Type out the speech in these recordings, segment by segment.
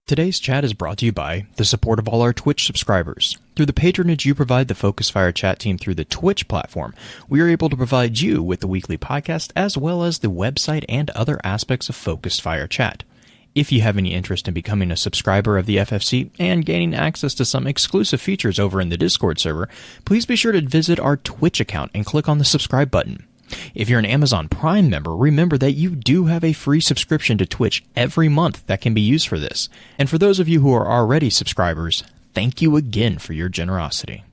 Today's chat is brought to you by the support of all our Twitch subscribers. Through the patronage you provide the Focus Fire chat team through the Twitch platform, we are able to provide you with the weekly podcast as well as the website and other aspects of Focus Fire chat. If you have any interest in becoming a subscriber of the FFC and gaining access to some exclusive features over in the Discord server, please be sure to visit our Twitch account and click on the subscribe button. If you're an Amazon Prime member, remember that you do have a free subscription to Twitch every month that can be used for this. And for those of you who are already subscribers, thank you again for your generosity.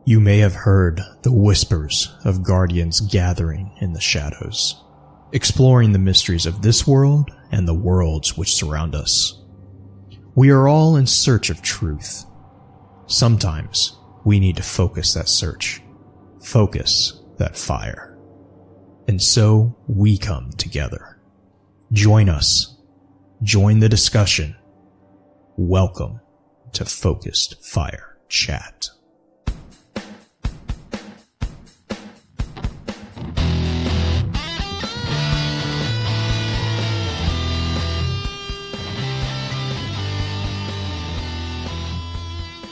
You may have heard the whispers of guardians gathering in the shadows, exploring the mysteries of this world and the worlds which surround us. We are all in search of truth. Sometimes we need to focus that search, focus that fire. And so we come together. Join us. Join the discussion. Welcome to Focused Fire Chat.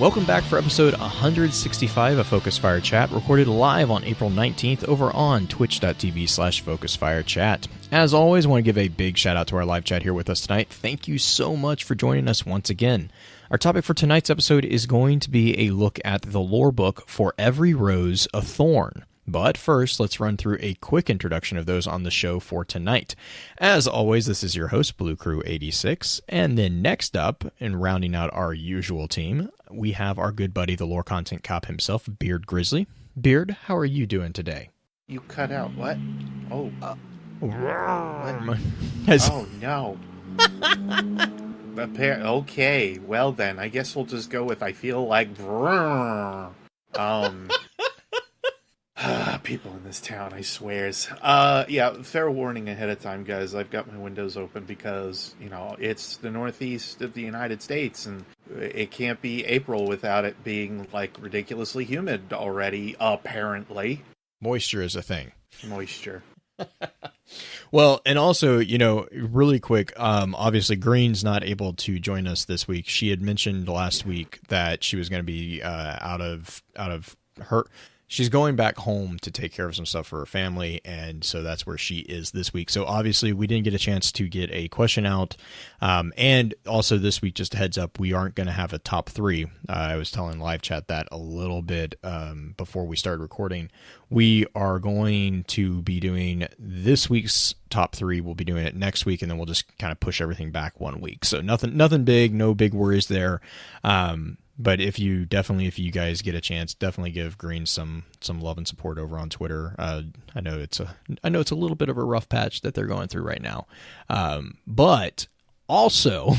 Welcome back for episode 165 of Focus Fire Chat, recorded live on April 19th over on twitch.tv/FocusFireChat. As always, I want to give a big shout out to our live chat here with us tonight. Thank you so much for joining us once again. Our topic for tonight's episode is going to be a look at the lore book For Every Rose a Thorn. But first, let's run through a quick introduction of those on the show for tonight. As always, this is your host, Blue Crew 86, and then next up, and rounding out our usual team, we have our good buddy, the lore content cop himself, Beard Grizzly. Beard, how are you doing today? You cut out what? Oh. What? Oh, no. Okay, well then, I guess we'll just go with I feel like... people in this town, I swears. Yeah, fair warning ahead of time, guys. I've got my windows open because, you know, it's the northeast of the United States, and it can't be April without it being, like, ridiculously humid already, apparently. Moisture is a thing. Moisture. Well, and also, you know, really quick, obviously Green's not able to join us this week. She had mentioned last week that she was going to be out of her... She's going back home to take care of some stuff for her family, and so that's where she is this week. So obviously we didn't get a chance to get a question out, and also this week, just a heads up, we aren't going to have a top three. I was telling live chat that a little bit before we started recording. We are going to be doing this week's top three. We'll be doing it next week, and then we'll just kind of push everything back 1 week. So nothing big, no big worries there. But if you guys get a chance, definitely give Green some love and support over on Twitter. I know it's a little bit of a rough patch that they're going through right now. But also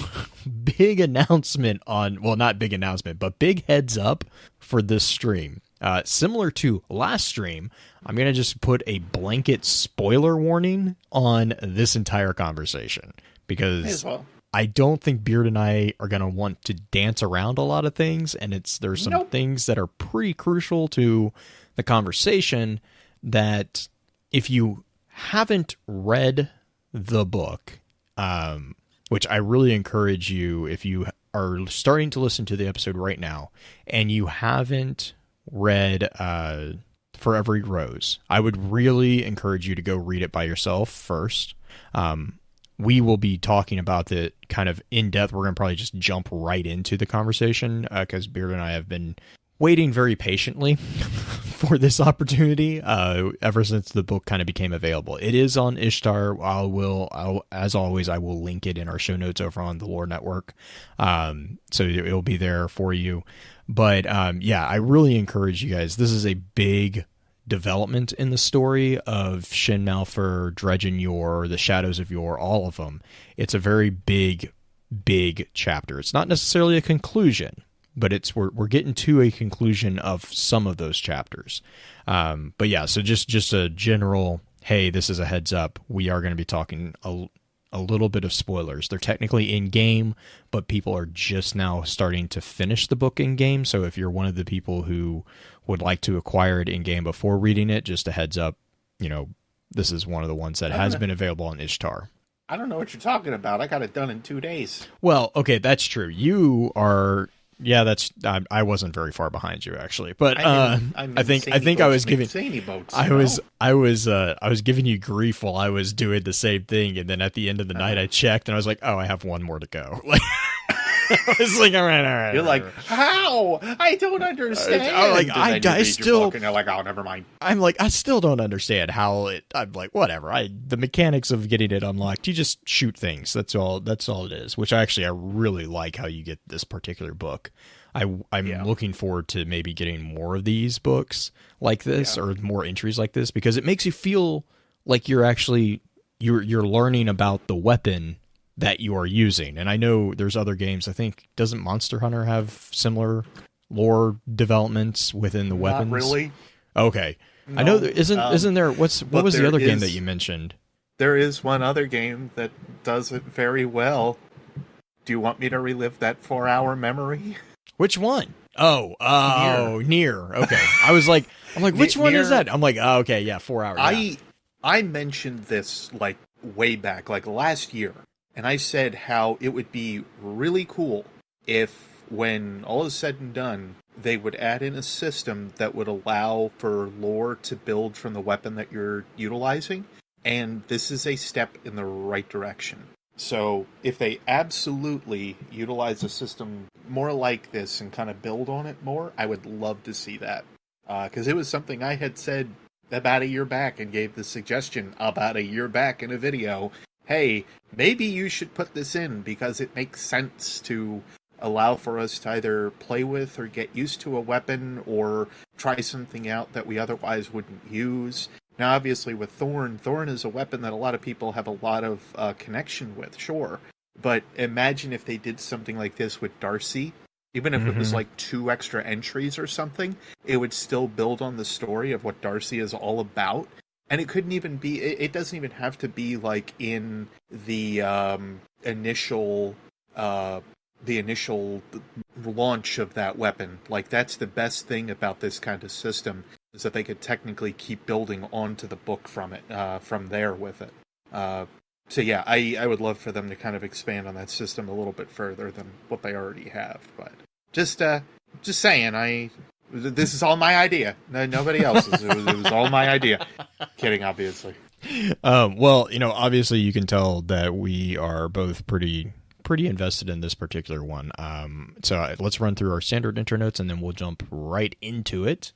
big announcement not big announcement, but big heads up for this stream. Similar to last stream, I'm going to just put a blanket spoiler warning on this entire conversation because I don't think Beard and I are going to want to dance around a lot of things, and there's some things that are pretty crucial to the conversation that if you haven't read the book, which I really encourage you, if you are starting to listen to the episode right now and you haven't read For Every Rose, I would really encourage you to go read it by yourself first. We will be talking about it kind of in depth. We're going to probably just jump right into the conversation because Beard and I have been waiting very patiently for this opportunity ever since the book kind of became available. It is on Ishtar. As always, I will link it in our show notes over on the Lore Network. So it'll be there for you. But yeah, I really encourage you guys. This is a big development in the story of Shin Malphur, Dredgen Yor, the Shadows of Yor, all of them. It's a very big chapter. It's not necessarily a conclusion, but we're getting to a conclusion of some of those chapters. But yeah, so just a general, hey, this is a heads up. We are going to be talking a little bit of spoilers. They're technically in game, but people are just now starting to finish the book in game. So if you're one of the people who would like to acquire it in game before reading it, just a heads up, you know, This is one of the ones that has been available on Ishtar. I don't know what you're talking about. I got it done in 2 days. Well, okay, that's true. You are, yeah, that's. I wasn't very far behind you actually, but I think I was giving. Boats, I was giving you grief while I was doing the same thing, and then at the end of the night, I checked and I was like, oh, I have one more to go. Like, I was like, all right. You're like, how? I don't understand. I'm like, I still. And you're like, oh, never mind. I'm like, I still don't understand how it. I'm like, whatever. The mechanics of getting it unlocked. You just shoot things. That's all it is. Which I really like how you get this particular book. I'm looking forward to maybe getting more of these books like this or more entries like this, because it makes you feel like you're actually you're learning about the weapon that you are using. And I know there's other games. I think, doesn't Monster Hunter have similar lore developments within the weapons? Not really. Okay. No, I know there isn't there. What was the other game that you mentioned? There is one other game that does it very well. Do you want me to relive that 4-hour memory? Which one? Nier. Okay. I'm like, which one is that? I'm like, oh, okay, yeah, 4 hours. I mentioned this like way back, like last year. And I said how it would be really cool if, when all is said and done, they would add in a system that would allow for lore to build from the weapon that you're utilizing. And this is a step in the right direction. So if they absolutely utilize a system more like this and kind of build on it more, I would love to see that. Because it was something I had said about a year back and gave the suggestion about a year back in a video. Hey, maybe you should put this in because it makes sense to allow for us to either play with or get used to a weapon or try something out that we otherwise wouldn't use. Now, obviously, with Thorn is a weapon that a lot of people have a lot of connection with, sure. But imagine if they did something like this with Darcy. Even if it was like 2 extra entries or something, it would still build on the story of what Darcy is all about. And it couldn't even be, it doesn't even have to be like in the initial launch of that weapon. Like, that's the best thing about this kind of system, is that they could technically keep building onto the book from it, from there with it. So yeah, I would love for them to kind of expand on that system a little bit further than what they already have. But just saying, this is all my idea. No, nobody else's. It was all my idea. Kidding, obviously. Well, obviously you can tell that we are both pretty invested in this particular one. So let's run through our standard intro notes and then we'll jump right into it.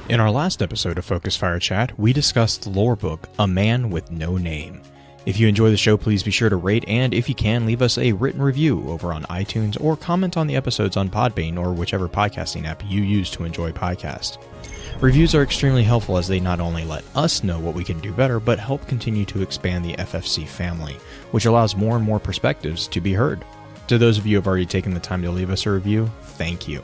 In our last episode of Focus Fire Chat, we discussed the lore book, A Man with No Name. If you enjoy the show, please be sure to rate and, if you can, leave us a written review over on iTunes or comment on the episodes on Podbean or whichever podcasting app you use to enjoy podcasts. Reviews are extremely helpful as they not only let us know what we can do better, but help continue to expand the FFC family, which allows more and more perspectives to be heard. To those of you who have already taken the time to leave us a review, thank you.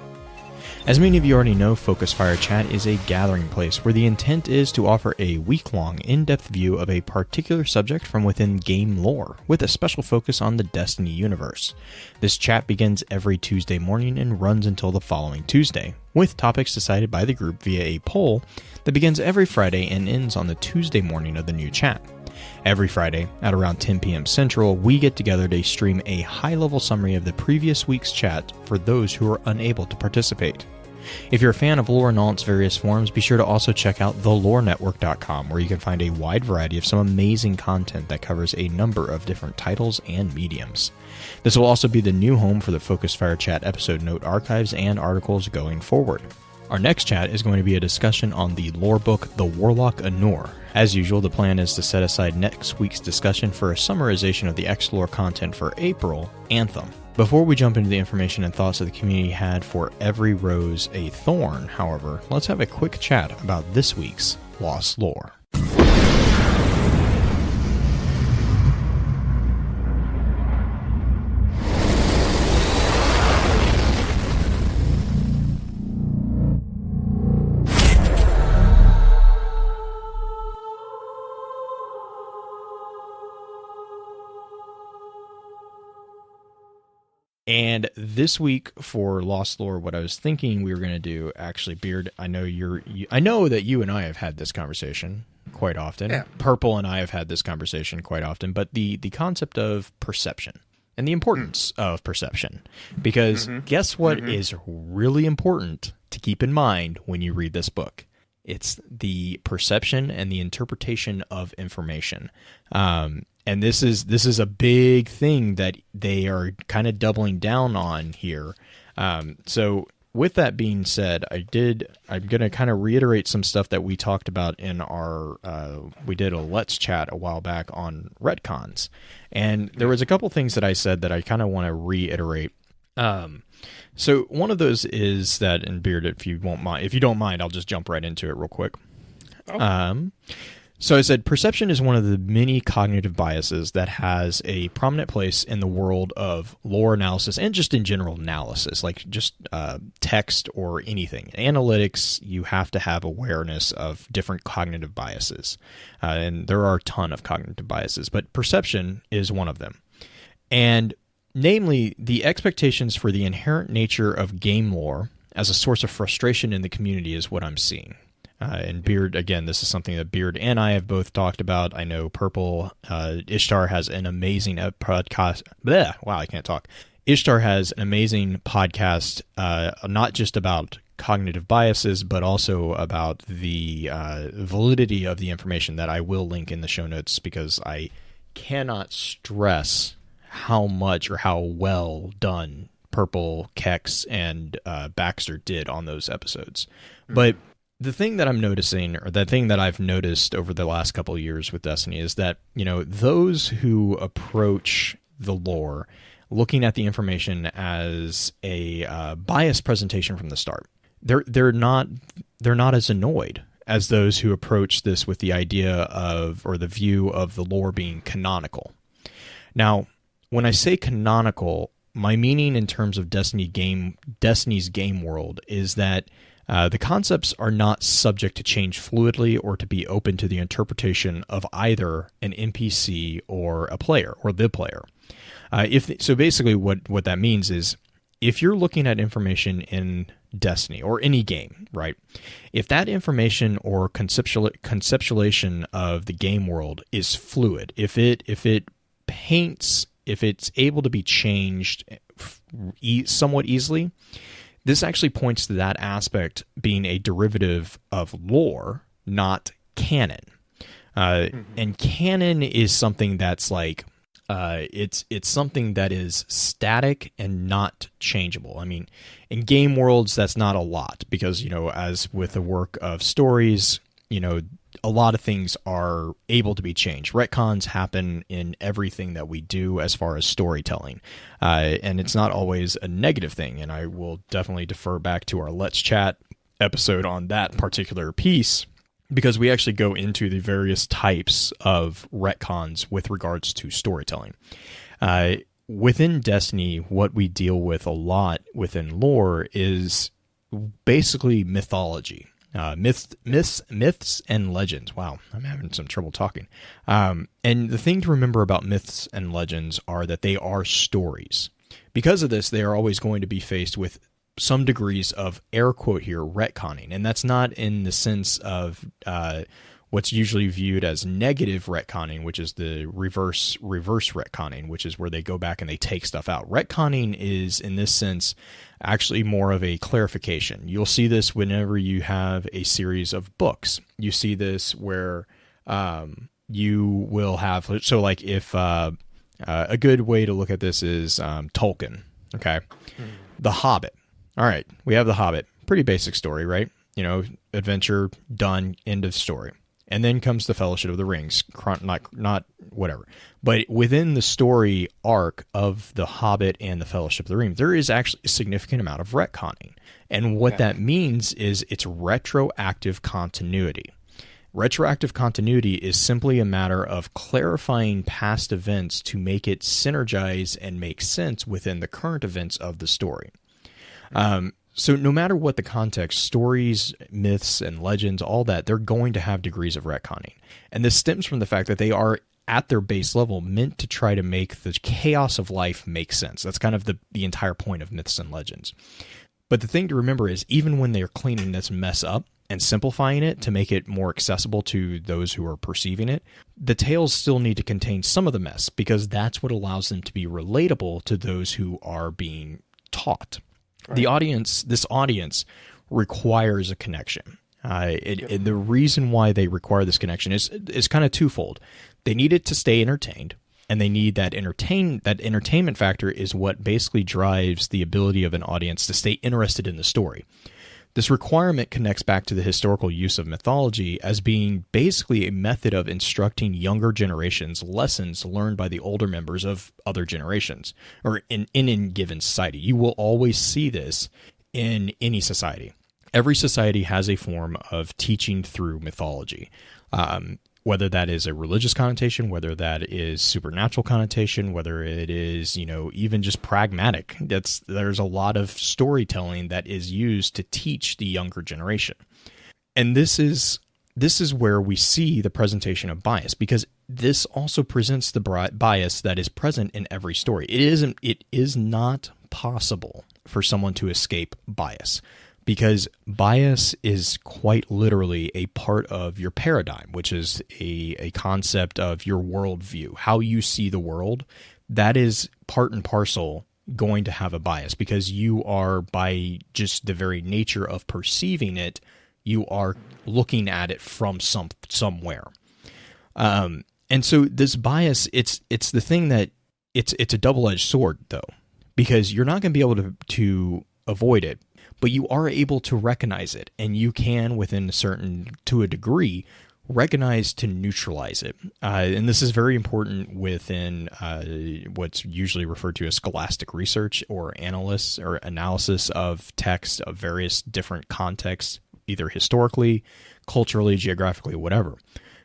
As many of you already know, Focus Fire Chat is a gathering place where the intent is to offer a week-long, in-depth view of a particular subject from within game lore, with a special focus on the Destiny universe. This chat begins every Tuesday morning and runs until the following Tuesday, with topics decided by the group via a poll that begins every Friday and ends on the Tuesday morning of the new chat. Every Friday, at around 10 p.m. Central, we get together to stream a high-level summary of the previous week's chat for those who are unable to participate. If you're a fan of lore in all its various forms, be sure to also check out thelorenetwork.com, where you can find a wide variety of some amazing content that covers a number of different titles and mediums. This will also be the new home for the Focus Fire Chat episode note archives and articles going forward. Our next chat is going to be a discussion on the lore book The Warlock Anur. As usual, the plan is to set aside next week's discussion for a summarization of the X-Lore content for April, Anthem. Before we jump into the information and thoughts that the community had for Every Rose a Thorn, however, let's have a quick chat about this week's Lost Lore. And this week for Lost Lore, what I was thinking we were going to do, actually, Beard, I know I know that you and I have had this conversation quite often. Yeah. Purple and I have had this conversation quite often, but the concept of perception and the importance of perception. Because guess what is really important to keep in mind when you read this book? It's the perception and the interpretation of information. And this is a big thing that they are kind of doubling down on here. So with that being said, I'm going to kind of reiterate some stuff that we talked about in our, we did a Let's Chat a while back on retcons. And there was a couple things that I said that I kind of want to reiterate. So one of those is that, and Beard, if you don't mind, I'll just jump right into it real quick. Oh. So I said perception is one of the many cognitive biases that has a prominent place in the world of lore analysis and just in general analysis, like just text or anything. In analytics, you have to have awareness of different cognitive biases, and there are a ton of cognitive biases, but perception is one of them. And namely, the expectations for the inherent nature of game lore as a source of frustration in the community is what I'm seeing. And Beard, again, this is something that Beard and I have both talked about. I know Purple, Ishtar has an amazing podcast. Wow, I can't talk. Ishtar has an amazing podcast, not just about cognitive biases, but also about the validity of the information that I will link in the show notes, because I cannot stress how much or how well done Purple, Kex, and Baxter did on those episodes. But the thing that I'm noticing, or the thing that I've noticed over the last couple of years with Destiny, is that, those who approach the lore looking at the information as a biased presentation from the start, they're not as annoyed as those who approach this with the idea of, or the view of, the lore being canonical. Now, when I say canonical, my meaning in terms of Destiny's game world is that the concepts are not subject to change fluidly or to be open to the interpretation of either an NPC or a player or the player. So basically what that means is, if you're looking at information in Destiny or any game, right? If that information or conceptualization of the game world is fluid, if it's able to be changed somewhat easily, this actually points to that aspect being a derivative of lore, not canon. And canon is something that's like, it's something that is static and not changeable. I mean, in game worlds, that's not a lot, because, as with the work of stories, a lot of things are able to be changed. Retcons happen in everything that we do as far as storytelling. And it's not always a negative thing. And I will definitely defer back to our Let's Chat episode on that particular piece, because we actually go into the various types of retcons with regards to storytelling. Within Destiny, what we deal with a lot within lore is basically mythology. Myths and legends. Wow, I'm having some trouble talking. And the thing to remember about myths and legends are that they are stories. Because of this, they are always going to be faced with some degrees of, air quote here, retconning. And that's not in the sense of what's usually viewed as negative retconning, which is the reverse retconning, which is where they go back and they take stuff out. Retconning is, in this sense, actually more of a clarification. You'll see this whenever you have a series of books. You see this where you will have, so like if a good way to look at this is Tolkien, okay? The Hobbit. All right, we have The Hobbit. Pretty basic story, right? Adventure, done, end of story. And then comes the Fellowship of the Rings, not whatever. But within the story arc of the Hobbit and the Fellowship of the Ring, there is actually a significant amount of retconning. And what that means is it's retroactive continuity. Retroactive continuity is simply a matter of clarifying past events to make it synergize and make sense within the current events of the story. So no matter what the context, stories, myths, and legends, all that, they're going to have degrees of retconning. And this stems from the fact that they are at their base level, meant to try to make the chaos of life make sense. That's kind of the entire point of myths and legends. But the thing to remember is, even when they're cleaning this mess up and simplifying it to make it more accessible to those who are perceiving it, the tales still need to contain some of the mess, because that's what allows them to be relatable to those who are being taught. Right. This audience requires a connection. The reason why they require this connection is kind of twofold. They need it to stay entertained, and they need that entertainment factor is what basically drives the ability of an audience to stay interested in the story. This requirement connects back to the historical use of mythology as being basically a method of instructing younger generations lessons learned by the older members of other generations, or in any given society. You will always see this in any society. Every society has a form of teaching through mythology, whether that is a religious connotation, whether that is supernatural connotation, whether it is, even just pragmatic. There's a lot of storytelling that is used to teach the younger generation. And this is where we see the presentation of bias, because this also presents the bias that is present in every story. It is not possible for someone to escape bias, because bias is quite literally a part of your paradigm, which is a concept of your worldview, how you see the world. That is part and parcel going to have a bias, because you are, by just the very nature of perceiving it, you are looking at it from somewhere. And so this bias, it's the thing that it's a double-edged sword, though, because you're not going to be able to avoid it, but you are able to recognize it, and you can, to a degree, recognize to neutralize it. And this is very important within what's usually referred to as scholastic research, or analysis of text of various different contexts, either historically, culturally, geographically, whatever.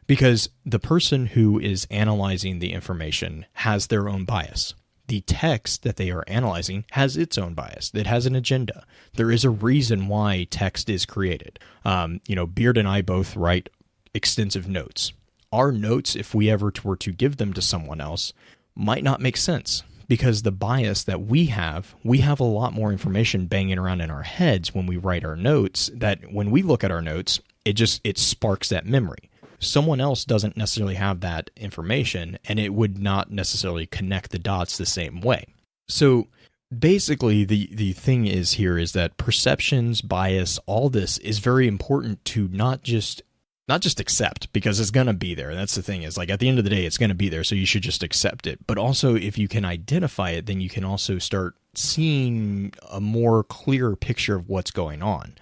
Because the person who is analyzing the information has their own bias. The text that they are analyzing has its own bias. It has an agenda. There is a reason why text is created. Beard and I both write extensive notes. Our notes, if we ever were to give them to someone else, might not make sense, because the bias that we have a lot more information banging around in our heads when we write our notes, that when we look at our notes, it sparks that memory. Someone else doesn't necessarily have that information, and it would not necessarily connect the dots the same way. So basically, the thing is that perceptions, bias, all this is very important to not just accept, because it's going to be there. That's the thing, is like, at the end of the day, it's going to be there, so you should just accept it. But also, if you can identify it, then you can also start seeing a more clear picture of what's going on.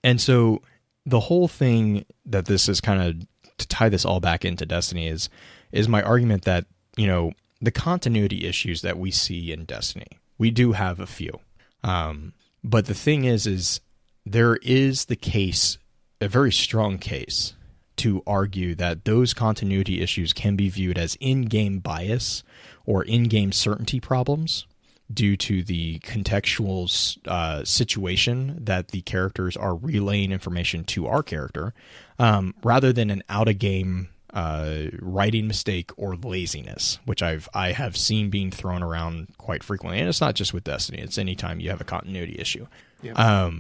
And so the whole thing that this is kind of, to tie this all back into Destiny, is my argument that, the continuity issues that we see in Destiny, we do have a few. But the thing is there is the case, a very strong case, to argue that those continuity issues can be viewed as in-game bias or in-game certainty problems, due to the contextual situation that the characters are relaying information to our character, rather than an out-of-game writing mistake or laziness, which I have seen being thrown around quite frequently. And it's not just with Destiny; it's anytime you have a continuity issue. Yeah.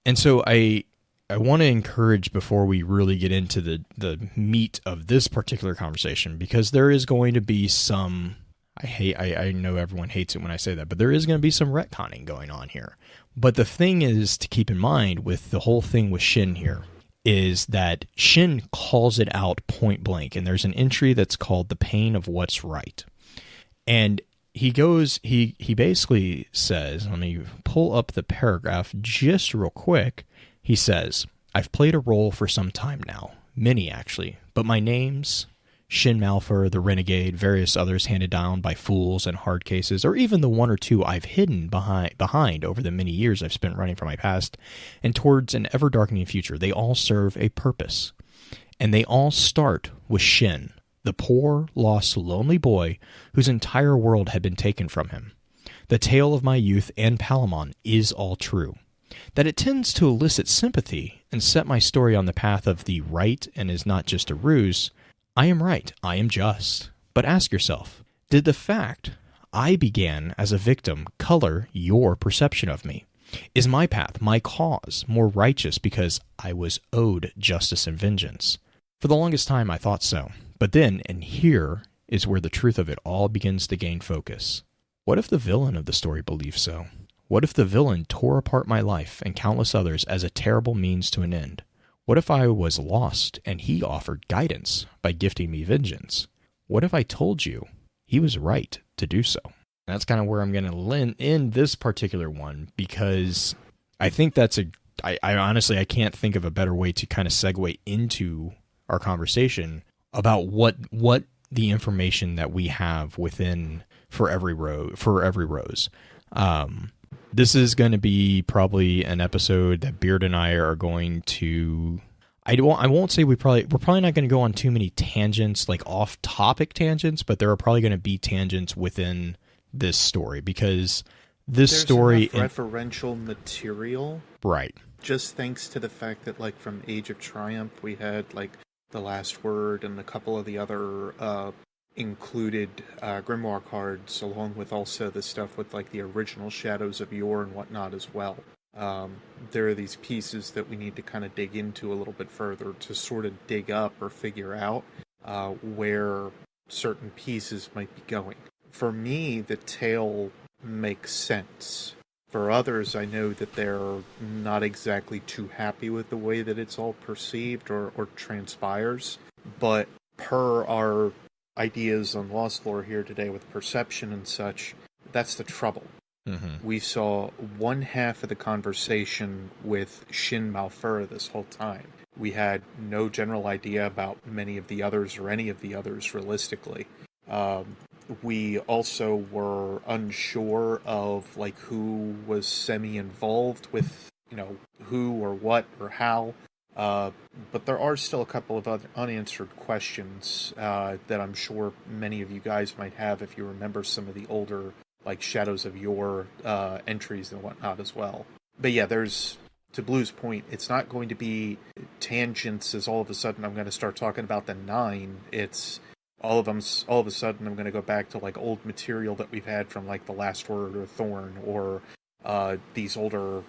And so I want to encourage, before we really get into the meat of this particular conversation, because there is going to be some. I know everyone hates it when I say that, but there is going to be some retconning going on here. But the thing is to keep in mind with the whole thing with Shin here is that Shin calls it out point blank, and there's an entry that's called The Pain of What's Right. And he basically says, let me pull up the paragraph just real quick. He says, "I've played a role for some time now, many actually, but my name's Shin Malphur, the Renegade, various others handed down by fools and hard cases, or even the one or two I've hidden behind over the many years I've spent running from my past and towards an ever-darkening future. They all serve a purpose. And they all start with Shin, the poor, lost, lonely boy whose entire world had been taken from him. The tale of my youth and Palamon is all true. That it tends to elicit sympathy and set my story on the path of the right and is not just a ruse, I am right. I am just. But ask yourself, did the fact I began as a victim color your perception of me? Is my path, my cause, more righteous because I was owed justice and vengeance? For the longest time, I thought so. But then, and here is where the truth of it all begins to gain focus. What if the villain of the story believed so? What if the villain tore apart my life and countless others as a terrible means to an end? What if I was lost and he offered guidance by gifting me vengeance? What if I told you he was right to do so? That's kind of where I'm going to end this particular one, because I think that's I honestly, I can't think of a better way to kind of segue into our conversation about what the information that we have within for every rose. This is going to be probably an episode that Beard and I are going to. I won't say we're probably not going to go on too many tangents, like off-topic tangents, but there are probably going to be tangents within this story, because this There's story enough referential material, right? Just thanks to the fact that, like, from Age of Triumph, we had like The Last Word and a couple of the other included grimoire cards, along with also the stuff with like the original Shadows of Yor and whatnot as well. There are these pieces that we need to kind of dig into a little bit further to sort of dig up or figure out where certain pieces might be going. For me, the tale makes sense. For others, I know that they're not exactly too happy with the way that it's all perceived or transpires, but per our ideas on Lost Lore here today with perception and such, that's the trouble. Mm-hmm. We saw one half of the conversation with Shin Malphur this whole time. We had no general idea about many of the others or any of the others realistically. We also were unsure of like who was semi-involved with, who or what or how. But there are still a couple of other unanswered questions that I'm sure many of you guys might have if you remember some of the older, like, Shadows of Yor entries and whatnot as well. But yeah, to Blue's point, it's not going to be tangents as all of a sudden I'm going to start talking about the 9. It's all of a sudden I'm going to go back to, like, old material that we've had from, like, The Last Word or Thorn or these older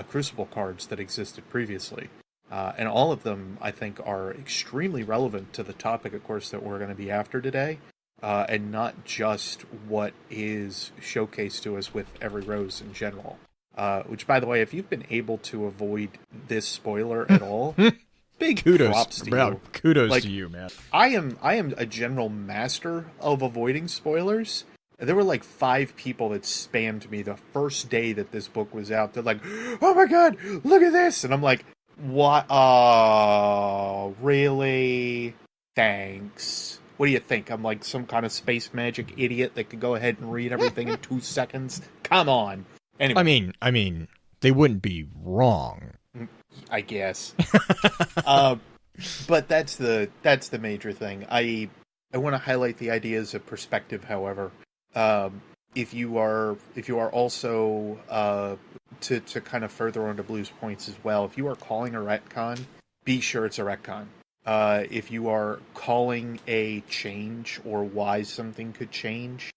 Crucible cards that existed previously. And all of them, I think, are extremely relevant to the topic, of course, that we're going to be after today. And not just what is showcased to us with Every Rose in general. Which, by the way, if you've been able to avoid this spoiler at all, big props to you. Kudos to you, man. I am a general master of avoiding spoilers. There were like 5 people that spammed me the first day that this book was out. They're like, "Oh my god, look at this!" And I'm like, "What? Oh, really? Thanks." What do you think? I'm like some kind of space magic idiot that could go ahead and read everything in 2 seconds? Come on. Anyway. I mean, they wouldn't be wrong, I guess. But that's the major thing. I want to highlight the ideas of perspective, however. If you are also to kind of further onto Blue's points as well, if you are calling a retcon, be sure it's a retcon. If you are calling a change or why something could change,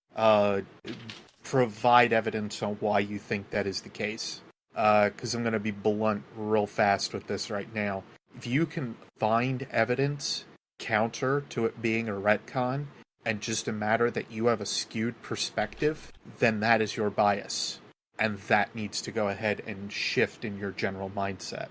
provide evidence on why you think that is the case. Because I'm going to be blunt real fast with this right now. If you can find evidence counter to it being a retcon, and just a matter that you have a skewed perspective, then that is your bias. And that needs to go ahead and shift in your general mindset.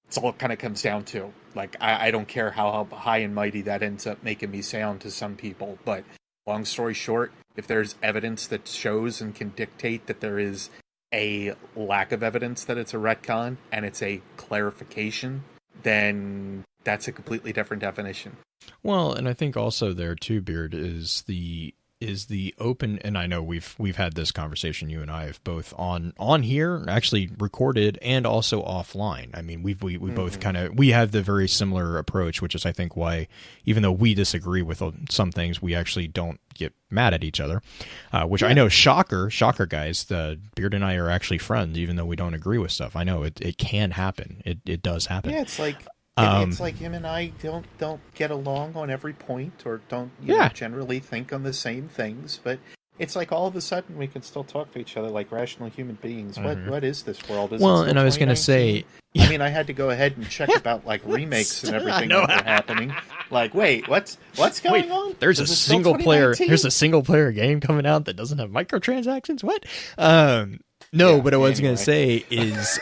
It's all it kind of comes down to. Like, I don't care how high and mighty that ends up making me sound to some people, but long story short, if there's evidence that shows and can dictate that there is a lack of evidence that it's a retcon and it's a clarification, then that's a completely different definition. Well, and I think also there too, Beard, is the open, and I know we've had this conversation, you and I have both on here, actually recorded, and also offline. I mean, we both kind of, we have the very similar approach, which is I think why, even though we disagree with some things, we actually don't get mad at each other, which I know, shocker guys, the Beard and I are actually friends, even though we don't agree with stuff. I know it can happen. It does happen. Yeah, it's like, It's like him and I don't get along on every point, or don't generally think on the same things, but it's like all of a sudden we can still talk to each other like rational human beings. What is this world? Is it still and I was going to say, I mean, I had to go ahead and check about like remakes and everything that were happening. Like, wait, what's going on? There's a single player game coming out that doesn't have microtransactions. What? What I was going to say is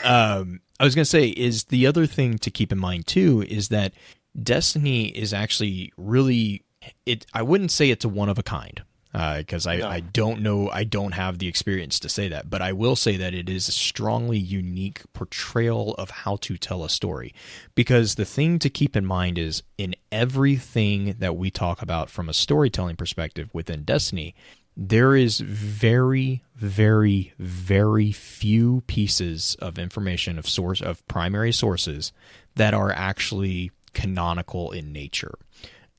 the other thing to keep in mind too is that Destiny is actually really I wouldn't say it's a one of a kind. Because I don't know, I don't have the experience to say that, but I will say that it is a strongly unique portrayal of how to tell a story. Because the thing to keep in mind is, in everything that we talk about from a storytelling perspective within Destiny, there is very, very, very few pieces of information of primary sources that are actually canonical in nature.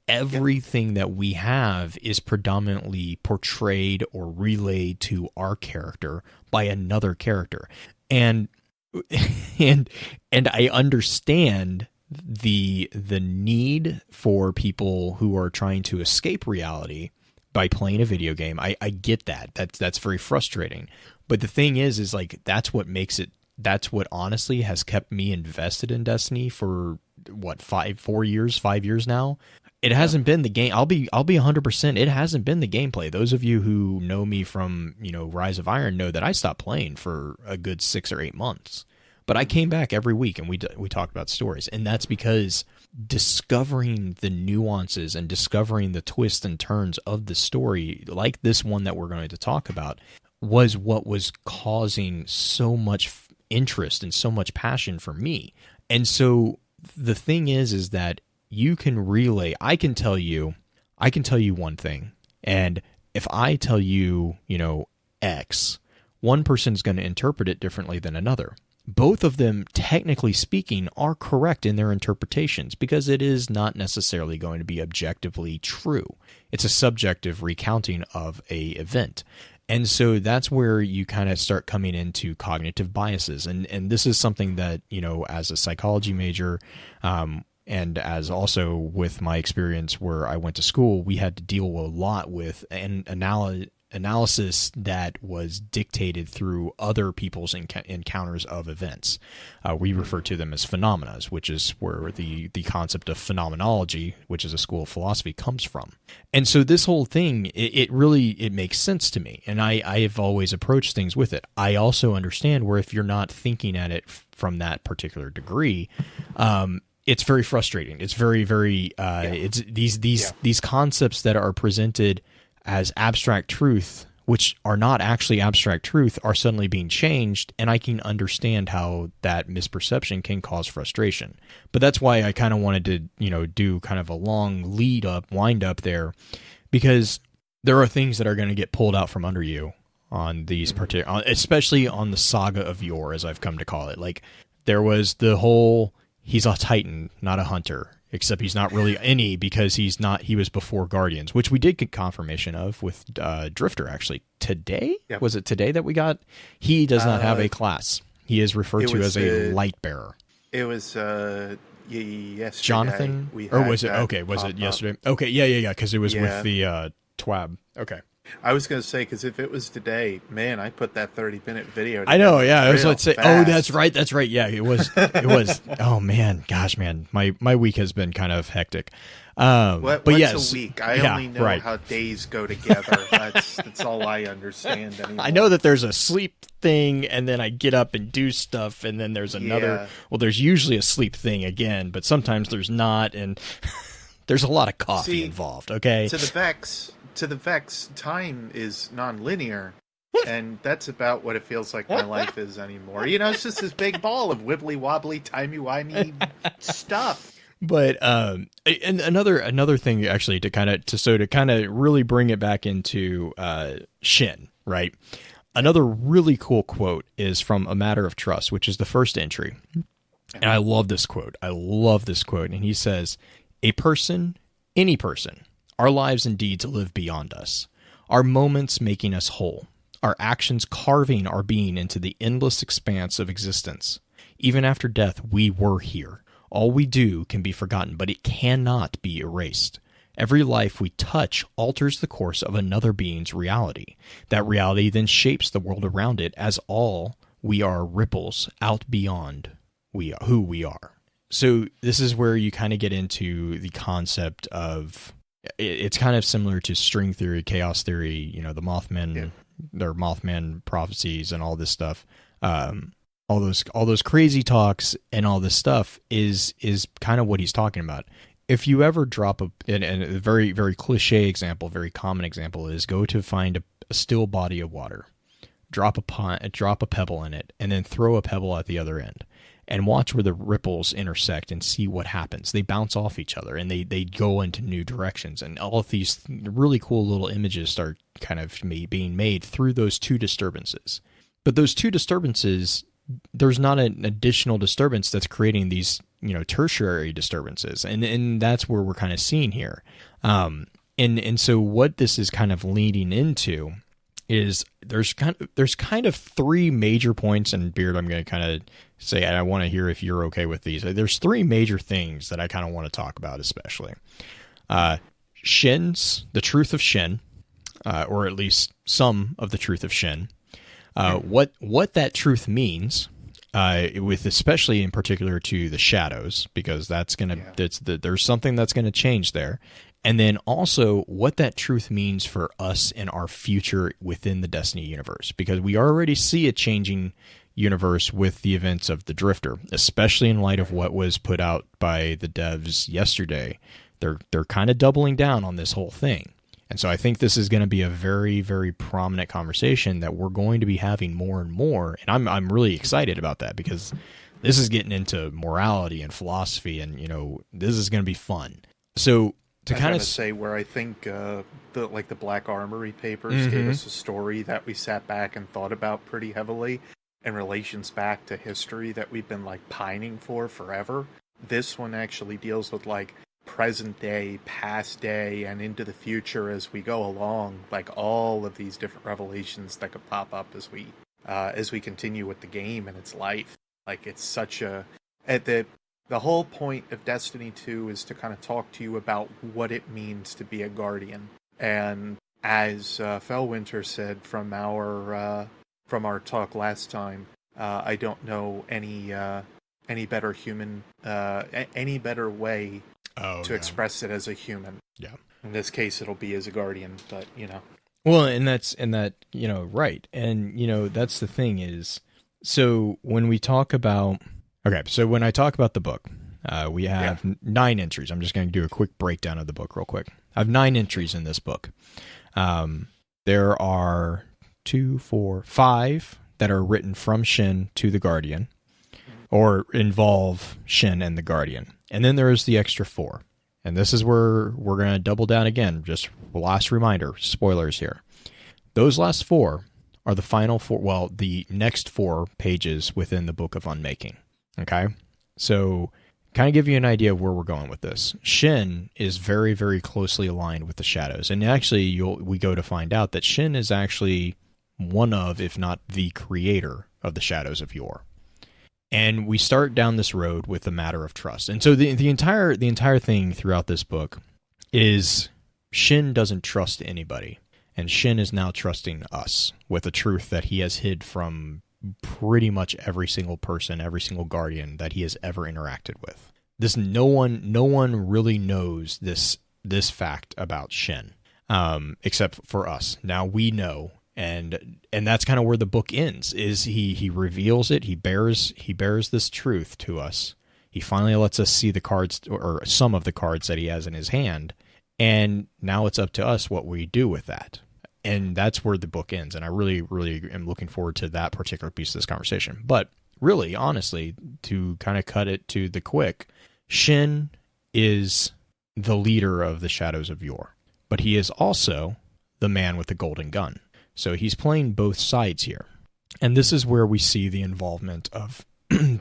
Everything that we have is predominantly portrayed or relayed to our character by another character. And I understand the need for people who are trying to escape reality by playing a video game. I get that. That's very frustrating. But the thing is like that's what honestly has kept me invested in Destiny for 5 years now. It hasn't been the game. I'll be 100%. It hasn't been the gameplay. Those of you who know me from, Rise of Iron know that I stopped playing for a good 6 or 8 months. But I came back every week and we talked about stories. And that's because discovering the nuances and discovering the twists and turns of the story, like this one that we're going to talk about, was what was causing so much interest and so much passion for me. And so the thing is that you can relay. I can tell you one thing, and if I tell you, X, one person's going to interpret it differently than another. Both of them, technically speaking, are correct in their interpretations because it is not necessarily going to be objectively true. It's a subjective recounting of a event. And so that's where you kind of start coming into cognitive biases. And this is something that, as a psychology major, and as also with my experience where I went to school, we had to deal a lot with an analysis that was dictated through other people's encounters of events. We refer to them as phenomena, which is where the concept of phenomenology, which is a school of philosophy, comes from. And so this whole thing, it really makes sense to me. And I have always approached things with it. I also understand where if you're not thinking at it from that particular degree, it's very frustrating. It's very, very. It's these concepts that are presented as abstract truth, which are not actually abstract truth, are suddenly being changed, and I can understand how that misperception can cause frustration. But that's why I kind of wanted to, do kind of a long wind up there, because there are things that are going to get pulled out from under you on these particular, especially on the Saga of Yor, as I've come to call it. Like there was the whole. He's a Titan, not a hunter, except he's not really any because he was before Guardians, which we did get confirmation of with Drifter actually today. Yep. Was it today that we got? He does not have a class. He is referred to as a light bearer. It was yesterday. Jonathan? Or was it? Okay, was it yesterday? Okay, yeah, because it was with the TWAB. Okay. I was going to say, because if it was today, man, I put that 30-minute video. I know, yeah. I was like, say, oh, that's right. Yeah, it was. Oh man, gosh, man, my week has been kind of hectic. What's a week? I only know how days go together. That's all I understand anymore. I know that there's a sleep thing, and then I get up and do stuff, and then there's another. Yeah. Well, there's usually a sleep thing again, but sometimes there's not, and there's a lot of coffee involved. Okay, To the Vex, time is non-linear, and that's about what it feels like my life is anymore. It's just this big ball of wibbly-wobbly, timey-wimey stuff. But and another thing, actually, to kind of really bring it back into Shin, right? Another really cool quote is from A Matter of Trust, which is the first entry. And I love this quote. And he says, "A person, any person, our lives and deeds live beyond us, our moments making us whole, our actions carving our being into the endless expanse of existence. Even after death, we were here. All we do can be forgotten, but it cannot be erased. Every life we touch alters the course of another being's reality. That reality then shapes the world around it, as all we are ripples out beyond who we are. So this is where you kind of get into the concept of, it's kind of similar to string theory, chaos theory, you know, the Mothman, their Mothman prophecies and all this stuff. All those crazy talks and all this stuff is kind of what he's talking about. If you ever drop and a very, very cliche example, very common example is go to find a still body of water, drop a pebble in it, and then throw a pebble at the other end, and watch where the ripples intersect and see what happens. They bounce off each other and they go into new directions, and all of these really cool little images start kind of being made through those two disturbances. But those two disturbances, there's not an additional disturbance that's creating these, you know, tertiary disturbances, and that's where we're kind of seeing here. And so what this is kind of leading into is there's kind of three major points, and Beard, I'm going to kind of say, and I want to hear if you're okay with these. There's three major things that I kind of want to talk about, especially Shin's, the truth of Shin, or at least some of the truth of Shin. What that truth means, with especially in particular to the shadows, because that's there's something that's gonna change there, and then also what that truth means for us and our future within the Destiny universe, because we already see a changing universe with the events of the Drifter, especially in light of what was put out by the devs yesterday. They're kind of doubling down on this whole thing. And so I think this is going to be a very, very prominent conversation that we're going to be having more and more. And I'm really excited about that, because this is getting into morality and philosophy, and, you know, this is going to be fun. So to kind of say where I think the Black Armory papers gave us a story that we sat back and thought about pretty heavily in relations back to history that we've been like pining for forever. This one actually deals with like present day, past day, and into the future as we go along, like all of these different revelations that could pop up as we continue with the game and its life. Like, it's such a the whole point of Destiny 2 is to kind of talk to you about what it means to be a guardian. And as Fellwinter said from our talk last time, I don't know any better human, any better way to express it as a human. Yeah. In this case, it'll be as a guardian, but, you know. Well, and that, you know, right. And, you know, that's the thing is, so when we talk about, when I talk about the book, we have 9 entries. I'm just going to do a quick breakdown of the book real quick. I have 9 entries in this book. There are 2, 4, 5 that are written from Shin to the Guardian, or involve Shin and the Guardian. And then there is the extra 4. And this is where we're going to double down again. Just last reminder, spoilers here. Those last 4 are the final 4, well, the next 4 pages within the Book of Unmaking. Okay? So, kind of give you an idea of where we're going with this. Shin is very, very closely aligned with the Shadows. And actually, we go to find out that Shin is actually one of, if not the creator of the Shadows of Yor. And we start down this road with the matter of trust. And so the entire thing throughout this book is Shin doesn't trust anybody. And Shin is now trusting us with a truth that he has hid from pretty much every single person, every single guardian that he has ever interacted with. No one really knows this fact about Shin, except for us. Now we know. And that's kind of where the book ends, is he reveals it, he bears this truth to us. He finally lets us see the cards, or some of the cards that he has in his hand, and now it's up to us what we do with that. And that's where the book ends, and I really, really am looking forward to that particular piece of this conversation. But really, honestly, to kind of cut it to the quick, Shin is the leader of the Shadows of Yor, but he is also the man with the golden gun. So he's playing both sides here. And this is where we see the involvement of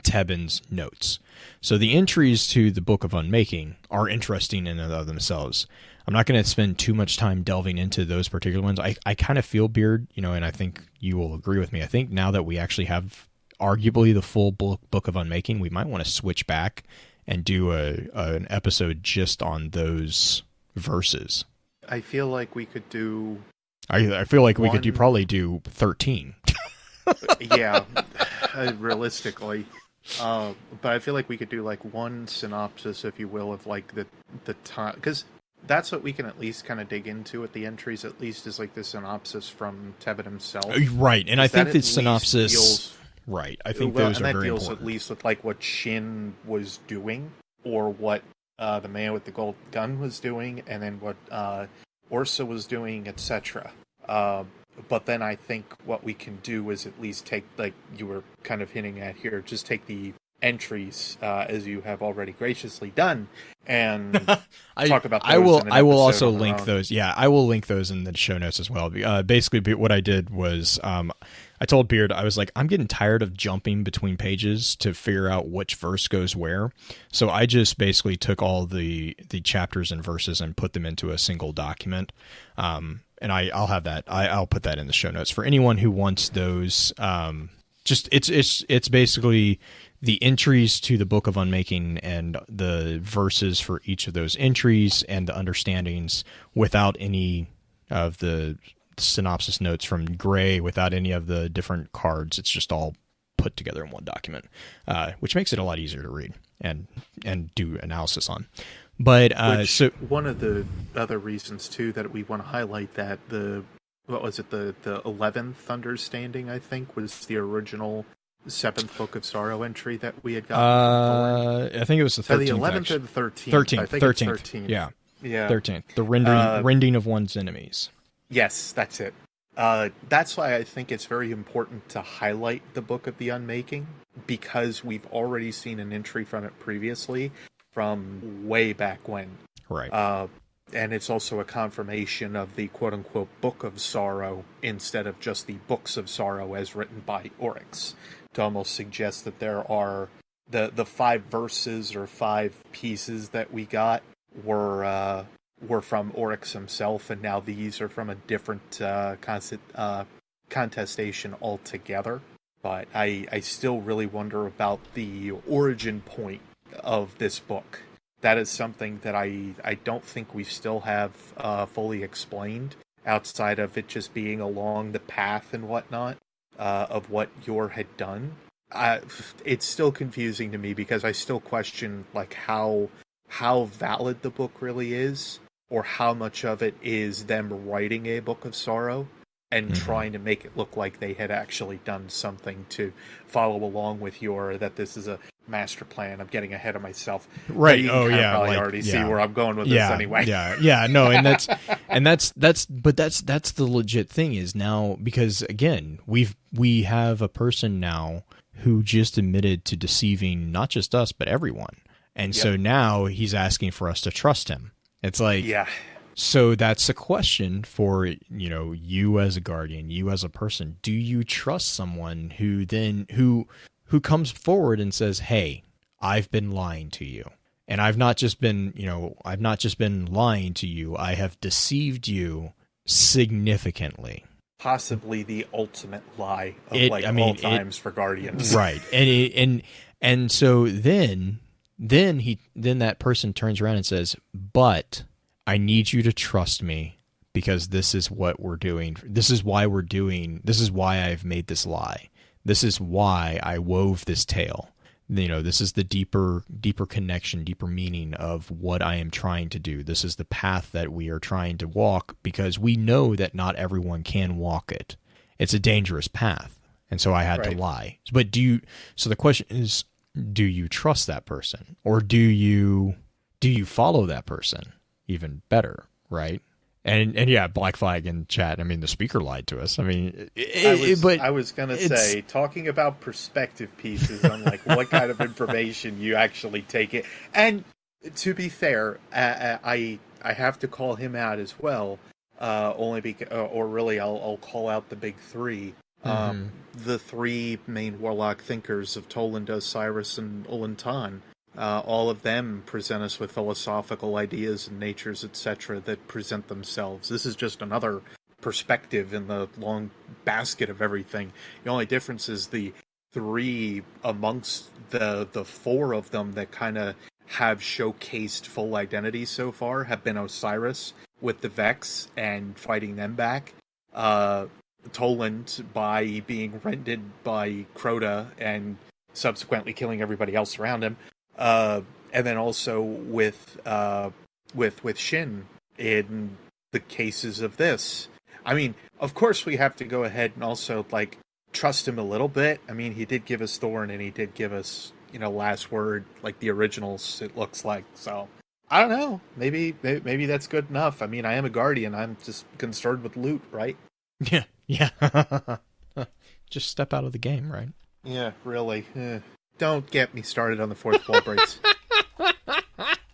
Tebben's notes. So the entries to the Book of Unmaking are interesting in and of themselves. I'm not going to spend too much time delving into those particular ones. I kind of feel, Beard, you know, and I think you will agree with me. I think now that we actually have arguably the full book of Unmaking, we might want to switch back and do an episode just on those verses. I feel like we could do. I feel like we could probably do 13. Yeah, realistically. But I feel like we could do like one synopsis, if you will, of like the time, because that's what we can at least kind of dig into at the entries. At least is like the synopsis from Tebet himself, right? And I think the synopsis, deals, right? I think those are very deals important. At least with like what Shin was doing, or what the man with the gold gun was doing, and then what Ursa was doing, etc. But then I think what we can do is at least take, like you were kind of hinting at here, just take the entries as you have already graciously done, and talk about those. I will also link those. Yeah, I will link those in the show notes as well. Basically, what I did was I told Beard, I was like, I'm getting tired of jumping between pages to figure out which verse goes where. So I just basically took all the chapters and verses and put them into a single document. And I'll have that. I'll put that in the show notes for anyone who wants those. Just it's basically the entries to the Book of Unmaking and the verses for each of those entries and the understandings without any of the synopsis notes from Gray, without any of the different cards. It's just all put together in one document, which makes it a lot easier to read and do analysis on. But so one of the other reasons too that we want to highlight that the 11th Understanding, I think, was the original 7th Book of Sorrow entry that we had gotten. I think it was the 13th. The 11th or the 13th? I think 13th. It's 13th. Yeah. 13th. The rending of one's enemies. Yes, that's it. That's why I think it's very important to highlight the Book of the Unmaking, because we've already seen an entry from it previously, from way back when. Right. And it's also a confirmation of the quote-unquote Book of Sorrow instead of just the Books of Sorrow as written by Oryx, to almost suggest that there are the 5 verses or 5 pieces that we got were from Oryx himself, and now these are from a different contestation altogether. But I still really wonder about the origin point of this book. That is something that I don't think we still have fully explained, outside of it just being along the path and whatnot of what Yor had done. It's still confusing to me, because I still question like how valid the book really is, or how much of it is them writing a Book of Sorrow and trying to make it look like they had actually done something to follow along with Yor, that this is a master plan. I'm getting ahead of myself. Right. You probably already see where I'm going with this anyway. Yeah. No, and that's the legit thing is now, because again, we have a person now who just admitted to deceiving not just us but everyone. And so now he's asking for us to trust him. It's like, so that's a question for, you as a guardian, you as a person. Do you trust someone who comes forward and says, "Hey, I've been lying to you. And I've not just been lying to you. I have deceived you significantly." Possibly the ultimate lie of all times for guardians. Right. And so then that person turns around and says, "But I need you to trust me, because this is what we're doing. This is why I've made this lie. This is why I wove this tale. This is the deeper connection, deeper meaning of what I am trying to do. This is the path that we are trying to walk, because we know that not everyone can walk it. It's a dangerous path. And so I had to lie." But so the question is, do you trust that person, or do you follow that person? Even better, right? And yeah, Black Flag in chat. I mean, the speaker lied to us. I mean, I was gonna say, talking about perspective pieces on like what kind of information you actually take it. And to be fair, I have to call him out as well. Only because, or really, I'll call out the big 3. The 3 main warlock thinkers of Toland, Osiris, and Ulantan. All of them present us with philosophical ideas and natures, etc., that present themselves. This is just another perspective in the long basket of everything. The only difference is the 3 amongst the 4 of them that kind of have showcased full identities so far have been Osiris with the Vex and fighting them back. Toland by being rented by Crota and subsequently killing everybody else around him. And then also with Shin in the cases of this. I mean, of course we have to go ahead and also, like, trust him a little bit. I mean, he did give us Thorn, and he did give us, Last Word, like the originals, it looks like. So, I don't know. Maybe that's good enough. I mean, I am a Guardian. I'm just concerned with loot, right? Yeah. Just step out of the game, right? Yeah, really. Don't get me started on the fourth wall breaks.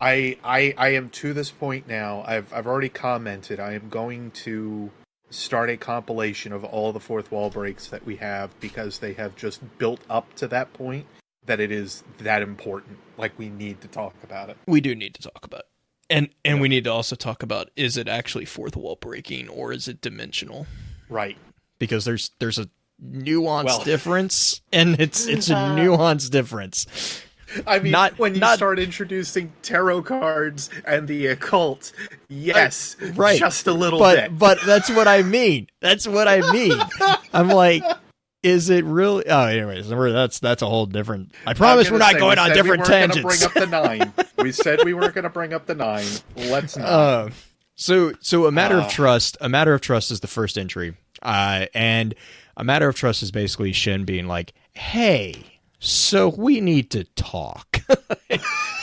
I am to this point now. I've already commented. I am going to start a compilation of all the fourth wall breaks that we have, because they have just built up to that point that it is that important. Like, we need to talk about it. We do need to talk about it. And we need to also talk about, is it actually fourth wall breaking or is it dimensional? Right. Because there's a nuance difference, and it's a nuance difference. I mean, when you start introducing tarot cards and the occult, yes, right, just a little bit. But that's what I mean. That's what I mean. I'm like, is it really? Oh, anyways, that's a whole different. I promise we're not going on different tangents. We weren't going to bring up the 9. We said we weren't going to bring up the 9. Let's not. So a matter of trust. A matter of trust is the first entry, and a matter of trust is basically Shin being like, "Hey, so we need to talk,"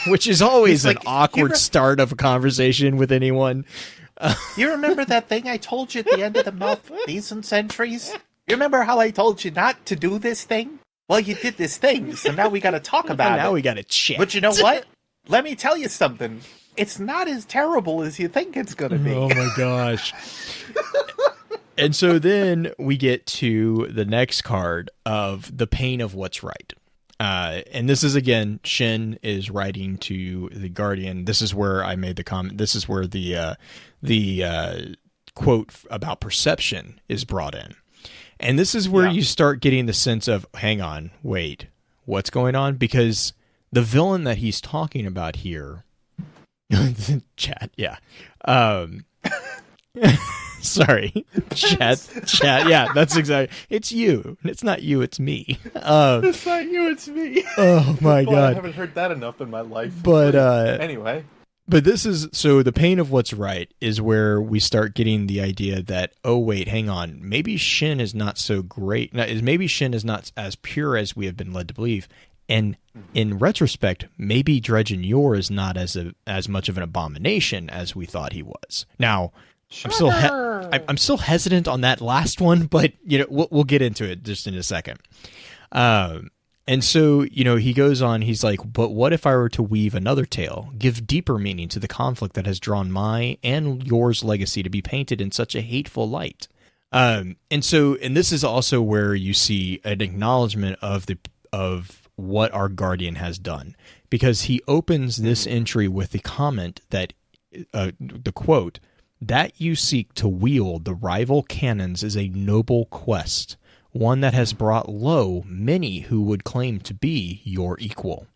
which is always an awkward start of a conversation with anyone. You remember that thing I told you at the end of the malfeasance entries? You remember how I told you not to do this thing? Well, you did this thing, so now we got to talk about it. Now we got to chat. But you know what? Let me tell you something. It's not as terrible as you think it's going to be. Oh my gosh. And so then we get to the next card of the pain of what's right. And this is, again, Shin is writing to the Guardian. This is where I made the comment. This is where the quote about perception is brought in. And this is where you start getting the sense of, hang on, wait, what's going on? Because the villain that he's talking about here, chat, yeah. Sorry, chat, yeah, that's exactly. It's you. It's not you, it's me. It's not you, it's me. Oh my God. I haven't heard that enough in my life. But anyway. But this is, so the pain of what's right is where we start getting the idea that, oh wait, hang on, maybe Shin is not so great. Maybe Shin is not as pure as we have been led to believe. And in retrospect, maybe Dredgen Yor is not as much of an abomination as we thought he was. Now, sure. I'm still hesitant on that last one, but we'll get into it just in a second. And so, he goes on, he's like, but what if I were to weave another tale, give deeper meaning to the conflict that has drawn my and yours legacy to be painted in such a hateful light? And this is also where you see an acknowledgement of what our Guardian has done, because he opens this entry with the comment that, the quote, that you seek to wield the rival cannons is a noble quest, one that has brought low many who would claim to be your equal.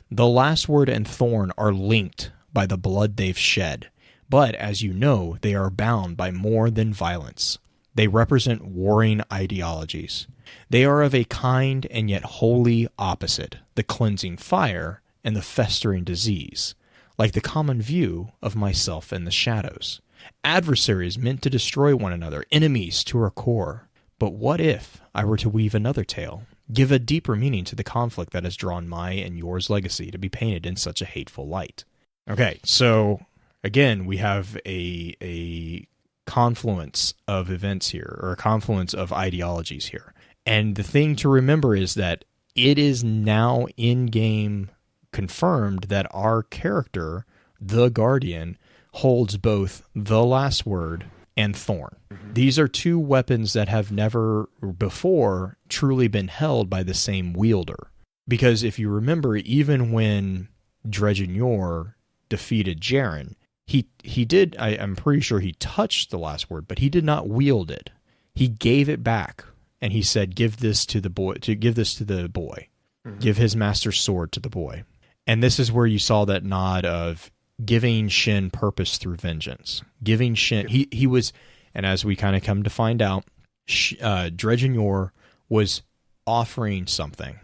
The Last Word and Thorn are linked by the blood they've shed, but as you know, they are bound by more than violence. They represent warring ideologies. They are of a kind and yet wholly opposite, the cleansing fire and the festering disease, like the common view of myself and the shadows. Adversaries meant to destroy one another, enemies to our core. But what if I were to weave another tale, give a deeper meaning to the conflict that has drawn my and yours legacy to be painted in such a hateful light? Okay, so again, we have a confluence of events here, or a confluence of ideologies here. And the thing to remember is that it is now in-game confirmed that our character, the Guardian, holds both the Last Word and Thorn. Mm-hmm. These are two weapons that have never before truly been held by the same wielder. Because if you remember, even when Dredgen Yor defeated Jaren, he did, I'm pretty sure he touched the Last Word, but he did not wield it. He gave it back, and he said, give this to the boy, Mm-hmm. Give his master's sword to the boy. And this is where you saw that nod of giving Shin purpose through vengeance. Giving Shin, he was, and as we kind of come to find out, Dredgen Yor was offering something.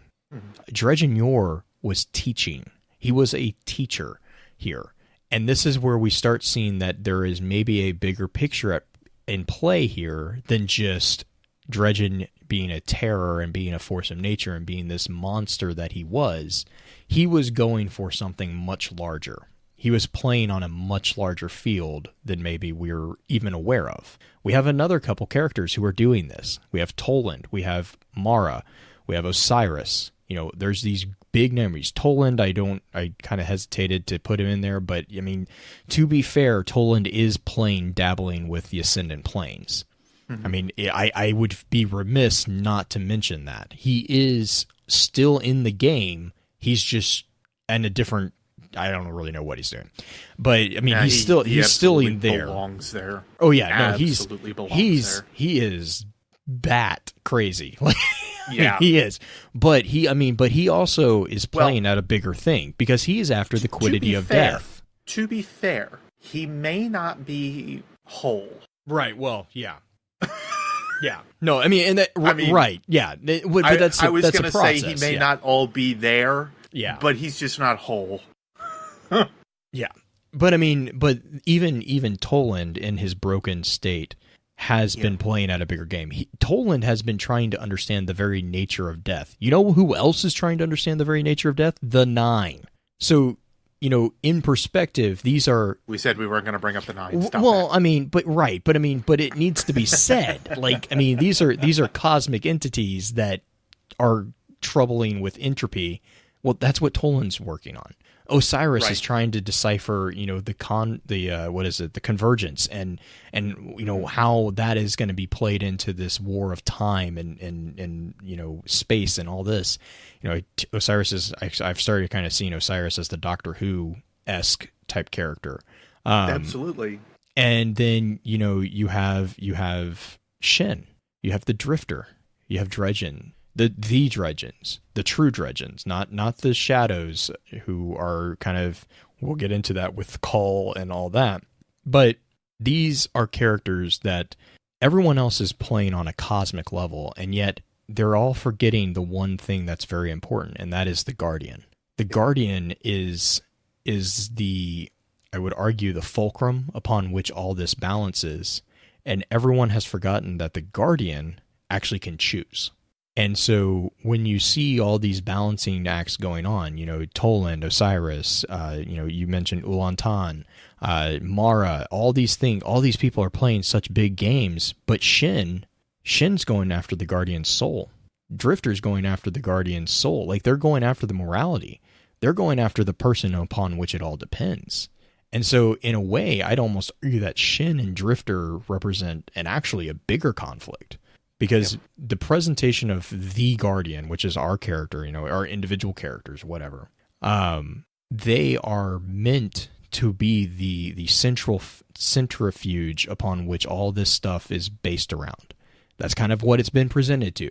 Dredgen Yor was teaching. He was a teacher here. And this is where we start seeing that there is maybe a bigger picture in play here than just Dredgen being a terror and being a force of nature and being this monster that he was. He was going for something much larger. He was playing on a much larger field than maybe we're even aware of. We have another couple characters who are doing this. We have Toland, we have Mara, we have Osiris. You know, there's these big names. Toland, I kind of hesitated to put him in there, but I mean, to be fair, Toland is dabbling with the Ascendant Planes. I mean, I would be remiss not to mention that. He is still in the game. He's just in a different, I don't really know what he's doing. But I mean, he's still in there. Belongs there. Oh yeah, no, absolutely belongs there. He is bat crazy. Yeah. He is. But he also is playing at a bigger thing because he is after the quiddity of death. To be fair, he may not be whole. Right, well, yeah. Yeah. No, I mean, right, yeah. But I was going to say he may yeah. not all be there, yeah, but he's just not whole. Yeah. But I mean, even Toland in his broken state has been playing at a bigger game. Toland has been trying to understand the very nature of death. You know who else is trying to understand the very nature of death? The Nine. So, you know, in perspective, these are... We said we weren't going to bring up the Nine. Stop well, that. I mean, but it needs to be said. Like, I mean, these are cosmic entities that are troubling with entropy. Well, that's what Toland's working on. Osiris is trying to decipher, you know, the convergence and you know how that is going to be played into this war of time and you know space and all this. You know, Osiris is. I've started kind of seeing Osiris as the Doctor Who-esque type character. Absolutely. And then you know you have Shin, you have the Drifter, you have Dredgen. The Dredgens, the true Dredgens, not the Shadows who are kind of, we'll get into that with Cull and all that. But these are characters that everyone else is playing on a cosmic level, and yet they're all forgetting the one thing that's very important, and that is the Guardian. The Guardian is the, I would argue, the fulcrum upon which all this balances, and everyone has forgotten that the Guardian actually can choose. And so when you see all these balancing acts going on, you know, Toland, Osiris, you know, you mentioned Ulantan, Mara, all these people are playing such big games, but Shin's going after the Guardian's soul. Drifter's going after the Guardian's soul. Like, they're going after the morality. They're going after the person upon which it all depends. And so, in a way, I'd almost argue that Shin and Drifter represent actually a bigger conflict. Because the presentation of the Guardian, which is our character, you know, our individual characters, whatever, they are meant to be the central centrifuge upon which all this stuff is based around. That's kind of what it's been presented to.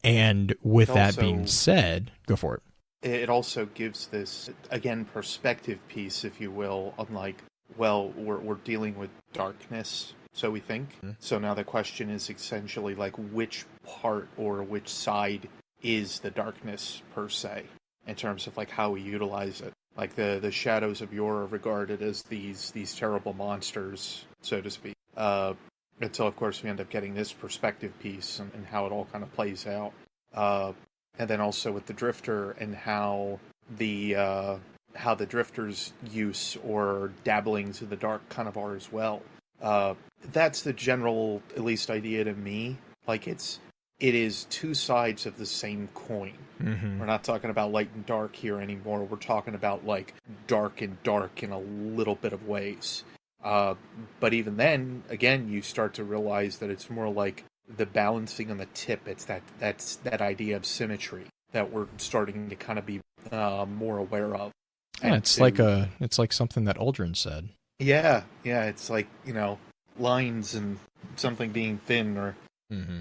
And with that being said, go for it. It also gives this, again, perspective piece, if you will, on like, well, we're dealing with darkness. So we think. So now the question is essentially like which part or which side is the darkness per se, in terms of like how we utilize it. Like the Shadows of Yor are regarded as these terrible monsters, so to speak. Until of course we end up getting this perspective piece and how it all kind of plays out. And then also with the Drifter and how the Drifter's use or dabblings in the dark kind of are as well. That's the general, at least, idea to me. Like, it is two sides of the same coin. Mm-hmm. We're not talking about light and dark here anymore. We're talking about, like, dark and dark in a little bit of ways. But even then, again, you start to realize that it's more like the balancing on the tip. It's that idea of symmetry that we're starting to kind of be more aware of. Yeah, it's like something that Aldrin said. Yeah, it's like, you know, lines and something being thin or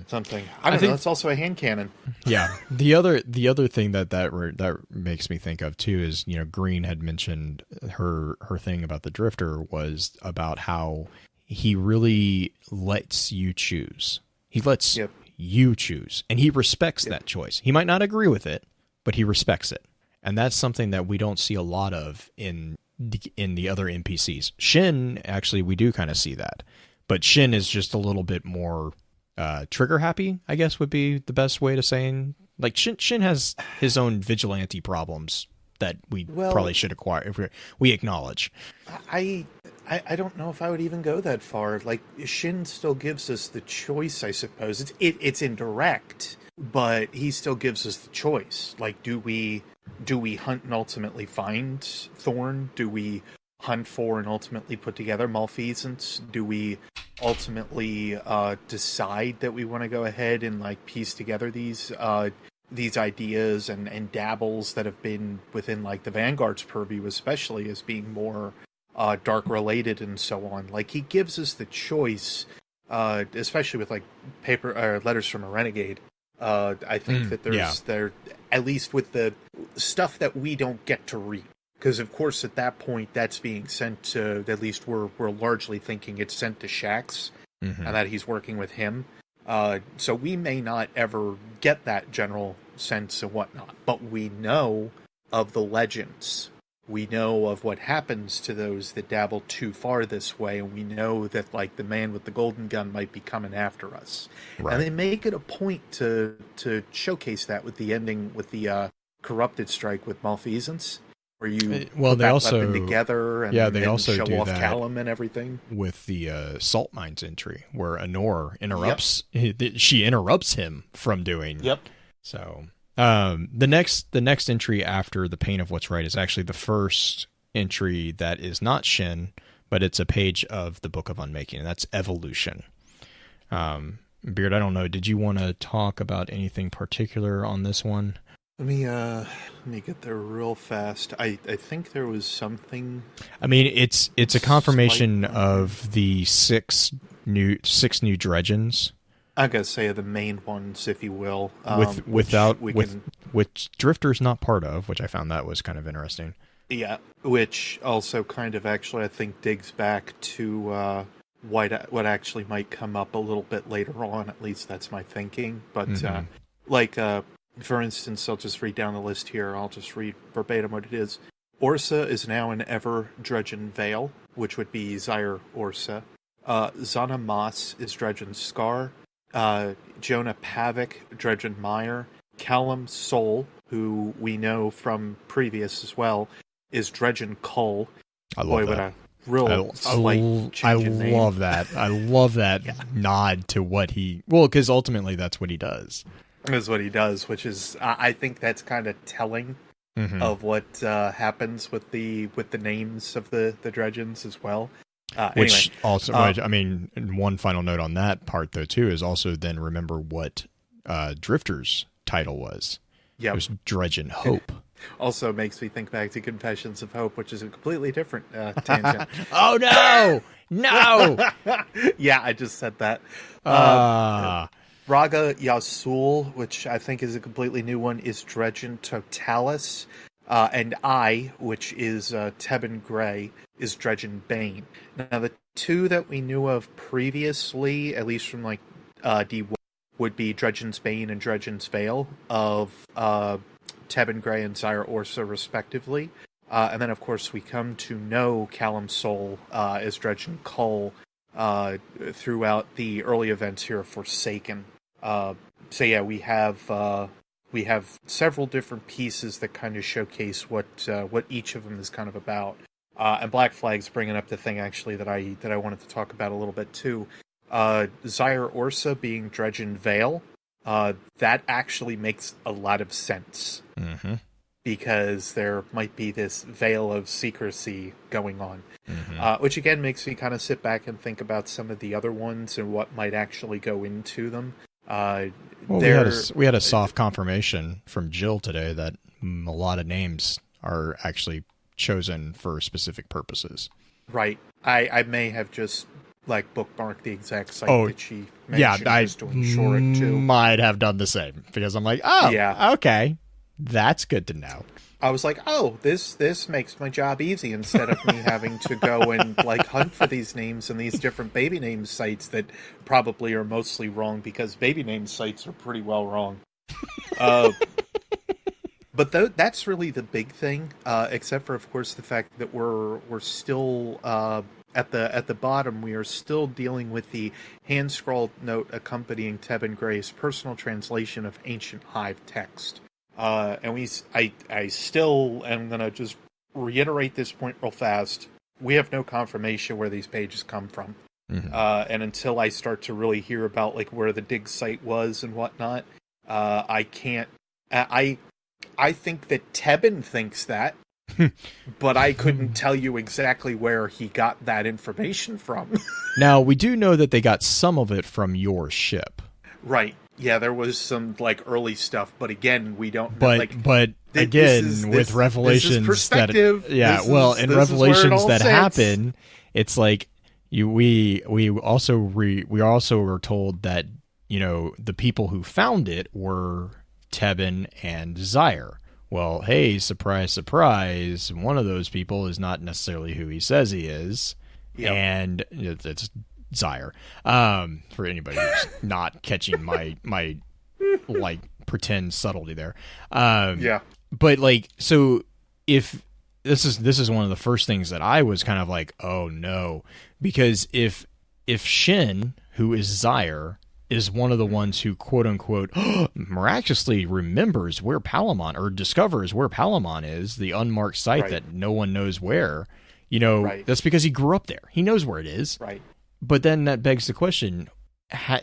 something. I don't know. It's also a hand cannon. Yeah. The other thing that makes me think of too is, Green had mentioned her thing about the Drifter was about how he really lets you choose. He lets you choose, and he respects that choice. He might not agree with it, but he respects it. And that's something that we don't see a lot of in the other NPCs. Shin, actually, we do kind of see that. But Shin is just a little bit more trigger happy, I guess would be the best way to saying. Like, Shin has his own vigilante problems that we probably should acquire. We acknowledge. I don't know if I would even go that far. Like, Shin still gives us the choice, I suppose. It's indirect, but he still gives us the choice. Like, do we hunt and ultimately find Thorn? Do we hunt for and ultimately put together malfeasance? Do we ultimately decide that we want to go ahead and like piece together these ideas and dabbles that have been within like the Vanguard's purview, especially as being more dark related and so on? Like, he gives us the choice, especially with like letters from a renegade. I think that there, at least with the stuff that we don't get to read, because of course at that point that's being sent to, at least we're largely thinking it's sent to Shax, and that he's working with him. So we may not ever get that general sense and whatnot, but we know of the legends. We know of what happens to those that dabble too far this way, and we know that like the man with the golden gun might be coming after us. Right. And they make it a point to showcase that with the ending, with the corrupted strike with malfeasance, where you put that weapon together and also show do off that Callum and everything. With the salt mines entry, where Anor interrupts, she interrupts him from doing. Yep. So the next entry after the Pain of What's Right is actually the first entry that is not Shin, but it's a page of the Book of Unmaking, and that's Evolution. Beard, I don't know, did you want to talk about anything particular on this one? Let me get there real fast. I think there was something. I mean, it's a confirmation of the six new Dredgens. I gotta say the main ones, if you will, which Drifter's not part of, which I found that was kind of interesting. Yeah, which also kind of actually I think digs back to what actually might come up a little bit later on. At least that's my thinking. But for instance, I'll just read down the list here. I'll just read verbatim what it is. Orsa is now an ever Dredgen Vale, which would be Zyre Orsa. Zana Moss is Dredgen Scar. Jonah Pavic, Dredgen Mire. Callum Soul, who we know from previous as well, is Dredgen Cull. I love that. What a real slight change in name. Love that. I love that nod to what he... Well, because ultimately that's what he does. Is what he does, which is, I think that's kind of telling of what happens with the names of the Dredgens as well. Which also, I mean, one final note on that part though too is also then remember what Drifter's title was. Yeah, it was Dredgen Hope. Also makes me think back to Confessions of Hope, which is a completely different tangent. Oh no! Yeah, I just said that. Raga Yasul, which I think is a completely new one, is Dredgen Totalis. And which is Tebben Grey, is Dredgen Bane. Now, the two that we knew of previously, at least from like D1, would be Dredgen's Bane and Dredgen's Veil of Tebben Grey and Zyre Orsa, respectively. And then, of course, we come to know Callum Soul as Dredgen Cull throughout the early events here of Forsaken. So yeah, we have several different pieces that kind of showcase what each of them is kind of about. And Black Flag's bringing up the thing actually that I wanted to talk about a little bit too. Zyre Orsa being Dredgen Vale, that actually makes a lot of sense. Mm-hmm. Because there might be this veil of secrecy going on. Mm-hmm. Which again makes me kind of sit back and think about some of the other ones and what might actually go into them. We had a soft confirmation from Jill today that a lot of names are actually chosen for specific purposes. Right. I may have just like bookmark the exact site Oh, that she yeah, mentioned I just to ensure it too. might have done the same because I'm like, oh, Yeah. okay, that's good to know. I was like, oh, this makes my job easy instead of me having to go and like hunt for these names and these different baby name sites that probably are mostly wrong because baby name sites are pretty well wrong. But that's really the big thing, except for, of course, the fact that we're still at the bottom. We are still dealing with the hand scrawled note accompanying Tebin Gray's personal translation of ancient Hive text. And I still am gonna just reiterate this point real fast. We have no confirmation where these pages come from, and until I start to really hear about like where the dig site was and whatnot, I can't. I think that Tebin thinks that, but I couldn't tell you exactly where he got that information from. Now, we do know that they got some of it from your ship. Right. Yeah, there was some like early stuff, but again, we don't know. But again, with revelations that in revelations that happen, it's like we also were told that, you know, the people who found it were Tebin and Zyre. Well, hey, surprise, surprise, one of those people is not necessarily who he says he is, and it's Zyre. For anybody who's not catching my like pretend subtlety there. But like, so if this is one of the first things that I was kind of like, oh no, because if Shin, who is Zyre, is one of the ones who, quote unquote, miraculously remembers where Palamon, or discovers where Palamon is, the unmarked site that no one knows where, you know, that's because he grew up there. He knows where it is. Right. But then that begs the question,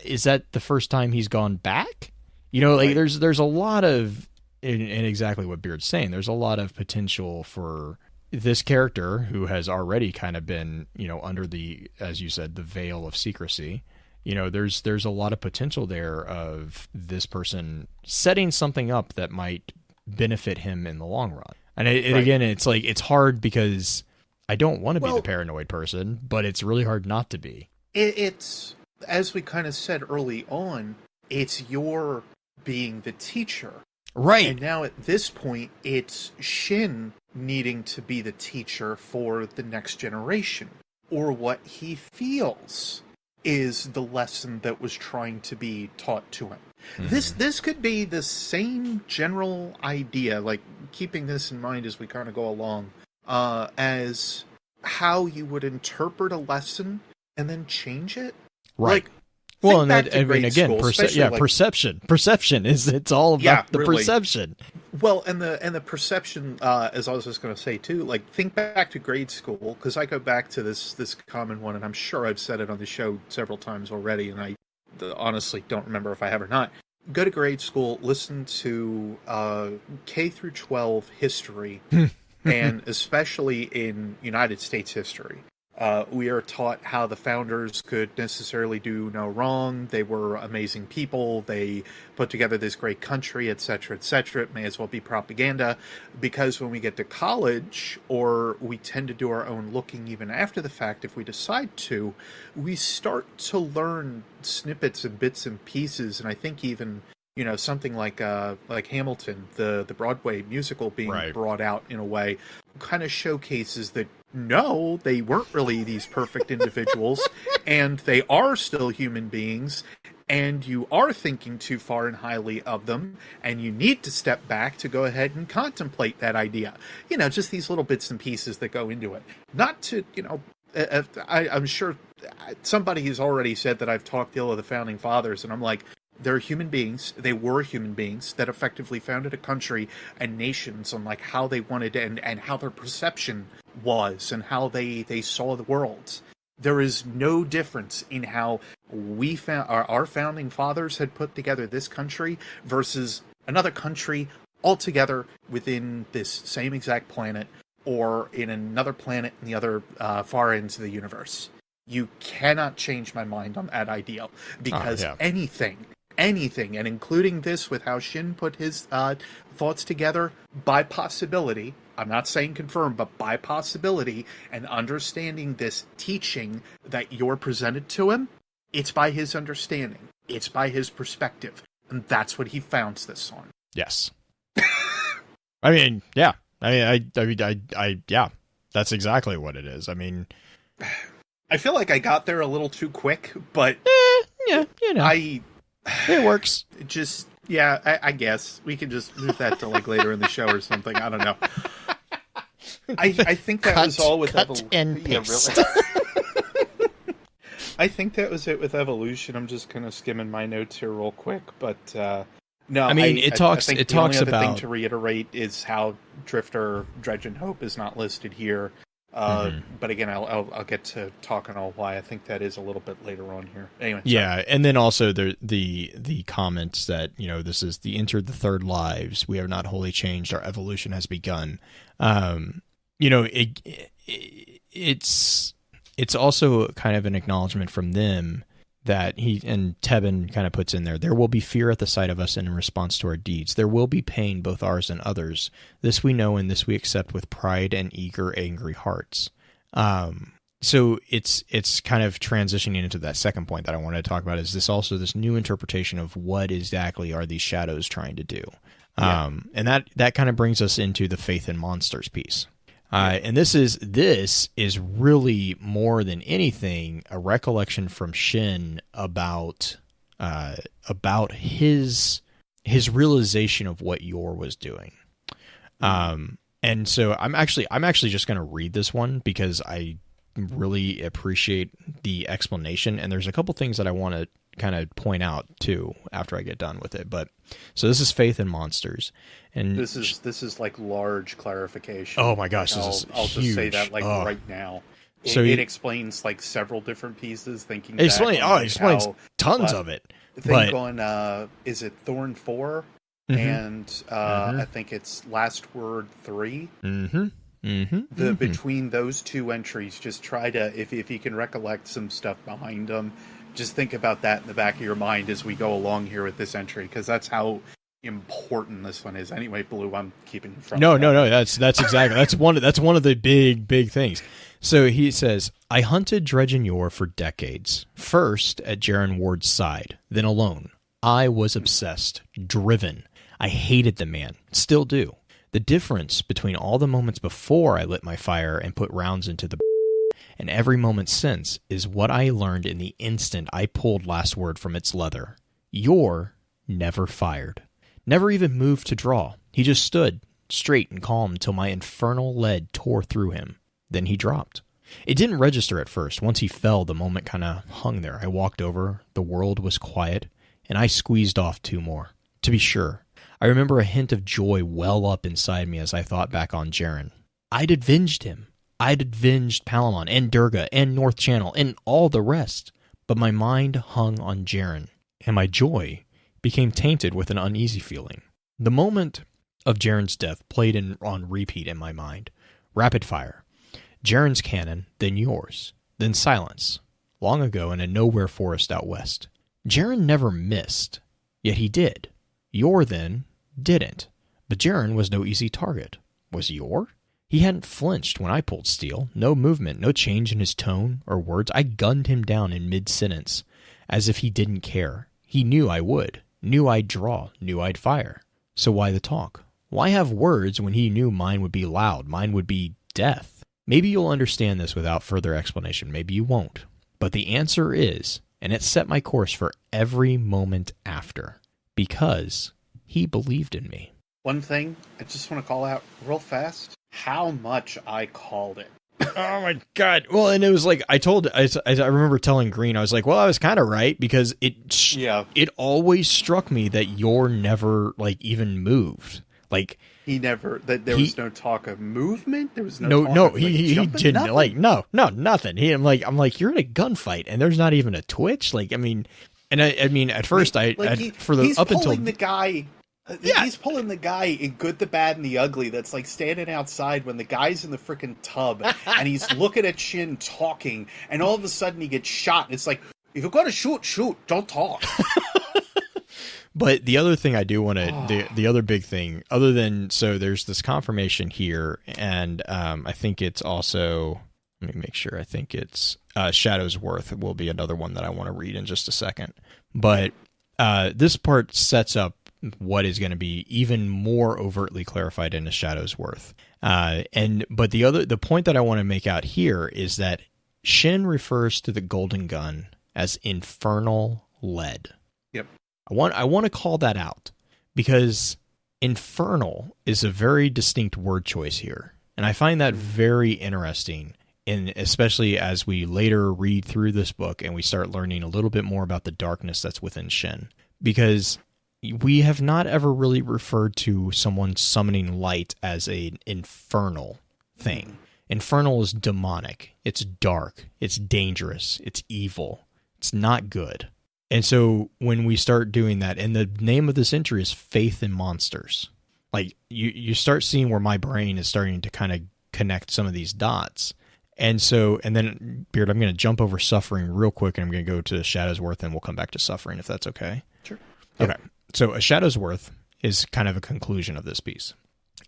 is that the first time he's gone back? You know, like there's a lot of, and exactly what Beard's saying, there's a lot of potential for this character who has already kind of been, you know, under the, as you said, the veil of secrecy. You know, there's a lot of potential there of this person setting something up that might benefit him in the long run. And again, it's like, it's hard because I don't want to be the paranoid person, but it's really hard not to be. It's, as we kind of said early on, it's your being the teacher. Right. And now at this point, it's Shin needing to be the teacher for the next generation, or what he feels is the lesson that was trying to be taught to him. This could be the same general idea, like keeping this in mind as we kind of go along, as how you would interpret a lesson and then change it. Right. Like, well, and that, I mean, again, perception. Perception is, it's all about the perception. Well, and the perception, as I was just going to say too, like think back to grade school, because I go back to this common one, and I'm sure I've said it on the show several times already, and I honestly don't remember if I have or not. Go to grade school, listen to K through 12 history, and especially in United States history. We are taught how the founders could necessarily do no wrong. They were amazing people. They put together this great country, etc., etc. It may as well be propaganda, because when we get to college, or we tend to do our own looking even after the fact, if we decide to, we start to learn snippets and bits and pieces. And I think even, you know, something like Hamilton, the Broadway musical being brought out in a way, kind of showcases that no, they weren't really these perfect individuals, and they are still human beings, and you are thinking too far and highly of them, and you need to step back to go ahead and contemplate that idea. You know, just these little bits and pieces that go into it. Not to, you know, I'm sure somebody has already said that I've talked ill of the Founding Fathers, and I'm like, they're human beings. They were human beings that effectively founded a country and nations on like how they wanted to, and how their perception was and how they saw the world. There is no difference in how we found our founding fathers had put together this country versus another country altogether within this same exact planet, or in another planet in the other far ends of the universe. You cannot change my mind on that idea, because anything anything, and including this with how Shin put his thoughts together, by possibility, I'm not saying confirmed, but by possibility, and understanding this teaching that you're presented to him, it's by his understanding. It's by his perspective. And that's what he founds this on. Yes. I mean, yeah. Yeah. That's exactly what it is. I mean, I feel like I got there a little too quick, but yeah, you know, it works. Just, yeah, I guess we can just move that to like later in the show or something. I don't know. I think that was all with evolution. Yeah, really. I think that was it with evolution. I'm just kind of skimming my notes here real quick, but no. I mean, I think the only other thing to reiterate is how Drifter Dredgen Hope is not listed here. But again, I'll get to talking on why I think that is a little bit later on here. Anyway, yeah, and then also the comments that, you know, this is the entered the third lives. We are not wholly changed. Our evolution has begun. You know, it's also kind of an acknowledgement from them that he and Tebben kind of puts in there will be fear at the sight of us in response to our deeds. There will be pain, both ours and others. This we know, and this we accept with pride and eager, angry hearts. So it's kind of transitioning into that second point that I wanted to talk about. Is this also this new interpretation of what exactly are these shadows trying to do? Yeah. And that kind of brings us into the faith in monsters piece. And this is really more than anything a recollection from Shin about his realization of what Yor was doing. And so I'm actually just going to read this one because I really appreciate the explanation, and there's a couple things that I want to kind of point out too after I get done with it. But so this is Faith in Monsters, and this is like large clarification. Oh my gosh, I'll huge. just say that right now. It explains like several different pieces. It explains tons of it. Think on is it Thorn 4 and I think it's Last Word 3. Between those two entries, just try to if you can recollect some stuff behind them. Just think about that in the back of your mind as we go along here with this entry, because that's how important this one is. Anyway, Blue, I'm keeping from. No. That's exactly that's one of the big things. So he says, I hunted Dredgen Yor for decades. First at Jaren Ward's side, then alone. I was obsessed, driven. I hated the man, still do. The difference between all the moments before I lit my fire and put rounds into the and every moment since is what I learned in the instant I pulled Last Word from its leather. Yor never fired. Never even moved to draw. He just stood, straight and calm, till my infernal lead tore through him. Then he dropped. It didn't register at first. Once he fell, the moment kind of hung there. I walked over, the world was quiet, and I squeezed off 2 more. To be sure, I remember a hint of joy well up inside me as I thought back on Jaren. I'd avenged him. I'd avenged Palamon and Durga and North Channel and all the rest, but my mind hung on Jaren, and my joy became tainted with an uneasy feeling. The moment of Jaren's death played on repeat in my mind. Rapid fire. Jaren's cannon, then yours, then silence. Long ago in a nowhere forest out west. Jaren never missed, yet he did. Yor then didn't, but Jaren was no easy target. Was Yor? He hadn't flinched when I pulled steel. No movement, no change in his tone or words. I gunned him down in mid-sentence, as if he didn't care. He knew I would, knew I'd draw, knew I'd fire. So why the talk? Why have words when he knew mine would be loud, mine would be death? Maybe you'll understand this without further explanation, maybe you won't. But the answer is, and it set my course for every moment after, because he believed in me. One thing I just want to call out real fast, how much I called it. Oh my god. Well, and it was like I remember telling Green, I was like, well, I was kind of right, because it always struck me that Yor never like even moved. Like he never there was no talk of movement. There was no talk of, he didn't nothing. Like nothing. I'm like you're in a gunfight and there's not even a twitch. Like I mean, and I mean at first he's pulling the guy. He's pulling the guy in Good, the Bad, and the Ugly that's like standing outside when the guy's in the freaking tub and he's looking at Shin talking, and all of a sudden he gets shot. And it's like, if you're going to shoot, don't talk. But the other thing I do want to, the other big thing, other than, so there's this confirmation here, and I think it's also, let me make sure, I think it's Shadows Worth will be another one that I want to read in just a second. But this part sets up what is going to be even more overtly clarified in a Shadows Worth. But the point that I want to make out here is that Shin refers to the golden gun as infernal lead. Yep. I want to call that out because infernal is a very distinct word choice here. And I find that very interesting, especially as we later read through this book and we start learning a little bit more about the darkness that's within Shin. Because we have not ever really referred to someone summoning light as an infernal thing. Infernal is demonic. It's dark. It's dangerous. It's evil. It's not good. And so when we start doing that, and the name of this entry is Faith in Monsters, like you start seeing where my brain is starting to kind of connect some of these dots. And then, Beard, I'm going to jump over suffering real quick, and I'm going to go to Shadows Worth, and we'll come back to suffering, if that's okay. Sure. Okay. So a Shadows Worth is kind of a conclusion of this piece.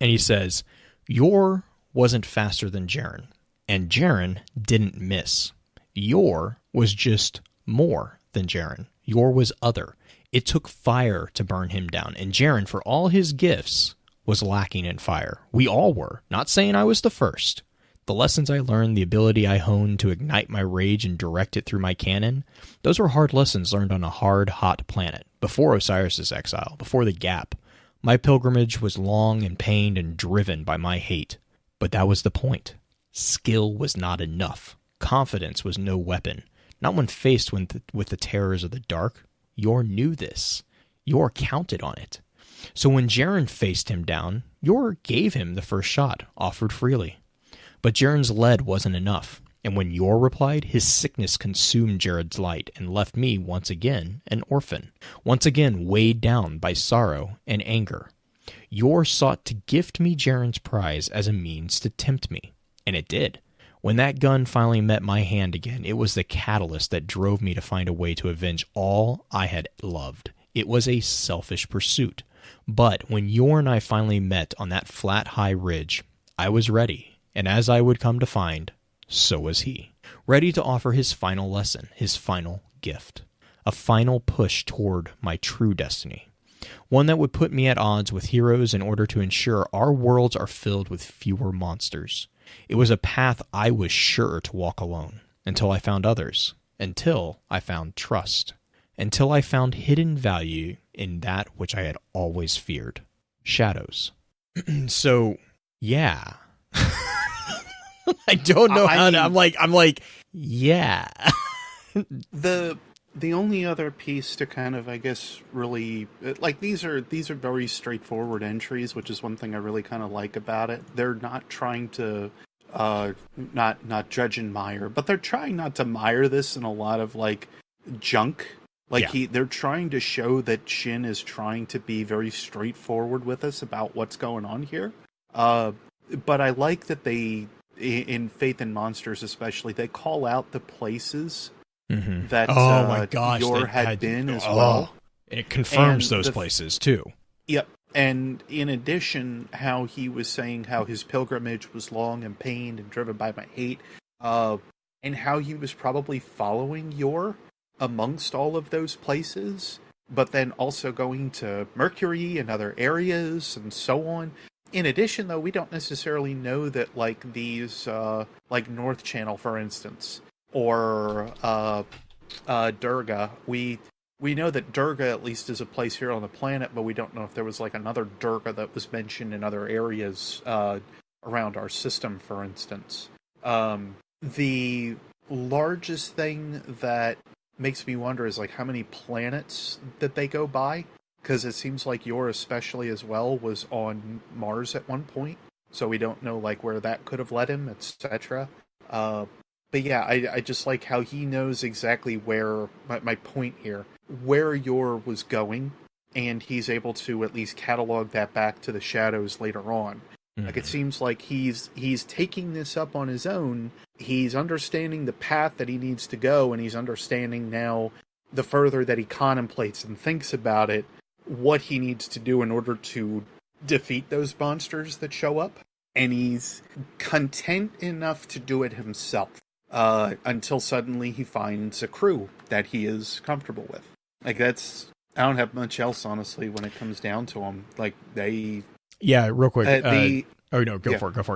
And he says, Yor wasn't faster than Jaren, and Jaren didn't miss. Yor was just more than Jaren. Yor was other. It took fire to burn him down, and Jaren, for all his gifts, was lacking in fire. We all were, not saying I was the first. The lessons I learned, the ability I honed to ignite my rage and direct it through my cannon, those were hard lessons learned on a hard, hot planet, before Osiris's exile, before the gap. My pilgrimage was long and pained and driven by my hate. But that was the point. Skill was not enough. Confidence was no weapon. Not when faced with the terrors of the dark. Yor knew this. Yor counted on it. So when Jaren faced him down, Yor gave him the first shot, offered freely. But Jaren's lead wasn't enough, and when Yor replied, his sickness consumed Jared's light and left me once again an orphan, once again weighed down by sorrow and anger. Yor sought to gift me Jaren's prize as a means to tempt me, and it did. When that gun finally met my hand again, it was the catalyst that drove me to find a way to avenge all I had loved. It was a selfish pursuit. But when Yor and I finally met on that flat, high ridge, I was ready. And as I would come to find, so was he, ready to offer his final lesson, his final gift, a final push toward my true destiny, one that would put me at odds with heroes in order to ensure our worlds are filled with fewer monsters. It was a path I was sure to walk alone, until I found others, until I found trust, until I found hidden value in that which I had always feared, shadows. So, yeah. I don't know how to. I'm like, yeah. The only other piece to kind of, I guess, really like these are very straightforward entries, which is one thing I really kind of like about it. They're not trying to not dredge and mire, but they're trying not to mire this in a lot of like junk. Like they're trying to show that Shin is trying to be very straightforward with us about what's going on here. But I like that they, in Faith in Monsters especially, they call out the places that Yor had been as well. It confirms those places too. Yep. And in addition, how he was saying how his pilgrimage was long and pained and driven by my hate, and how he was probably following Yor amongst all of those places, but then also going to Mercury and other areas and so on. In addition, though, we don't necessarily know that, like, these, like North Channel, for instance, or Durga, we know that Durga at least is a place here on the planet, but we don't know if there was, like, another Durga that was mentioned in other areas around our system, for instance. The largest thing that makes me wonder is, like, how many planets that they go by? Because it seems like Yor, especially as well, was on Mars at one point. So we don't know, like, where that could have led him, etc. But yeah, I just like how he knows exactly where, my point here, where Yor was going. And he's able to at least catalog that back to the Shadows later on. Mm-hmm. Like, it seems like he's taking this up on his own. He's understanding the path that he needs to go. And he's understanding now, the further that he contemplates and thinks about it, what he needs to do in order to defeat those monsters that show up. And he's content enough to do it himself until suddenly he finds a crew that he is comfortable with. Like, that's... I don't have much else, honestly, when it comes down to them. Like, they... Yeah, real quick. For it.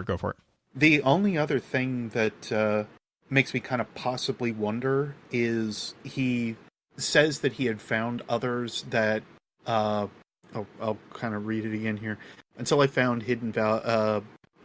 Go for it. The only other thing that makes me kind of possibly wonder is he says that he had found others that... I'll kind of read it again here. Until I found hidden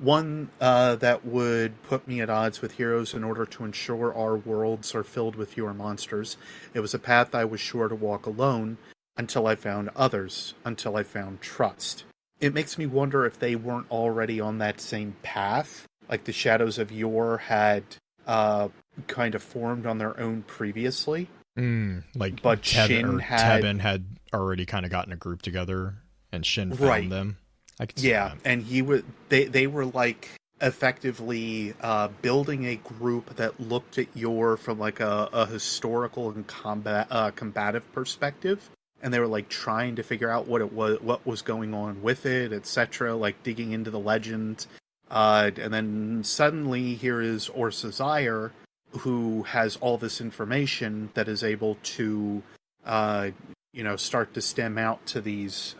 one that would put me at odds with heroes in order to ensure our worlds are filled with fewer monsters. It was a path I was sure to walk alone until I found others, until I found trust. It makes me wonder if they weren't already on that same path, like the Shadows of Yor had kind of formed on their own previously. But Shin Tebin had already kind of gotten a group together, and Shin found them. I could see that. And they were like effectively building a group that looked at Yor from like a historical and combative perspective, and they were like trying to figure out what was going on with it, etc., like digging into the legend. And then suddenly here is Orsazire, who has all this information that is able to start to stem out to these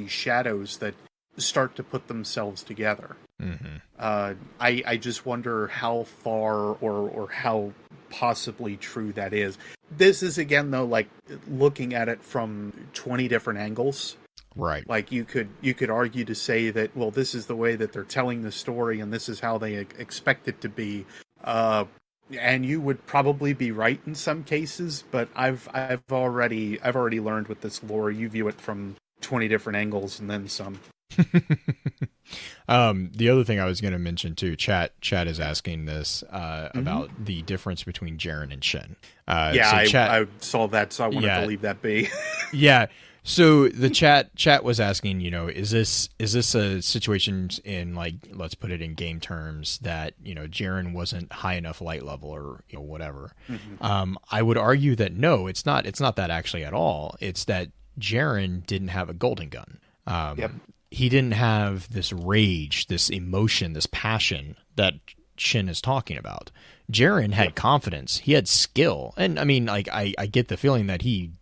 shadows that start to put themselves together. I just wonder how far or how possibly true that is. This is, again, though, like looking at it from 20 different angles. Right. Like you could argue to say that, well, this is the way that they're telling the story and this is how they expect it to be. And you would probably be right in some cases, but I've already learned with this lore, you view it from 20 different angles and then some. The other thing I was going to mention too, chat is asking this about the difference between Jaren and Shin. I saw that, so I wanted to leave that be. Yeah. So the chat was asking, is this a situation in, like, let's put it in game terms, that Jaren wasn't high enough light level or whatever. I would argue that no, it's not that actually at all. It's that Jaren didn't have a golden gun. He didn't have this rage, this emotion, this passion that Shin is talking about. Jaren had confidence. He had skill. And I mean, like, I get the feeling that we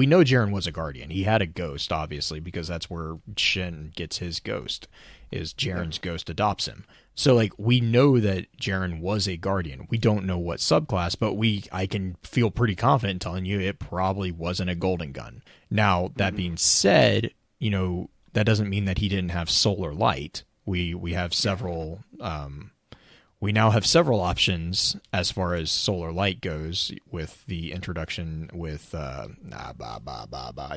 know Jaren was a guardian. He had a ghost, obviously, because that's where Shin gets his ghost, is Jaren's ghost adopts him. So, like, we know that Jaren was a guardian. We don't know what subclass, but I can feel pretty confident in telling you it probably wasn't a golden gun. Now, that being said, that doesn't mean that he didn't have solar light. We have several... we now have several options as far as solar light goes with the introduction with I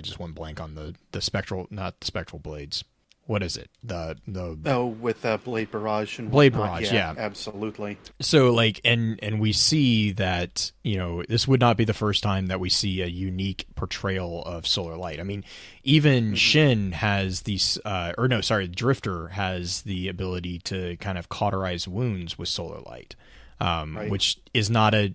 just went blank on the spectral, not the spectral blades. What is it? With Blade Barrage and Blade whatnot. Barrage, yeah, absolutely. So, like, and we see that this would not be the first time that we see a unique portrayal of solar light. I mean, even Shin has these, Drifter has the ability to kind of cauterize wounds with solar light, which is not a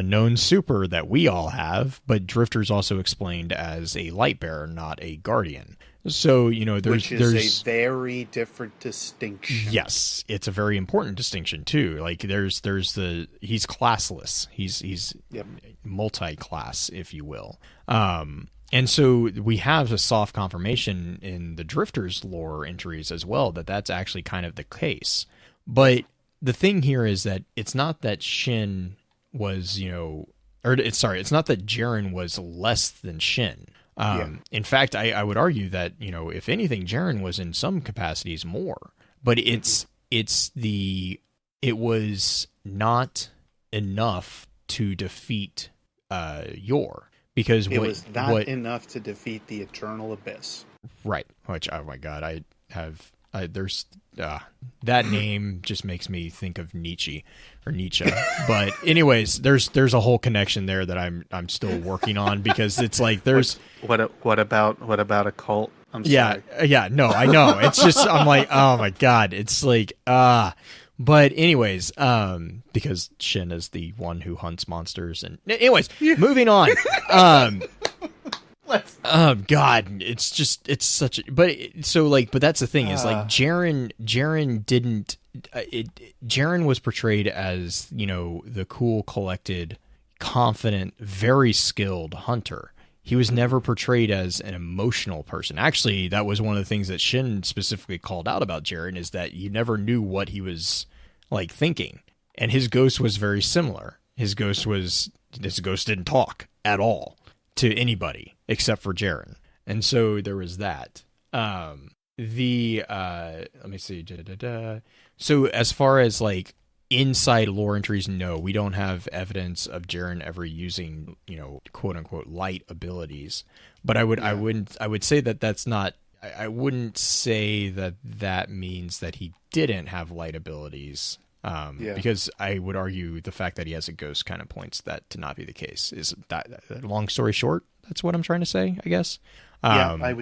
known super that we all have, but Drifter's also explained as a light bearer, not a guardian. So, there's a very different distinction. Yes, it's a very important distinction too. Like he's classless. He's multi-class, if you will. And so we have a soft confirmation in the Drifter's lore entries as well that that's actually kind of the case. But the thing here is that it's not that Shin was, it's not that Jaren was less than Shin. In fact, I would argue that, if anything, Jaren was in some capacities more, but it was not enough to defeat Yor, because it was not enough to defeat the Eternal Abyss. Right. Which, oh my God, that name just makes me think of Nietzsche. But anyways, there's a whole connection there that I'm still working on, because it's like there's what about a cult? I'm sorry. No, I know. It's just, I'm like, oh my God, it's like but anyways, because Shin is the one who hunts monsters, and anyways, moving on. Oh God, it's such a, but that's the thing is like Jaren didn't, Jaren was portrayed as, the cool, collected, confident, very skilled hunter. He was never portrayed as an emotional person. Actually, that was one of the things that Shin specifically called out about Jaren, is that you never knew what he was like thinking. And his ghost was very similar. His ghost didn't talk at all to anybody except for Jaren. And so there was that. Let me see. So as far as like inside lore entries, no, we don't have evidence of Jaren ever using, quote unquote light abilities. But I would say that that's not, I wouldn't say that means that he didn't have light abilities. Because I would argue the fact that he has a ghost kind of points that to not be the case. Is that, long story short, that's what I'm trying to say, I guess. I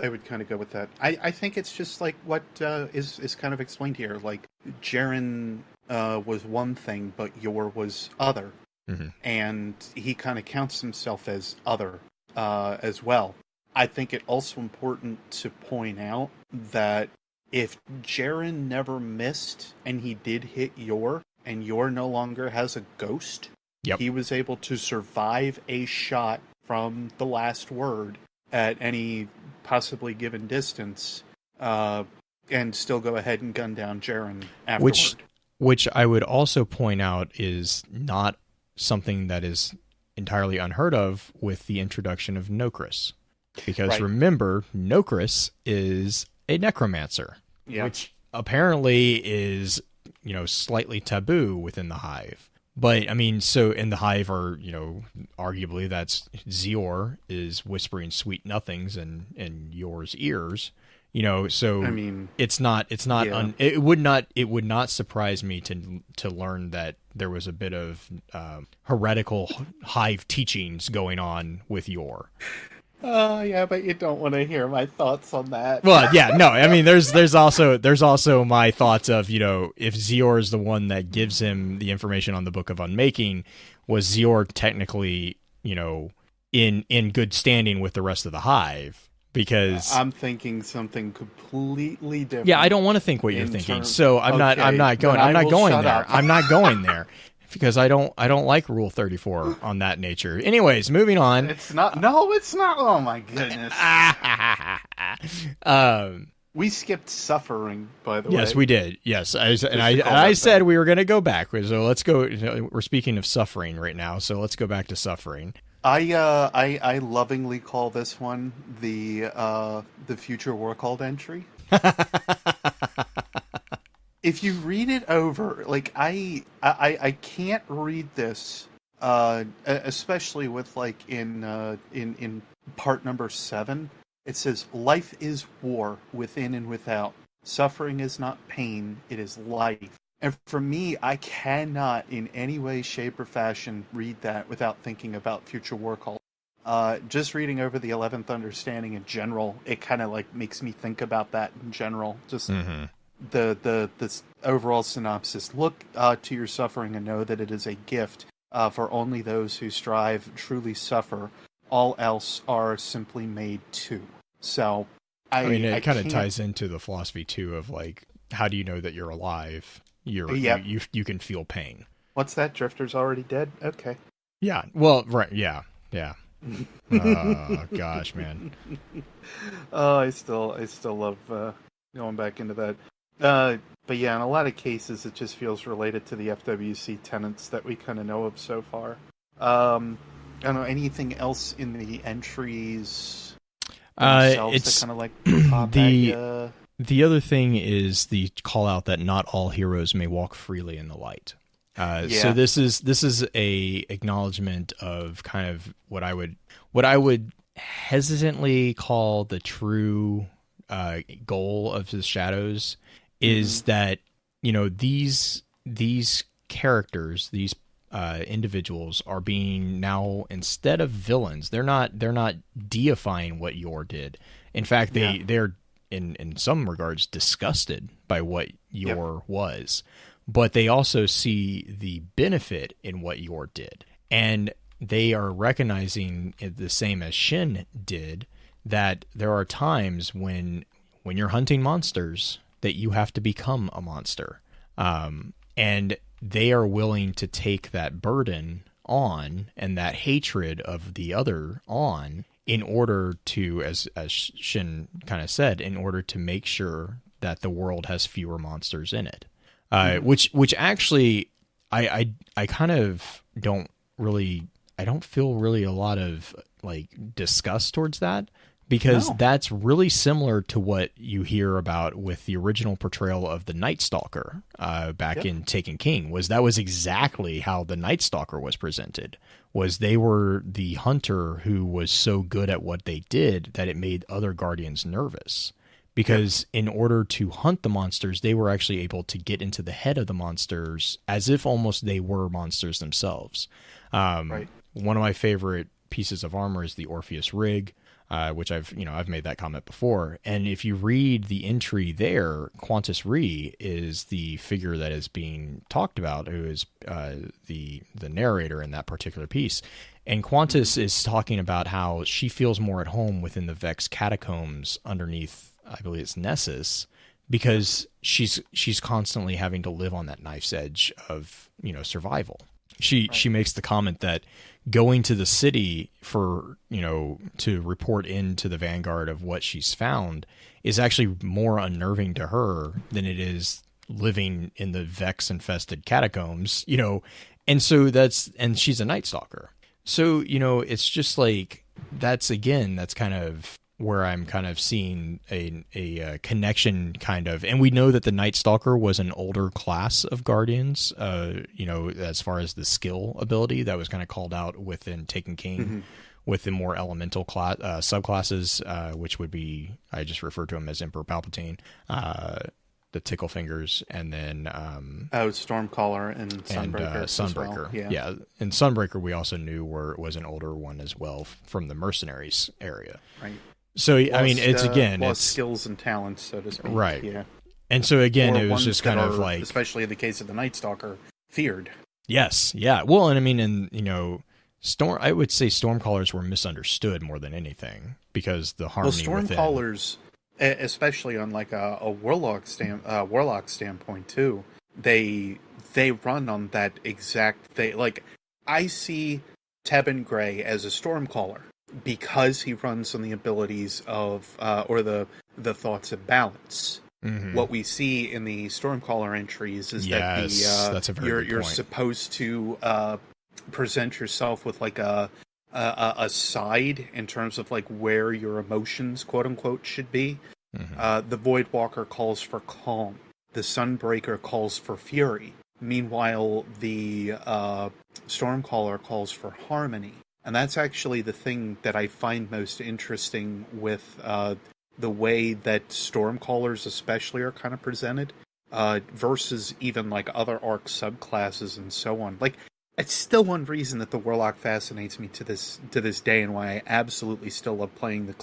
would kind of go with that. I think it's just like what is kind of explained here. Like Jaren was one thing, but Yor was other. Mm-hmm. And he kind of counts himself as other as well. I think it also important to point out that if Jaren never missed and he did hit Yor, and Yor no longer has a ghost, he was able to survive a shot from the last word at any possibly given distance, and still go ahead and gun down Jaren afterward. Which I would also point out is not something that is entirely unheard of with the introduction of Nokris. Because remember, Nokris is a necromancer, which apparently is, slightly taboo within the Hive. But, I mean, so in the Hive are, arguably that's Yor is whispering sweet nothings in Yor's ears, so I mean, it would not surprise me to learn that there was a bit of heretical Hive teachings going on with Yor. But you don't want to hear my thoughts on that. Well, yeah, no, I mean, there's also my thoughts of, if Yor is the one that gives him the information on the Book of Unmaking, was Yor technically, in good standing with the rest of the Hive? Because I'm thinking something completely different. Yeah, I don't want to think what you're thinking, so I'm not going there. I'm not going there. Because I don't like Rule 34 on that nature. Anyways, moving on. It's not. No, it's not. Oh my goodness. We skipped suffering, by the way. Yes, we did. Yes, I said we were going to go back. So let's go. We're speaking of suffering right now, so let's go back to suffering. I lovingly call this one the future war called entry. If you read it over, like I can't read this, especially with like in part number 7. It says, "Life is war within and without. Suffering is not pain; it is life." And for me, I cannot in any way, shape, or fashion read that without thinking about future war call. Just reading over the 11th Understanding in general, it kind of like makes me think about that in general. Just. Mm-hmm. The overall synopsis: look to your suffering and know that it is a gift, for only those who strive truly suffer. All else are simply made to. So I mean, it kind of ties into the philosophy too of like, how do you know that you're alive? You can feel pain. What's that? Drifter's already dead? Okay. Yeah. Well, right. Yeah. Oh gosh, man. I still love going back into that. But yeah, in a lot of cases, it just feels related to the FWC tenets that we kind of know of so far. I don't know, anything else in the entries themselves it's that kind of like pop the other thing is the call out that not all heroes may walk freely in the light. So this is a acknowledgement of kind of what I would hesitantly call the true goal of the Shadows. Is that these characters, these individuals are being now, instead of villains, they're not deifying what Yor did. In fact, they're in some regards disgusted by what Yor was, but they also see the benefit in what Yor did. And they are recognizing it the same as Shin did, that there are times when you're hunting monsters that you have to become a monster. And they are willing to take that burden on and that hatred of the other on in order to, as Shin kind of said, in order to make sure that the world has fewer monsters in it. Which actually I kind of don't feel really a lot of like disgust towards that, because that's really similar to what you hear about with the original portrayal of the Night Stalker back in Taken King. That was exactly how the Night Stalker was presented. Was they were the hunter who was so good at what they did that it made other guardians nervous. Because in order to hunt the monsters, they were actually able to get into the head of the monsters as if almost they were monsters themselves. One of my favorite pieces of armor is the Orpheus rig, which I've made that comment before. And if you read the entry there, Qantas Ree is the figure that is being talked about, who is the narrator in that particular piece. And Qantas is talking about how she feels more at home within the Vex catacombs underneath, I believe it's Nessus, because she's constantly having to live on that knife's edge of, survival. She makes the comment that going to the city for, to report into the vanguard of what she's found is actually more unnerving to her than it is living in the Vex infested catacombs, and so and she's a Night Stalker. So, it's just like, that's kind of where I'm kind of seeing a connection kind of, and we know that the Night Stalker was an older class of guardians, as far as the skill ability that was kind of called out within Taken King with the more elemental subclasses, which would be, I just refer to him as Emperor Palpatine, the Tickle Fingers, and then Stormcaller and Sunbreaker. Sunbreaker, well. Yeah. And Sunbreaker we also knew was an older one as well from the Mercenaries area. Right. So it's skills and talents, so to speak. Right. Yeah. And so again, it was just kind of like, especially in the case of the Night Stalker, feared. Yes. Yeah. Well, and I mean, I would say Stormcallers were misunderstood more than anything, because the harmony within. Stormcallers, especially on like a warlock standpoint too, they run on that exact thing. Like, I see Tebin Gray as a Stormcaller, because he runs on the abilities of, or the thoughts of balance. Mm-hmm. What we see in the Stormcaller entries is that that's a very good you're point. supposed to present yourself with like a side in terms of like where your emotions, quote unquote, should be. Mm-hmm. The Voidwalker calls for calm. The Sunbreaker calls for fury. Meanwhile, the Stormcaller calls for harmony. And that's actually the thing that I find most interesting with the way that Stormcallers especially are kind of presented, versus even like other arc subclasses and so on. Like, it's still one reason that the Warlock fascinates me to this day, and why I absolutely still love playing the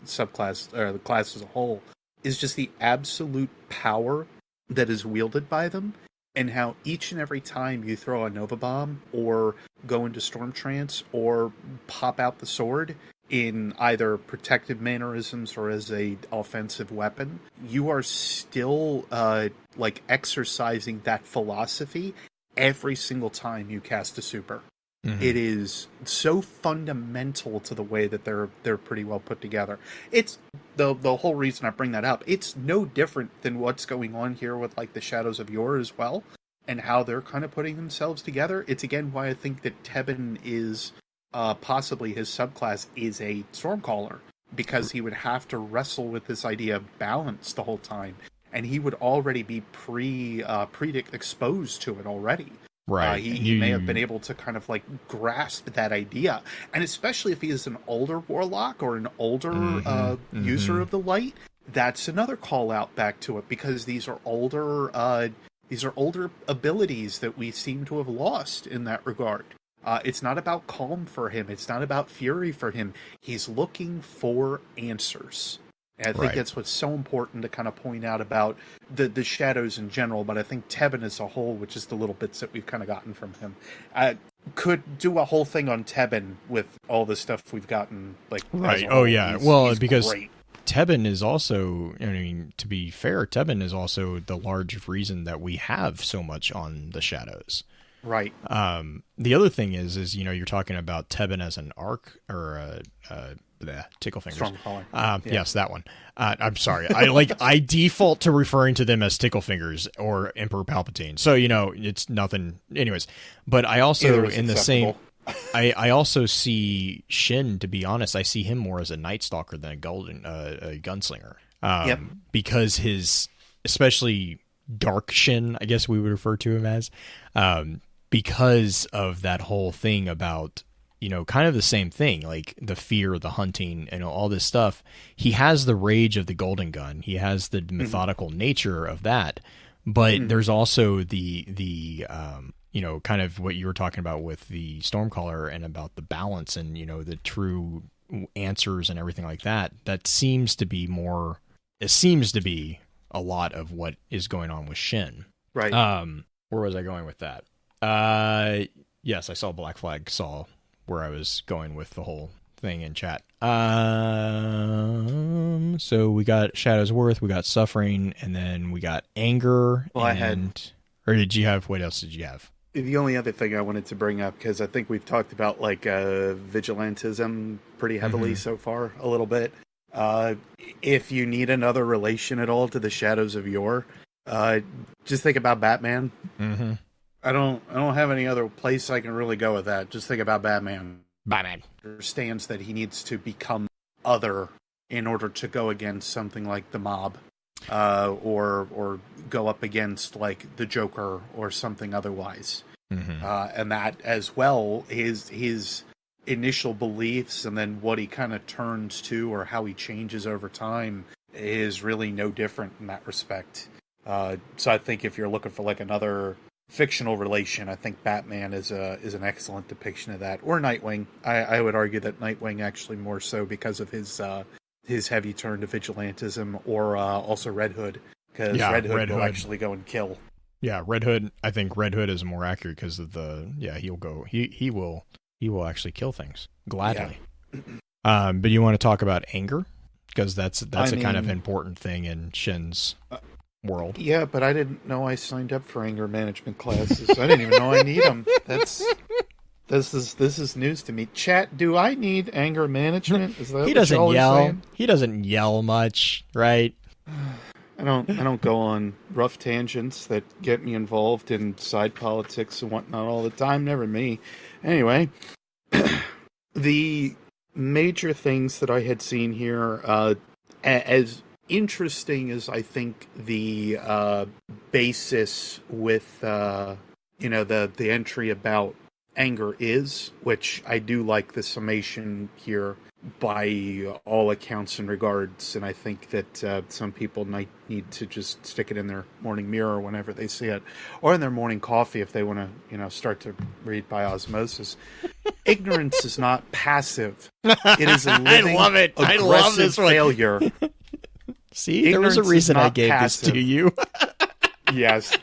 subclass, or the class as a whole, is just the absolute power that is wielded by them. And how each and every time you throw a Nova Bomb, or go into Storm Trance, or pop out the sword in either protective mannerisms or as a offensive weapon, you are still like exercising that philosophy every single time you cast a super. Mm-hmm. It is so fundamental to the way that they're pretty well put together. It's the whole reason I bring that up. It's no different than what's going on here with like the Shadows of Yor as well, and how they're kind of putting themselves together. It's again why I think that Tebin is possibly his subclass is a Stormcaller, because he would have to wrestle with this idea of balance the whole time, and he would already be exposed to it already. Right. He may have been able to kind of like grasp that idea. And especially if he is an older warlock or an older user of the light, that's another call out back to it, because these are older abilities that we seem to have lost in that regard. It's not about calm for him. It's not about fury for him. He's looking for answers. And I think that's what's so important to kind of point out about the Shadows in general, but I think Tebin as a whole, which is the little bits that we've kind of gotten from him. could do a whole thing on Tebben with all the stuff we've gotten. Like, right. as a Oh whole. yeah. He's- Well, he's because great. Tebben is also, I mean, to be fair, Tebben is also the large reason that we have so much on the Shadows. Right. The other thing is you're talking about Tebben as an arc or tickle fingers. Stormcaller. Yes, that one. I'm sorry. I default to referring to them as tickle fingers or Emperor Palpatine. So it's nothing. Anyways, but I also Either is in the same. acceptable. I also see Shin. To be honest, I see him more as a Night Stalker than a gunslinger. Yep. Because his, especially Dark Shin, I guess we would refer to him as, because of that whole thing about, kind of the same thing, like the fear, the hunting, and all this stuff. He has the rage of the golden gun. He has the methodical nature of that, but there's also the kind of what you were talking about with the Stormcaller and about the balance and, the true answers and everything like that. That seems to be a lot of what is going on with Shin. Right. Where was I going with that? Yes, I saw Black Flag, saw where I was going with the whole thing in chat. So we got Shadow's Worth, we got Suffering, and then we got Anger. Well, Or did you have, what else did you have? The only other thing I wanted to bring up, because I think we've talked about vigilantism pretty heavily so far, a little bit. If you need another relation at all to the Shadows of Yor, just think about Batman. Mm-hmm. I don't have any other place I can really go with that. Just think about Batman. Batman Understands that he needs to become other in order to go against something like the mob, or go up against like the Joker or something otherwise. Mm-hmm. And that as well, his initial beliefs and then what he kind of turns to or how he changes over time is really no different in that respect. So I think if you're looking for like another fictional relation, I think Batman is an excellent depiction of that. Or Nightwing. I would argue that Nightwing actually more so because of his heavy turn to vigilantism, or also Red Hood, because Red Hood will actually go and kill. Yeah, Red Hood. I think Red Hood is more accurate because of he will actually kill things gladly. Yeah. But you want to talk about anger, because that's a kind of important thing in Shin's world. Yeah, but I didn't know I signed up for anger management classes. I didn't even know I need them. This is news to me. Chat, do I need anger management? Is that He what doesn't y'all are yell. saying? He doesn't yell much, right? I don't go on rough tangents that get me involved in side politics and whatnot all the time. Never me. Anyway, the major things that I had seen here, as interesting as I think the basis with the entry about anger is, which I do like the summation here by all accounts and regards, and I think that some people might need to just stick it in their morning mirror whenever they see it, or in their morning coffee if they want to start to read by osmosis. Ignorance is not passive. It is a living, I love it. I love this one. failure. See, Ignorance there was a reason is I not gave passive. this to you. Yes.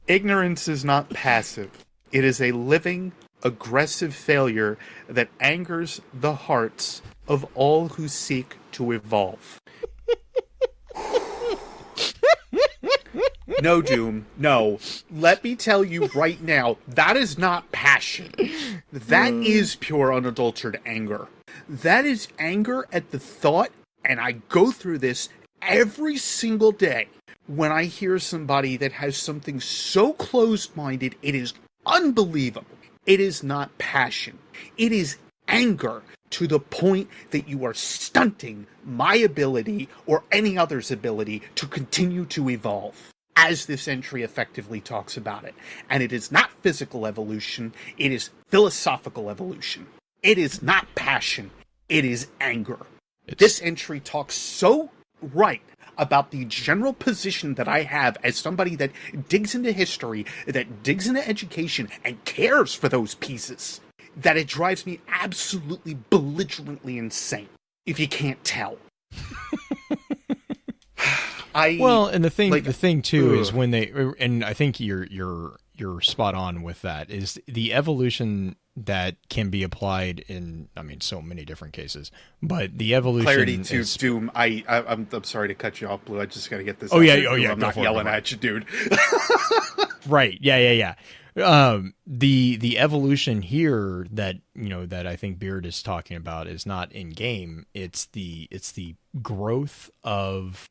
Ignorance is not passive. It is a living, aggressive failure that angers the hearts of all who seek to evolve. No, Doom. No. Let me tell you right now, that is not passion. That is pure unadulterated anger. That is anger at the thought, and I go through this every single day when I hear somebody that has something so closed-minded, it is unbelievable. It is not passion. It is anger to the point that you are stunting my ability or any other's ability to continue to evolve, as this entry effectively talks about it. And it is not physical evolution, it is philosophical evolution. It is not passion, it is anger. This entry talks so right about the general position that I have as somebody that digs into history, that digs into education, and cares for those pieces, that it drives me absolutely belligerently insane, if you can't tell. And the thing too is when they, and I think you're you're spot on with that. Is the evolution that can be applied in, I mean, so many different cases, but the evolution Clarity to is, Doom. I'm sorry to cut you off, Blue. I just got to get this. Oh, out yeah, there. oh, Doom, yeah, I'm go not for it, yelling go for it. at you, dude. right. Yeah. The evolution here that, that I think Beard is talking about is not in game. It's the growth of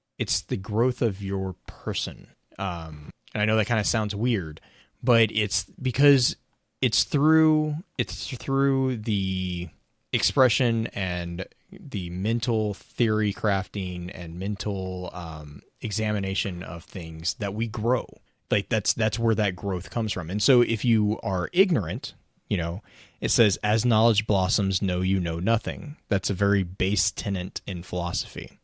your person. And I know that kind of sounds weird, but it's because it's through the expression and the mental theory crafting and mental examination of things that we grow. Like that's where that growth comes from. And so if you are ignorant, it says, as knowledge blossoms, know you know nothing. That's a very base tenet in philosophy.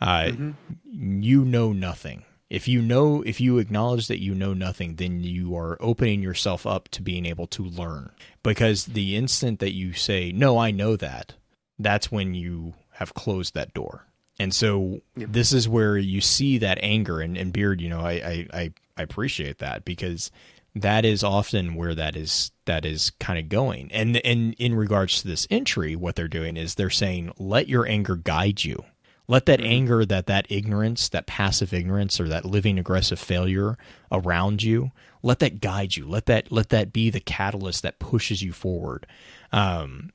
You know nothing. If you acknowledge that you know nothing, then you are opening yourself up to being able to learn. Because the instant that you say, no, I know that, that's when you have closed that door. And so This is where you see that anger and Beard, I appreciate that, because that is often where that is kind of going. And in regards to this entry, what they're doing is they're saying, let your anger guide you. Let that anger, that ignorance, that passive ignorance, or that living aggressive failure around you, let that guide you. Let that be the catalyst that pushes you forward. And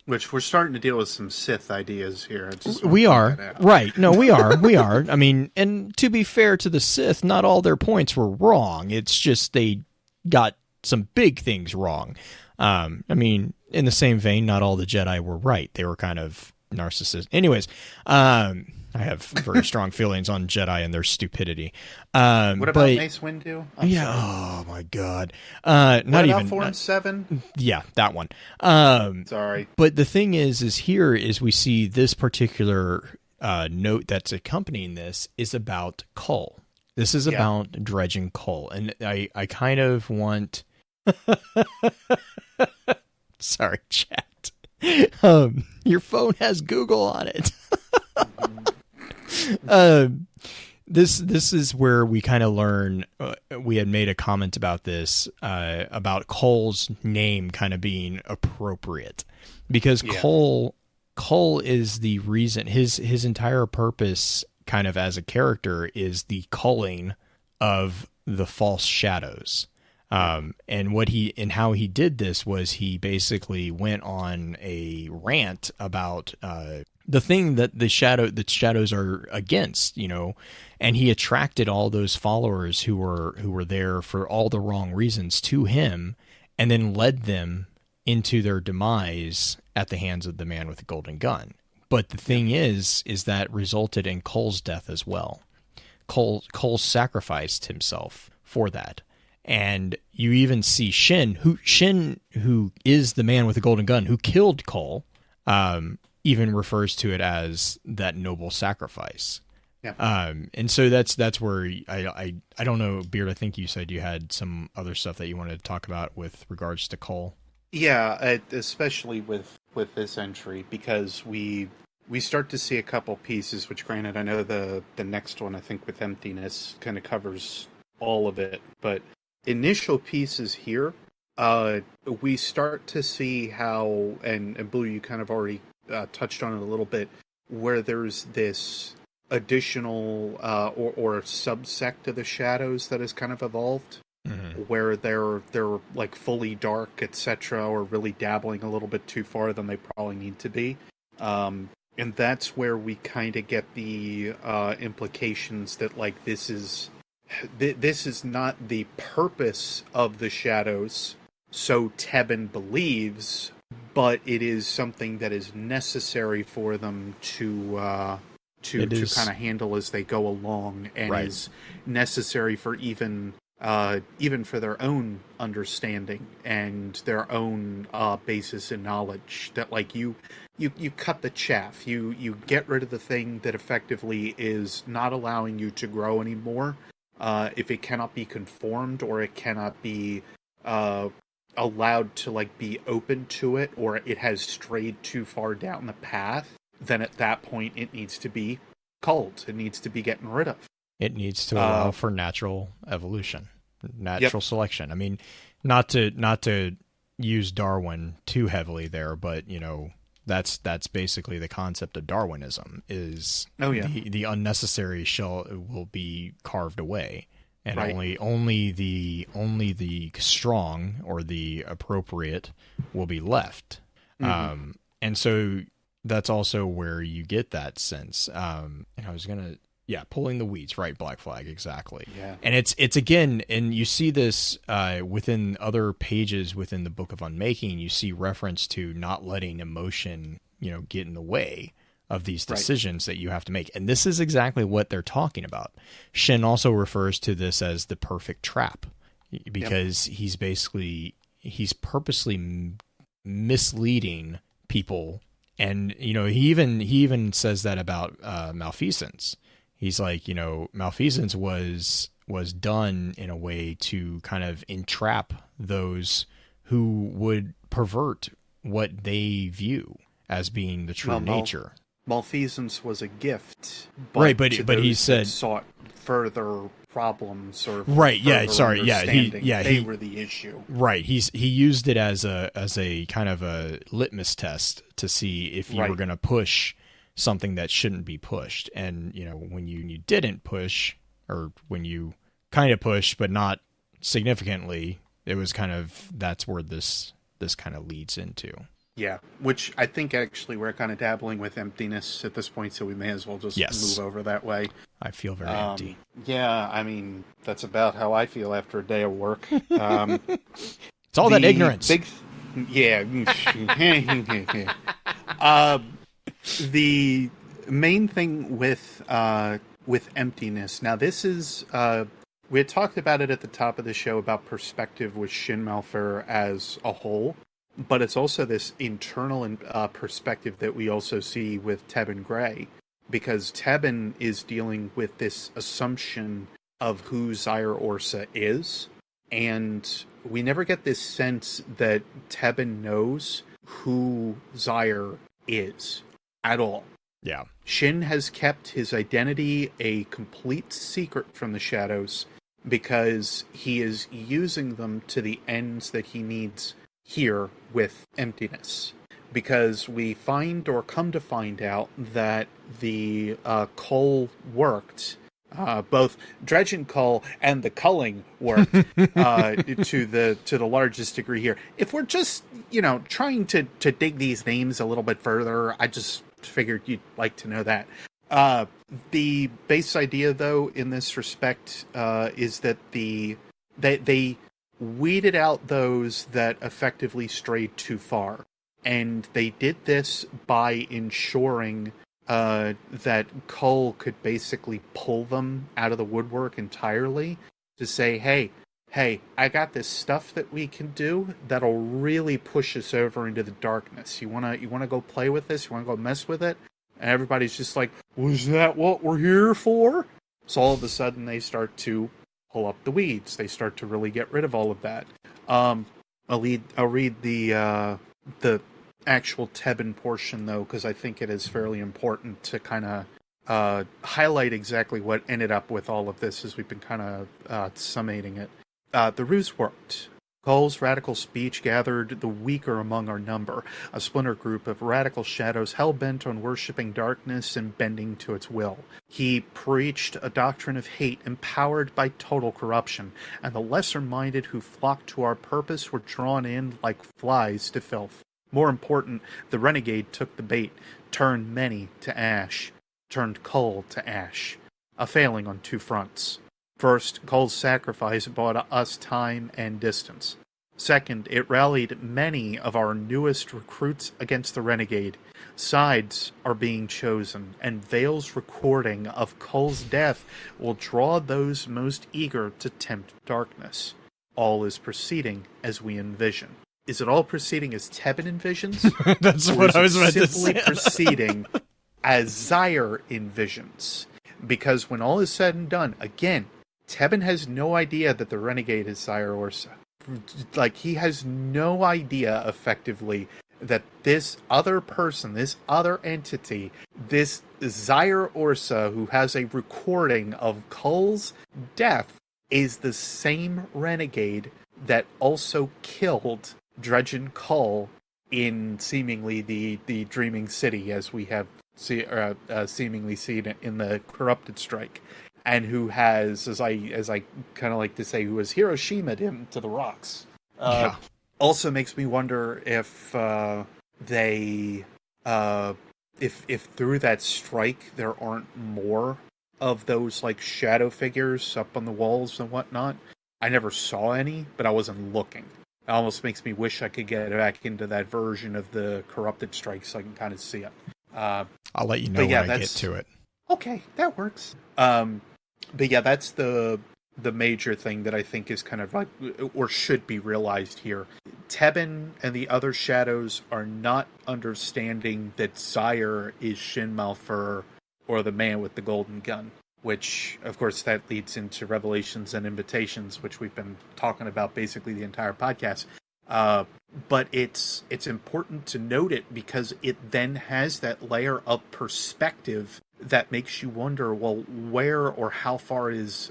Which we're starting to deal with some Sith ideas here. We are right. No, we are. I mean, and to be fair to the Sith, not all their points were wrong. It's just they got some big things wrong. I mean, in the same vein, not all the Jedi were right. They were kind of narcissist. Anyways, I have very strong feelings on Jedi and their stupidity. What about Mace Windu? Sorry. Oh my God. What not about even Form 7? Yeah, that one. Sorry. But the thing is here is we see this particular note that's accompanying this is about Cull. This is about dredging Cull, and I kind of want. Sorry, chat. Your phone has Google on it. This is where we kind of learn. We had made a comment about this, about Cull's name kind of being appropriate, because Cull is the reason. His entire purpose, kind of as a character, is the culling of the false shadows. And how he did this was he basically went on a rant about the thing that the shadows are against, and he attracted all those followers who were there for all the wrong reasons to him, and then led them into their demise at the hands of the man with the golden gun. But the thing is that resulted in Cull's death as well. Cull sacrificed himself for that. And you even see Shin, who is the man with the golden gun, who killed Cull, even refers to it as that noble sacrifice. Yeah. And so that's where I don't know, Beard, I think you said you had some other stuff that you wanted to talk about with regards to Cull. Yeah, especially with this entry, because we start to see a couple pieces, which granted, I know the next one, I think with Emptiness, kind of covers all of it, but initial pieces here, we start to see how, and Blue, you kind of already touched on it a little bit, where there's this additional or subsect of the shadows that has kind of evolved, where they're like fully dark, etc., or really dabbling a little bit too far than they probably need to be. And that's where we kind of get the implications that, like, this is not the purpose of the shadows, so Tebben believes, but it is something that is necessary for them to kind of handle as they go along, and is necessary for even for their own understanding and their own basis in knowledge. That, like, you cut the chaff, you get rid of the thing that effectively is not allowing you to grow anymore. If it cannot be conformed, or it cannot be allowed to, like, be open to it, or it has strayed too far down the path, then at that point it needs to be culled. It needs to be getting rid of. It needs to allow for natural evolution. natural selection. I mean, not to use Darwin too heavily there, but that's basically the concept of Darwinism is the unnecessary will be carved away, and only the strong or the appropriate will be left. And so that's also where you get that sense. And I was gonna pulling the weeds, right? Black Flag, exactly. Yeah. And it's again, and you see this within other pages within the Book of Unmaking. You see reference to not letting emotion, get in the way of these decisions that you have to make. And this is exactly what they're talking about. Shin also refers to this as the perfect trap, because he's purposely misleading people. And he even says that about malfeasance. He's like, malfeasance was done in a way to kind of entrap those who would pervert what they view as being the true nature. Malfeasance was a gift, but he said sought further problems or they they were the issue. Right, he used it as a kind of a litmus test to see if you were going to push something that shouldn't be pushed, and when you didn't push, or when you kind of pushed but not significantly, it was kind of, that's where this kind of leads into. Yeah, which I think actually we're kind of dabbling with emptiness at this point, so we may as well just move over that way. I feel very empty. Yeah, I mean, that's about how I feel after a day of work. It's all that ignorance. The main thing with emptiness. Now, this is we had talked about it at the top of the show about perspective with Shin Malphur as a whole, but it's also this internal perspective that we also see with Tebben Gray, because Tebben is dealing with this assumption of who Zyre Orsa is, and we never get this sense that Tebben knows who Zyre is at all. Yeah. Shin has kept his identity a complete secret from the Shadows because he is using them to the ends that he needs here with emptiness. Because we find, or come to find out, that the cull worked. Both Dredgen cull and the culling worked to the largest degree here. If we're just trying to dig these names a little bit further, I just figured you'd like to know that. The base idea, though, in this respect, is that they weeded out those that effectively strayed too far, and they did this by ensuring that Cull could basically pull them out of the woodwork entirely to say, hey, I got this stuff that we can do that'll really push us over into the darkness. You wanna go play with this? You wanna go mess with it? And everybody's just like, was that what we're here for? So all of a sudden they start to pull up the weeds. They start to really get rid of all of that. I'll read the actual Tebben portion, though, because I think it is fairly important to kind of highlight exactly what ended up with all of this as we've been kind of summating it. The ruse worked. Cull's radical speech gathered the weaker among our number, a splinter group of radical shadows hell-bent on worshipping darkness and bending to its will. He preached a doctrine of hate empowered by total corruption, and the lesser-minded who flocked to our purpose were drawn in like flies to filth. More important, the renegade took the bait, turned many to ash, turned Cull to ash. A failing on two fronts. First, Cull's sacrifice bought us time and distance. Second, it rallied many of our newest recruits against the renegade. Sides are being chosen, and Vale's recording of Cull's death will draw those most eager to tempt darkness. All is proceeding as we envision. Is it all proceeding as Tebben envisions? That's what I was about to say. Simply proceeding as Zyre envisions. Because when all is said and done, again, Tebben has no idea that the renegade is Zyre Orsa. Like, he has no idea, effectively, that this other person, this other entity, this Zyre Orsa, who has a recording of Cull's death, is the same renegade that also killed Dredgen Yor in seemingly the Dreaming City, as we have seemingly seen it in the Corrupted Strike, and who has, as I kind of like to say, who has Hiroshima'd him to the rocks. Yeah. Also makes me wonder if they if through that strike there aren't more of those like shadow figures up on the walls and whatnot. I never saw any, but I wasn't looking. It almost makes me wish I could get back into that version of the Corrupted Strike so I can kind of see it. I'll let you know when I get to it. Okay, that works. But yeah, that's the major thing that I think is kind of like, or should be realized here. Tebben and the other shadows are not understanding that Zyre is Shin Malphur or the man with the golden gun, which, of course, that leads into Revelations and Invitations, which we've been talking about basically the entire podcast. But it's important to note it because it then has that layer of perspective that makes you wonder, well, where or how far is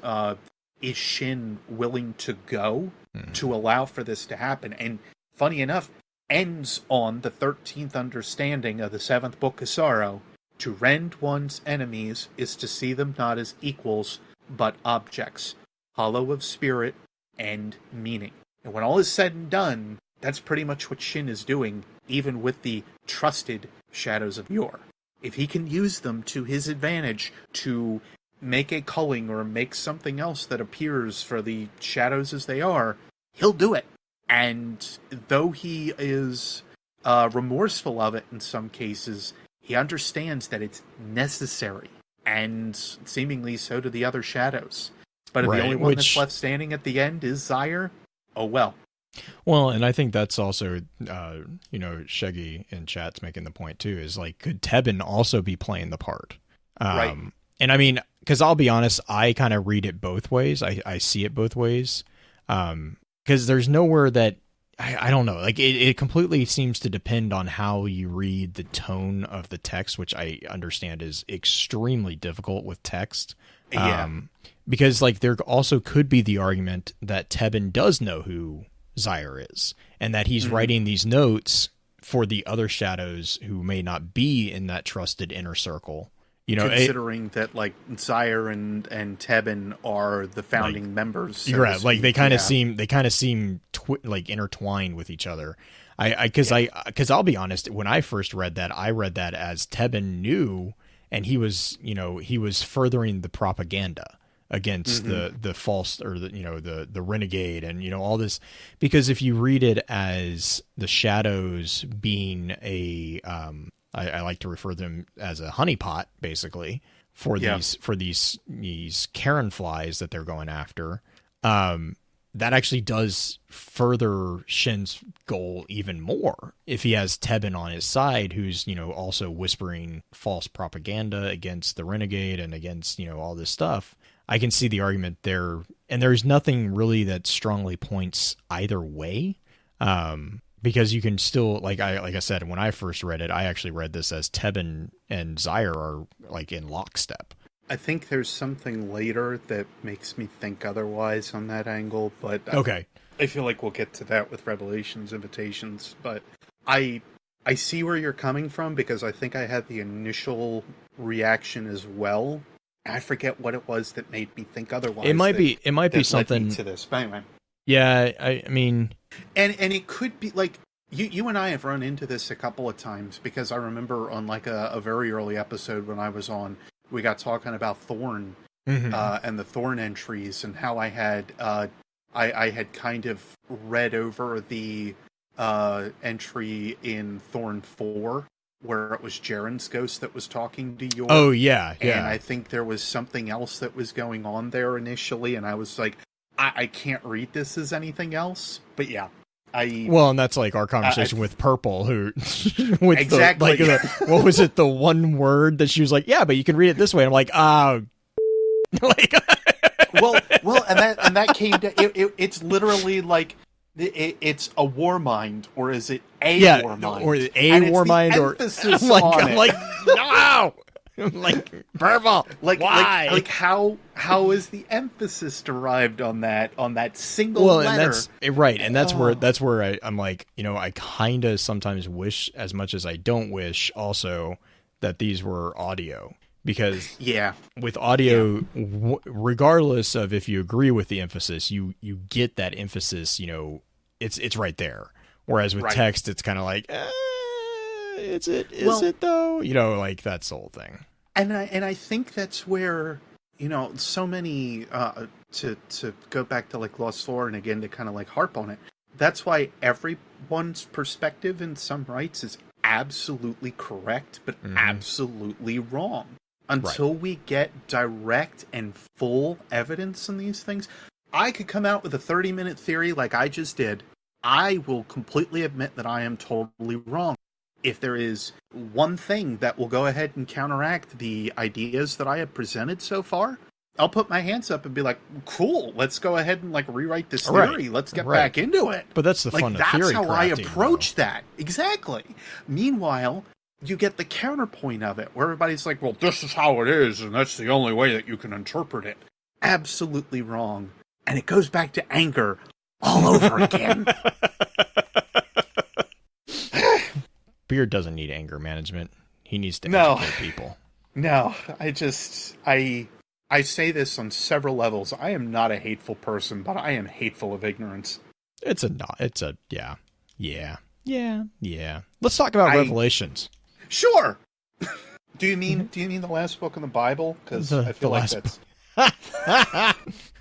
Shin willing to go to allow for this to happen? And funny enough, ends on the 13th understanding of the 7th Book of Sorrow. To rend one's enemies is to see them not as equals, but objects, hollow of spirit and meaning. And when all is said and done, that's pretty much what Shin is doing, even with the trusted Shadows of Yor. If he can use them to his advantage to make a culling or make something else that appears for the shadows as they are, he'll do it. And though he is remorseful of it in some cases, he understands that it's necessary, and seemingly so do the other shadows. But if the only one that's left standing at the end is Zyre, oh well. Well, and I think that's also, Sheggy in chat's making the point too, is like, could Tebben also be playing the part? Right. And I mean, because I'll be honest, I kind of read it both ways. I see it both ways. Because there's nowhere that, I don't know, like it completely seems to depend on how you read the tone of the text, which I understand is extremely difficult with text. Yeah. Because like there also could be the argument that Tebben does know who Zyre is, and that he's writing these notes for the other shadows who may not be in that trusted inner circle. You know, considering that like Zyre and Tebben are the founding members, so you're right. Like they kind of seem like intertwined with each other. Because I'll be honest, when I first read that, I read that as Tebben knew, and he was furthering the propaganda against the false, or the renegade, and all this. Because if you read it as the shadows being a I like to refer to them as a honeypot, basically, for these Karen flies that they're going after. That actually does further Shin's goal even more if he has Tebben on his side, who's also whispering false propaganda against the renegade and against all this stuff. I can see the argument there, and there's nothing really that strongly points either way. Because you can still, like I said, when I first read it, I actually read this as Tebben and Zyre are like in lockstep. I think there's something later that makes me think otherwise on that angle, but okay. I feel like we'll get to that with Revelations, Invitations, but I see where you're coming from, because I think I had the initial reaction as well. I forget what it was that made me think otherwise. It might be something led me to this. But anyway. Yeah, I mean, and it could be like you and I have run into this a couple of times, because I remember on like a very early episode when I was on, we got talking about Thorn and the Thorn entries, and how I had I had kind of read over the entry in Thorn 4 where it was Jaren's ghost that was talking to Yor. Oh yeah, yeah. And I think there was something else that was going on there initially, and I was like, I can't read this as anything else, but yeah. And that's like our conversation with Purple, who with exactly what was it? The one word that she was like, yeah, but you can read it this way. And I'm like, like, well, and that came to it's literally like it's a war mind, or is it a war mind, or a war mind, or I'm like no. Like, purple. Why? Like how is the emphasis derived on that single letter? And that's right, and that's where I'm like, I kind of sometimes wish, as much as I don't wish, also that these were audio, because with audio, regardless of if you agree with the emphasis, you get that emphasis. It's right there. Whereas with text, it's kind of like, is it though? Like that's the whole thing. And I think that's where, so many, to go back to like Lost Thorn again, to kind of like harp on it. That's why everyone's perspective in some rights is absolutely correct, but absolutely wrong. Until we get direct and full evidence in these things, I could come out with a 30-minute theory like I just did. I will completely admit that I am totally wrong. If there is one thing that will go ahead and counteract the ideas that I have presented so far, I'll put my hands up and be like, cool, let's go ahead and like rewrite this theory. Let's get back into it. But that's the fun of theory crafting. That's how I approach that. Exactly. Meanwhile, you get the counterpoint of it, where everybody's like, well, this is how it is, and that's the only way that you can interpret it. Absolutely wrong. And it goes back to anger all over again. Beard doesn't need anger management. He needs to educate people. No, I say this on several levels. I am not a hateful person, but I am hateful of ignorance. Yeah. Let's talk about Revelations. Sure. Do you mean the last book in the Bible? Because I feel like that's.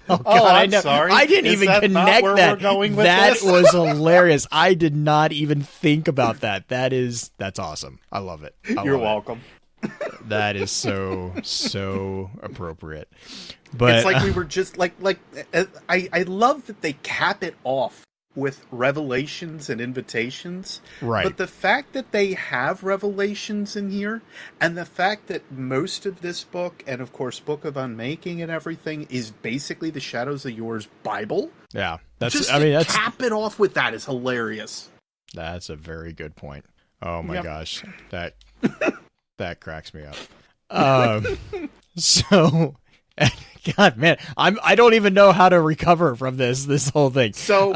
Oh God! Sorry. I didn't even connect that. That was hilarious. I did not even think about that. That's awesome. I love it. You're welcome. That is so appropriate. But it's like we were just like I love that they cap it off with revelations and invitations. Right. But the fact that they have revelations in here, and the fact that most of this book, and of course Book of Unmaking and everything, is basically the Shadows of Yor's Bible. Yeah. That's cap it off with that is hilarious. That's a very good point. Oh my gosh. That cracks me up. So God, man, I don't even know how to recover from this whole thing. So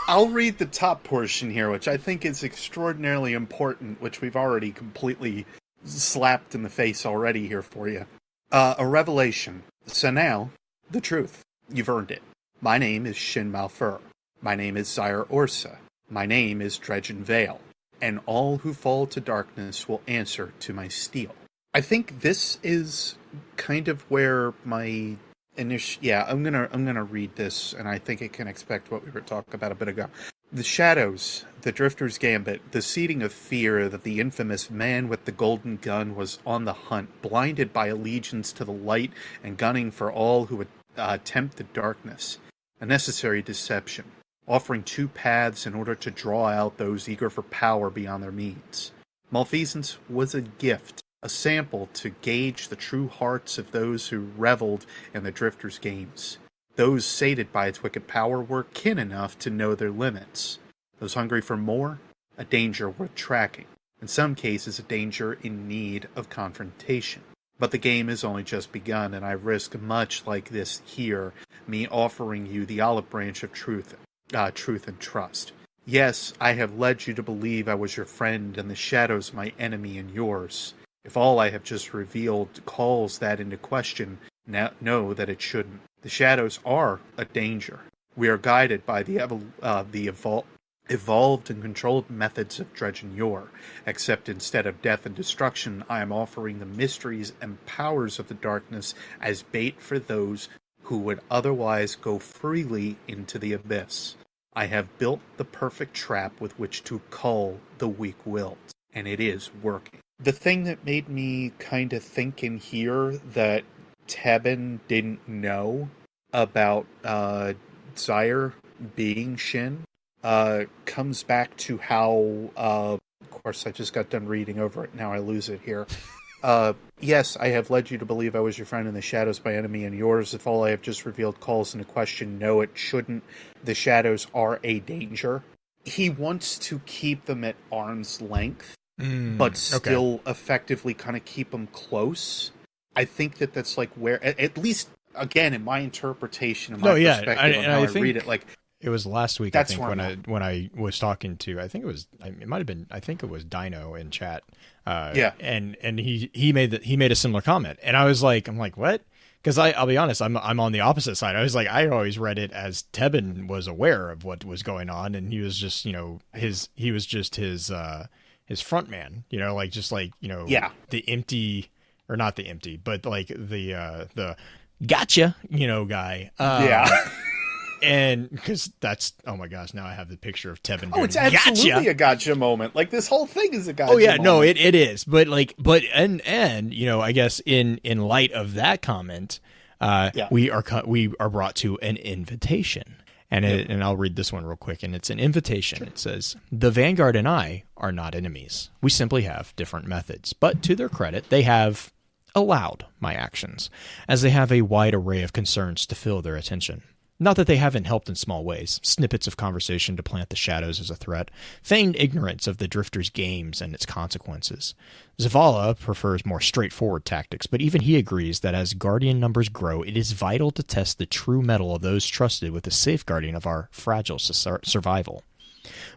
I'll read the top portion here, which I think is extraordinarily important, which we've already completely slapped in the face already here for you. A revelation. So now, the truth. You've earned it. My name is Shin Malphur. My name is Sire Orsa. My name is Dredgen Yor. And all who fall to darkness will answer to my steel. I think this is kind of where my initial... Yeah, I'm gonna read this, and I think it can expect what we were talking about a bit ago. The shadows, the drifter's gambit, the seeding of fear that the infamous man with the golden gun was on the hunt, blinded by allegiance to the light and gunning for all who would tempt the darkness. A necessary deception, offering two paths in order to draw out those eager for power beyond their means. Malfeasance was a gift, a sample to gauge the true hearts of those who reveled in the Drifter's games. Those sated by its wicked power were kin enough to know their limits. Those hungry for more, a danger worth tracking. In some cases, a danger in need of confrontation. But the game has only just begun, and I risk much like this here, me offering you the olive branch of truth and trust. Yes, I have led you to believe I was your friend, and the shadows my enemy and yours. If all I have just revealed calls that into question, now know that it shouldn't. The shadows are a danger. We are guided by the evolved and controlled methods of Dredgen Yor, except instead of death and destruction, I am offering the mysteries and powers of the darkness as bait for those who would otherwise go freely into the abyss. I have built the perfect trap with which to cull the weak-willed, and it is working. The thing that made me kind of think in here that Tebben didn't know about Zaire being Shin comes back to how, of course I just got done reading over it, now I lose it here. Yes, I have led you to believe I was your friend in the shadows, my enemy and yours. If all I have just revealed calls into question, no, it shouldn't. The shadows are a danger. He wants to keep them at arm's length, but still effectively kind of keep them close. I think that's like where, at least again in my interpretation, in my perspective on how I read it, like it was last week. I think when I was talking to, I think it might have been, I think it was Dino in chat. And he made a similar comment, and I was like, what? Because I'll be honest, I'm on the opposite side. I was like, I always read it as Tebben was aware of what was going on, and he was just, his front man, the empty, or not the empty, but like the gotcha, guy. And because that's, oh my gosh, now I have the picture of Tebben. Oh, it's absolutely a gotcha moment. Like, this whole thing is a gotcha moment. moment. No, it is. But I guess in light of that comment, we are brought to an invitation. And I'll read this one real quick. And it's an invitation. Sure. It says, "The Vanguard and I are not enemies. We simply have different methods. But to their credit, they have allowed my actions, as they have a wide array of concerns to fill their attention. Not that they haven't helped in small ways, snippets of conversation to plant the shadows as a threat, feigned ignorance of the Drifter's games and its consequences. Zavala prefers more straightforward tactics, but even he agrees that as Guardian numbers grow, it is vital to test the true mettle of those trusted with the safeguarding of our fragile survival.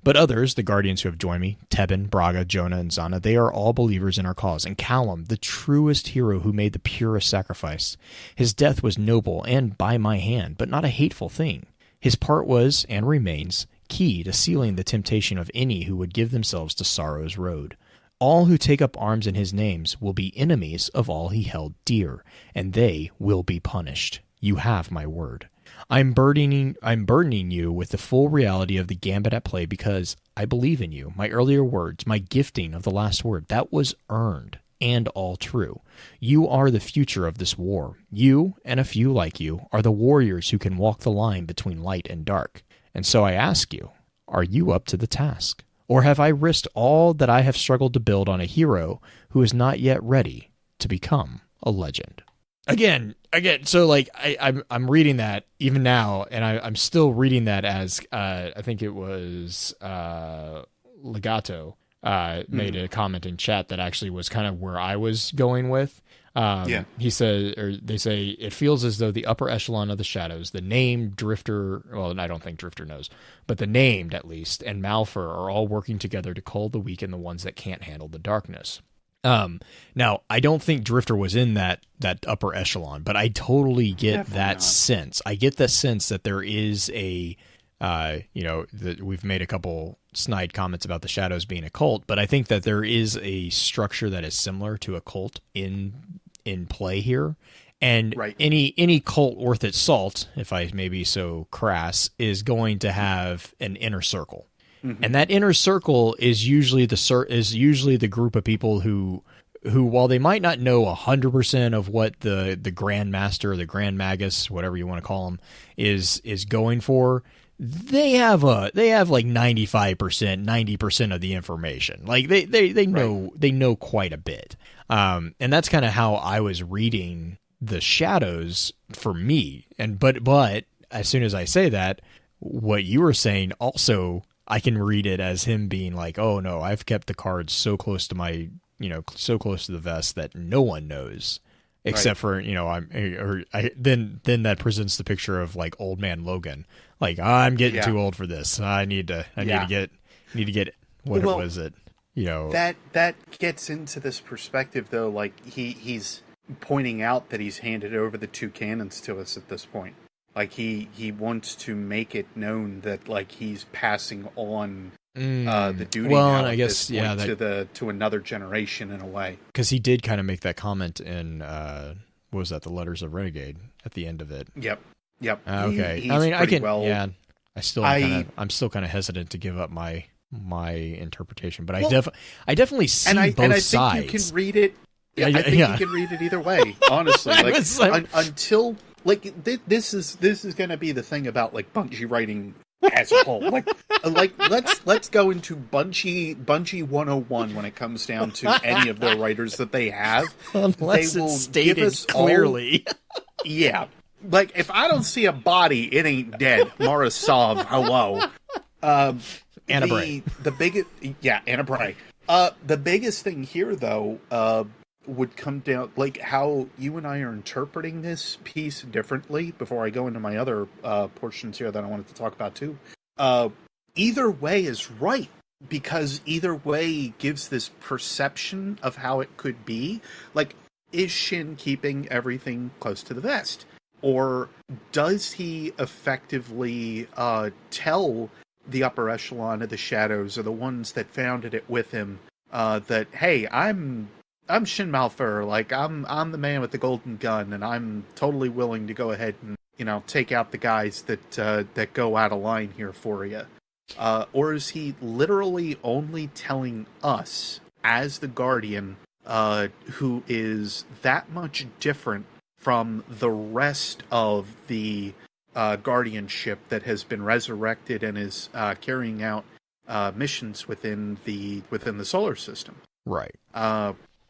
But others, the Guardians who have joined me, Tebben, Braga, Jonah, and Zana, they are all believers in our cause, and Callum, the truest hero who made the purest sacrifice. His death was noble and by my hand, but not a hateful thing. His part was, and remains, key to sealing the temptation of any who would give themselves to sorrow's road. All who take up arms in his names will be enemies of all he held dear, and they will be punished. You have my word. I'm burdening you with the full reality of the gambit at play because I believe in you. My earlier words, my gifting of the last word, that was earned and all true. You are the future of this war. You, and a few like you, are the warriors who can walk the line between light and dark. And so I ask you, are you up to the task? Or have I risked all that I have struggled to build on a hero who is not yet ready to become a legend?" Again, so like I'm reading that even now, and I'm still reading that as I think it was Legato made a comment in chat that actually was kind of where I was going with. He said, or they say, it feels as though the upper echelon of the Shadows, the named Drifter, well, I don't think Drifter knows, but the named at least, and Malphur are all working together to cull the weak and the ones that can't handle the darkness. Now, I don't think Drifter was in that upper echelon, but I totally get that sense. I get the sense that there is a, that we've made a couple snide comments about the Shadows being a cult, but I think that there is a structure that is similar to a cult in play here. And any cult worth its salt, if I may be so crass, is going to have an inner circle. And that inner circle is usually the group of people who while they might not know 100% of what the Grand Master or the Grand Magus, whatever you want to call them, is going for, they have like 95%, 90% of the information. Like they know quite a bit. And that's kind of how I was reading the Shadows for me. And but as soon as I say that, what you were saying also, I can read it as him being like, oh no, I've kept the cards so close to my, so close to the vest that no one knows except for, then that presents the picture of like old man Logan. Like, I'm getting too old for this. I need to get, what was it? That gets into this perspective though. Like he's pointing out that he's handed over the two cannons to us at this point. Like he wants to make it known that like he's passing on the duty now I guess to another generation in a way. Because he did kind of make that comment in what was that, the Letters of Renegade at the end of it. Yep. Okay. I mean, I can. Yeah. I'm still kind of hesitant to give up my interpretation, but I definitely see both sides. I think you can read it. Yeah, I think you can read it either way. Honestly, until. Like this is going to be the thing about like Bungie writing as a whole. Like let's go into Bungie 101 when it comes down to any of their writers that they have. Unless they will it's stated give us clearly. Yeah, like if I don't see a body, it ain't dead. Morasov, hello. Anna Bray. Anna Bray. The biggest thing here, though, would come down, like, how you and I are interpreting this piece differently before I go into my other portions here that I wanted to talk about, too. Either way is right, because either way gives this perception of how it could be. Like, is Shin keeping everything close to the vest? Or does he effectively tell the upper echelon of the Shadows, or the ones that founded it with him, that, hey, I'm Shin Malphur, like, I'm the man with the golden gun, and I'm totally willing to go ahead and, take out the guys that go out of line here for you. Or is he literally only telling us, as the Guardian, who is that much different from the rest of the guardianship that has been resurrected and is carrying out missions within the solar system? Right.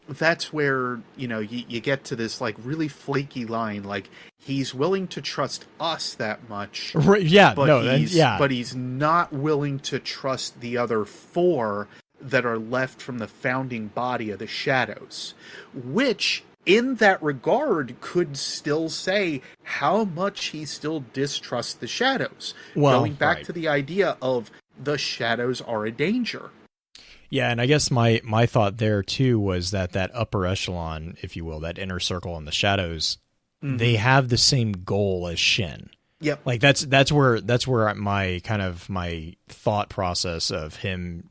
That's where, you get to this, like, really flaky line, like, he's willing to trust us that much. Right, yeah, but he's not willing to trust the other 4 that are left from the founding body of the Shadows, which, in that regard, could still say how much he still distrusts the Shadows. Well, going back right. to the idea of the Shadows are a danger. Yeah, and I guess my thought there too was that upper echelon, if you will, that inner circle in the Shadows, they have the same goal as Shin. Yep. Like that's where my thought process of them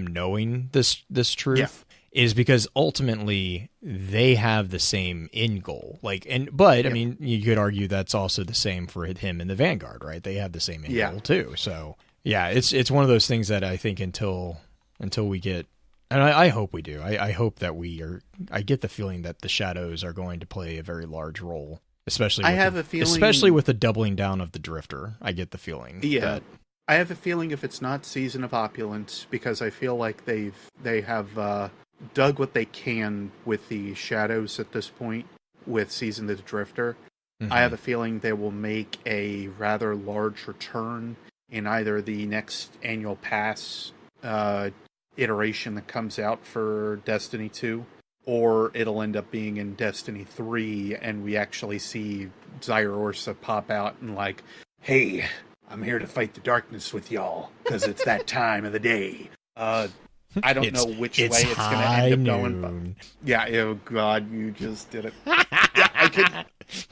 knowing this truth is, because ultimately they have the same end goal. Like, I mean, you could argue that's also the same for him and the Vanguard, right? They have the same end goal too. So yeah, it's one of those things that I think until we get, and I hope we do. I hope that I get the feeling that the Shadows are going to play a very large role, especially with the doubling down of the Drifter. I get the feeling. Yeah. I have a feeling if it's not Season of Opulence, because I feel like they have dug what they can with the Shadows at this point with Season of the Drifter. Mm-hmm. I have a feeling they will make a rather large return in either the next annual pass iteration that comes out for Destiny 2, or it'll end up being in Destiny 3, and we actually see Zyra Orsa pop out and like, hey, I'm here to fight the darkness with y'all, because it's that time of the day. I don't know which way it's going to end up going. But yeah, oh God, you just did it. Yeah,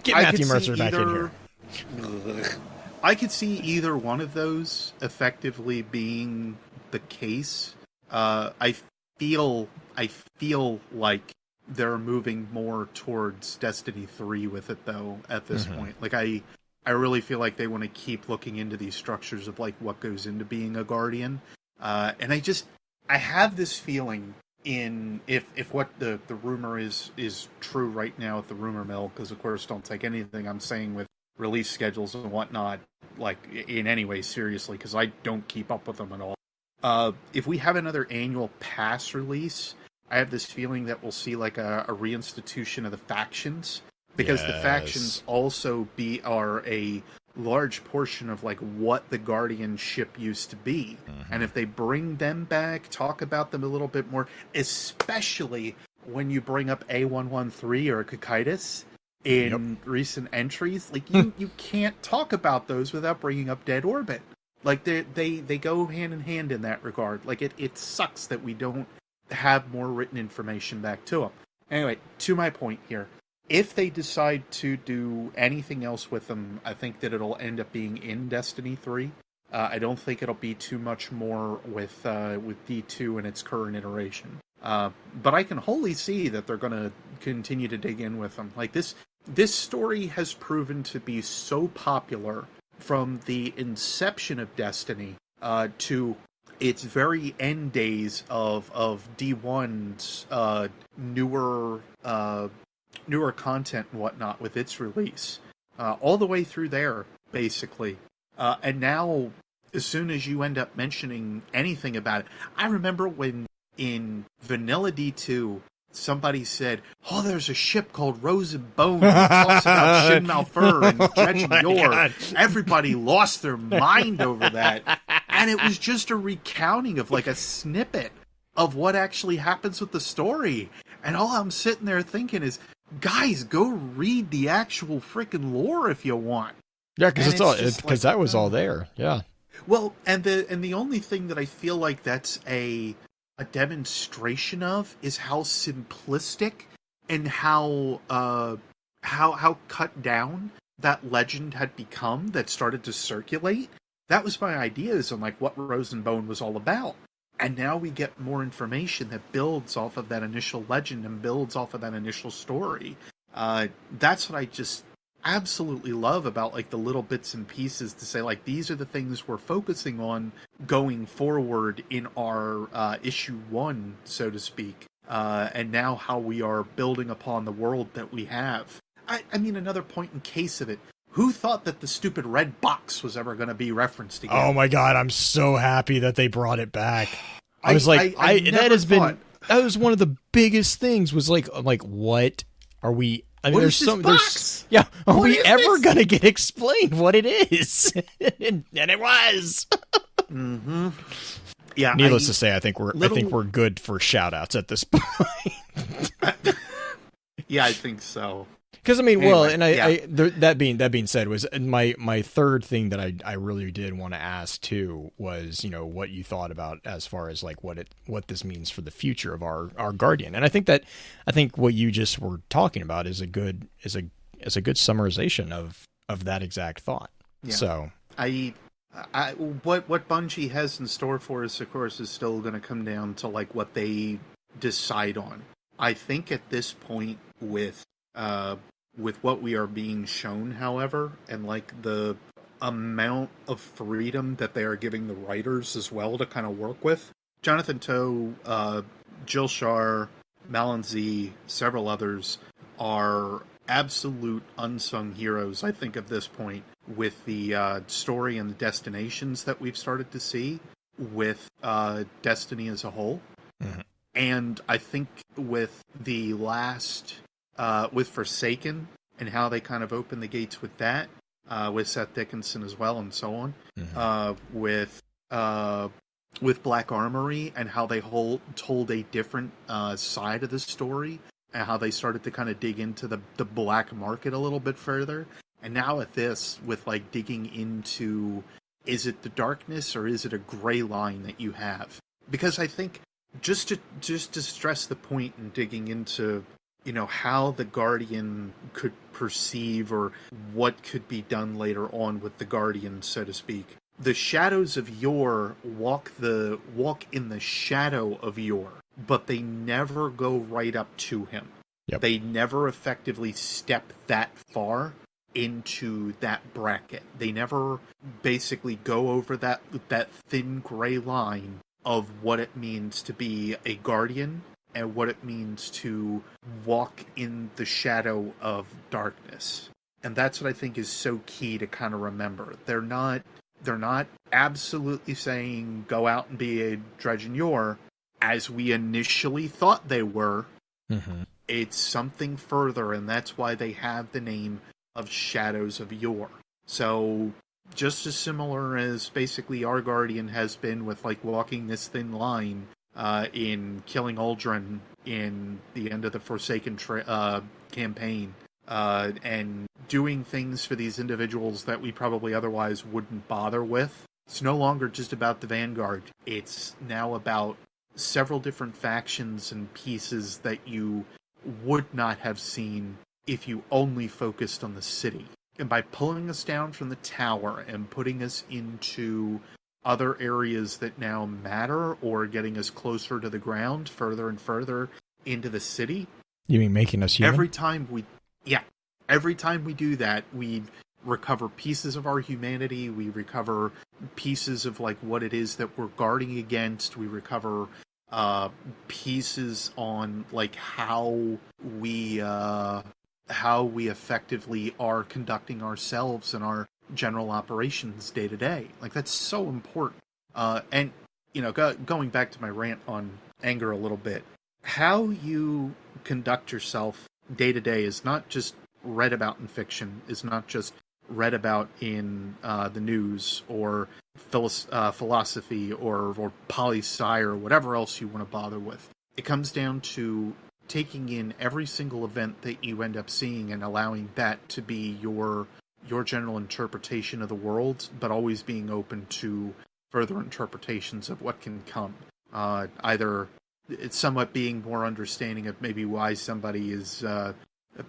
Get Matthew Mercer back in here. I could see either one of those effectively being the case. I feel like they're moving more towards Destiny 3 with it, though, at this point. Like, I really feel like they want to keep looking into these structures of, like, what goes into being a Guardian. And I have this feeling if what the rumor is true right now at the rumor mill, because, of course, don't take anything I'm saying with release schedules and whatnot, like, in any way seriously, because I don't keep up with them at all. If we have another annual pass release, I have this feeling that we'll see like a reinstitution of the factions, because the factions also are a large portion of like what the Guardianship used to be. And if they bring them back, talk about them a little bit more, especially when you bring up A113 or Cocytus in recent entries, like you can't talk about those without bringing up Dead Orbit. Like, they go hand in hand in that regard. Like, it sucks that we don't have more written information back to them. Anyway, to my point here, if they decide to do anything else with them, I think that it'll end up being in Destiny 3. I don't think it'll be too much more with D2 in its current iteration. But I can wholly see that they're going to continue to dig in with them. Like, this story has proven to be so popular from the inception of Destiny to its very end days of D1's newer content and whatnot with its release, all the way through there, basically. And now, as soon as you end up mentioning anything about it, I remember when in Vanilla D2, somebody said, "Oh, there's a ship called Rose and Bone that talks about Shin Malphur and Dredgen Yor." God. Everybody lost their mind over that. And it was just a recounting of like a snippet of what actually happens with the story. And all I'm sitting there thinking is, guys, go read the actual freaking lore if you want. Yeah, because And just because like, that was all there. Yeah. Well, and the only thing that I feel like that's a demonstration of is how simplistic and how cut down that legend had become that started to circulate. That was my ideas on like what Rose and Bone was all about. And now we get more information that builds off of that initial legend and builds off of that initial story. That's what I just absolutely love about like the little bits and pieces to say like these are the things we're focusing on going forward in our issue 1, so to speak. And now how we are building upon the world that we have. I mean, another point in case of it, who thought that the stupid red box was ever going to be referenced again? Oh my god, I'm so happy that they brought it back. I was that was one of the biggest things was like what are we, I mean, what there's is some, this box? yeah, are What we is ever this? gonna get explained what it is? and it was. Mm-hmm. Yeah. Needless to say, I think we're good for shoutouts at this point. Yeah, I think so. Because I mean, Anyway, well, and yeah. that being said, was my third thing that I really did want to ask too was, you know, what you thought about as far as like what this means for the future of our Guardian. And I think what you just were talking about is a good summarization of that exact thought. Yeah. So what Bungie has in store for us, of course, is still going to come down to like what they decide on. I think at this point with what we are being shown, however, and like the amount of freedom that they are giving the writers as well to kind of work with, Jonathan Toe, Jill Shar, Malinzi, several others are absolute unsung heroes, I think, at this point, with the story and the destinations that we've started to see with Destiny as a whole. Mm-hmm. And I think with the last, with Forsaken and how they kind of opened the gates with that, with Seth Dickinson as well and so on, Mm-hmm. with Black Armory and how they told a different side of the story and how they started to kind of dig into the black market a little bit further. And now at this, with like digging into, is it the darkness or is it a gray line that you have? Because I think just to stress the point in digging into, you know, how the Guardian could perceive or what could be done later on with the Guardian, so to speak. The Shadows of Yor walk in the shadow of Yor, but they never go right up to him. Yep. They never effectively step that far into that bracket. They never basically go over that thin gray line of what it means to be a Guardian and what it means to walk in the shadow of darkness. And that's what I think is so key to kind of remember. They're not absolutely saying go out and be a Dredgen Yor as we initially thought they were. Mm-hmm. It's something further, and that's why they have the name of Shadows of Yor. So just as similar as basically our Guardian has been with like walking this thin line in killing Aldrin in the end of the Forsaken campaign, and doing things for these individuals that we probably otherwise wouldn't bother with. It's no longer just about the Vanguard. It's now about several different factions and pieces that you would not have seen if you only focused on the city. And by pulling us down from the tower and putting us into other areas that now matter, or getting us closer to the ground, further and further into the city. You mean making us human? Every time we do that, we recover pieces of our humanity. We recover pieces of like what it is that we're guarding against. We recover pieces on like how we effectively are conducting ourselves and our general operations day to day. Like that's so important. And you know, going back to my rant on anger a little bit, how you conduct yourself day to day is not just read about in fiction, is not just read about in the news or philosophy or poli-sci or whatever else you want to bother with. It comes down to taking in every single event that you end up seeing and allowing that to be your general interpretation of the world, but always being open to further interpretations of what can come. Either it's somewhat being more understanding of maybe why somebody is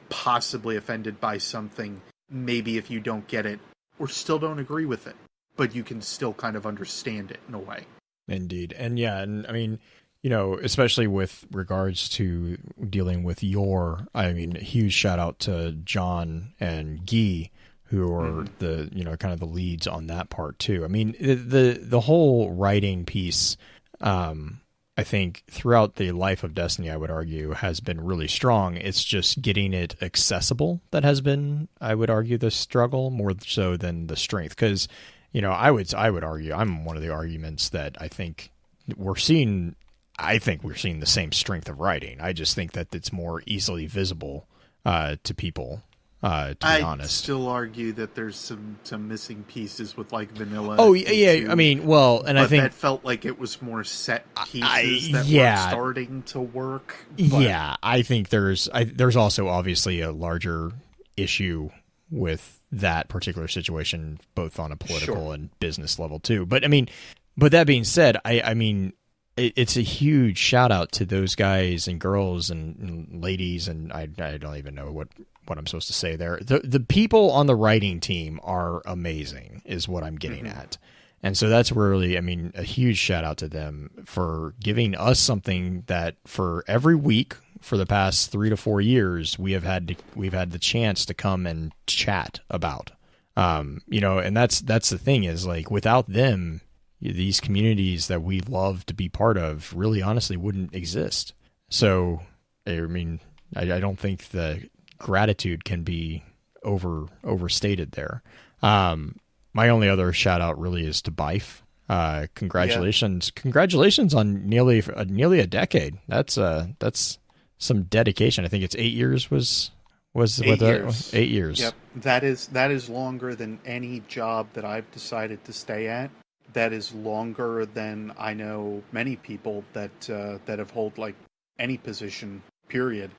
possibly offended by something, maybe if you don't get it, or still don't agree with it, but you can still kind of understand it in a way. Indeed. And yeah, and I mean, you know, especially with regards to dealing with Yor, I mean, a huge shout out to John and Guy, who are the, you know, kind of the leads on that part too. I mean, the whole writing piece, I think throughout the life of Destiny, I would argue, has been really strong. It's just getting it accessible that has been, I would argue, the struggle more so than the strength. Because, you know, I would argue, I'm one of the arguments that I think we're seeing the same strength of writing. I just think that it's more easily visible to people. To be honest, still argue that there's some missing pieces with like vanilla. Oh yeah, I mean, well, and I think that felt like it was more set pieces that were starting to work. But... Yeah, I think there's also obviously a larger issue with that particular situation, both on a political and business level too. But I mean, but that being said, I mean, it's a huge shout out to those guys and girls and ladies, and I don't even know what I'm supposed to say there. The people on the writing team are amazing, is what I'm getting at. And so that's really, I mean, a huge shout out to them for giving us something that for every week for the past 3 to 4 years we've had the chance to come and chat about. You know, and that's the thing is, like, without them, these communities that we love to be part of really honestly wouldn't exist. So, I mean, I don't think the gratitude can be overstated there. My only other shout out really is to Bife. Congratulations on nearly a decade. That's some dedication. I think it's 8 years was 8 years. 8 years. Yep. That is longer than any job that I've decided to stay at. That is longer than I know many people that have held like any position, period,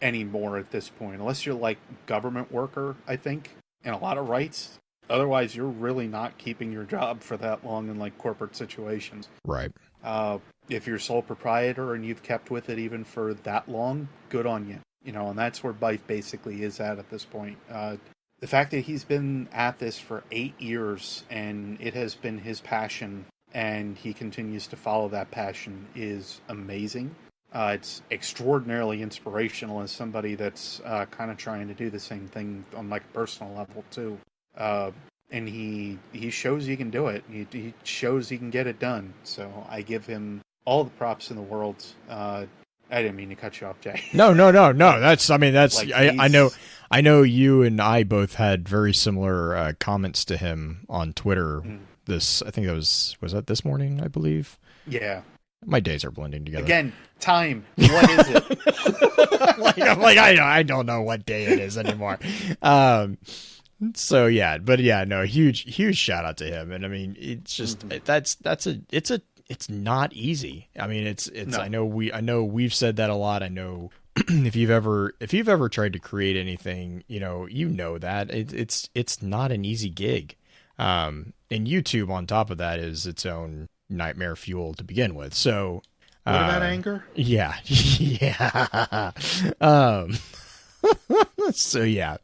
anymore at this point. Unless you're like government worker, I think, and a lot of rights. Otherwise, you're really not keeping your job for that long in like corporate situations. Right. If you're sole proprietor and you've kept with it even for that long, good on you. You know, and that's where Bife basically is at this point. The fact that he's been at this for 8 years and it has been his passion and he continues to follow that passion is amazing. It's extraordinarily inspirational as somebody that's kind of trying to do the same thing on like a personal level too. And he shows he can do it. He shows he can get it done. So I give him all the props in the world. I didn't mean to cut you off, Jay. No. That's like I know you and I both had very similar comments to him on Twitter. I think was that this morning, I believe. Yeah. My days are blending together. Again, time. What is it? I don't know what day it is anymore. So yeah, but yeah, no, huge shout out to him. And I mean, it's just it's not easy. I mean, it's no. I know we've said that a lot. I know if you've ever tried to create anything, you know that it's not an easy gig. And YouTube on top of that is its own nightmare fuel to begin with. So what about anger? Yeah. Yeah. So yeah,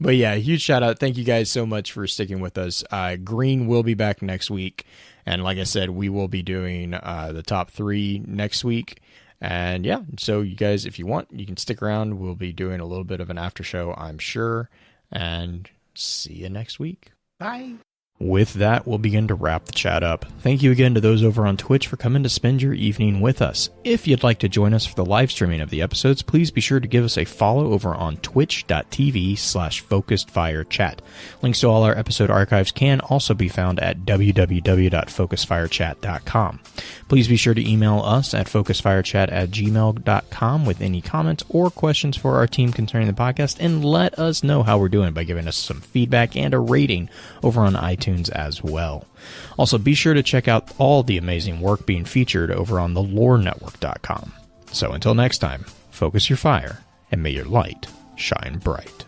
but yeah, huge shout out. Thank you guys so much for sticking with us. Green will be back next week. And like I said, we will be doing the top 3 next week. And yeah, so you guys, if you want, you can stick around. We'll be doing a little bit of an after show, I'm sure. And see you next week. Bye. With that, we'll begin to wrap the chat up. Thank you again to those over on Twitch for coming to spend your evening with us. If you'd like to join us for the live streaming of the episodes, please be sure to give us a follow over on twitch.tv/focusedfirechat. Links to all our episode archives can also be found at www.focusedfirechat.com. Please be sure to email us at focusedfirechat@gmail.com with any comments or questions for our team concerning the podcast, and let us know how we're doing by giving us some feedback and a rating over on iTunes iTunes as well. Also, be sure to check out all the amazing work being featured over on thelorenetwork.com. So until next time, focus your fire, and may your light shine bright.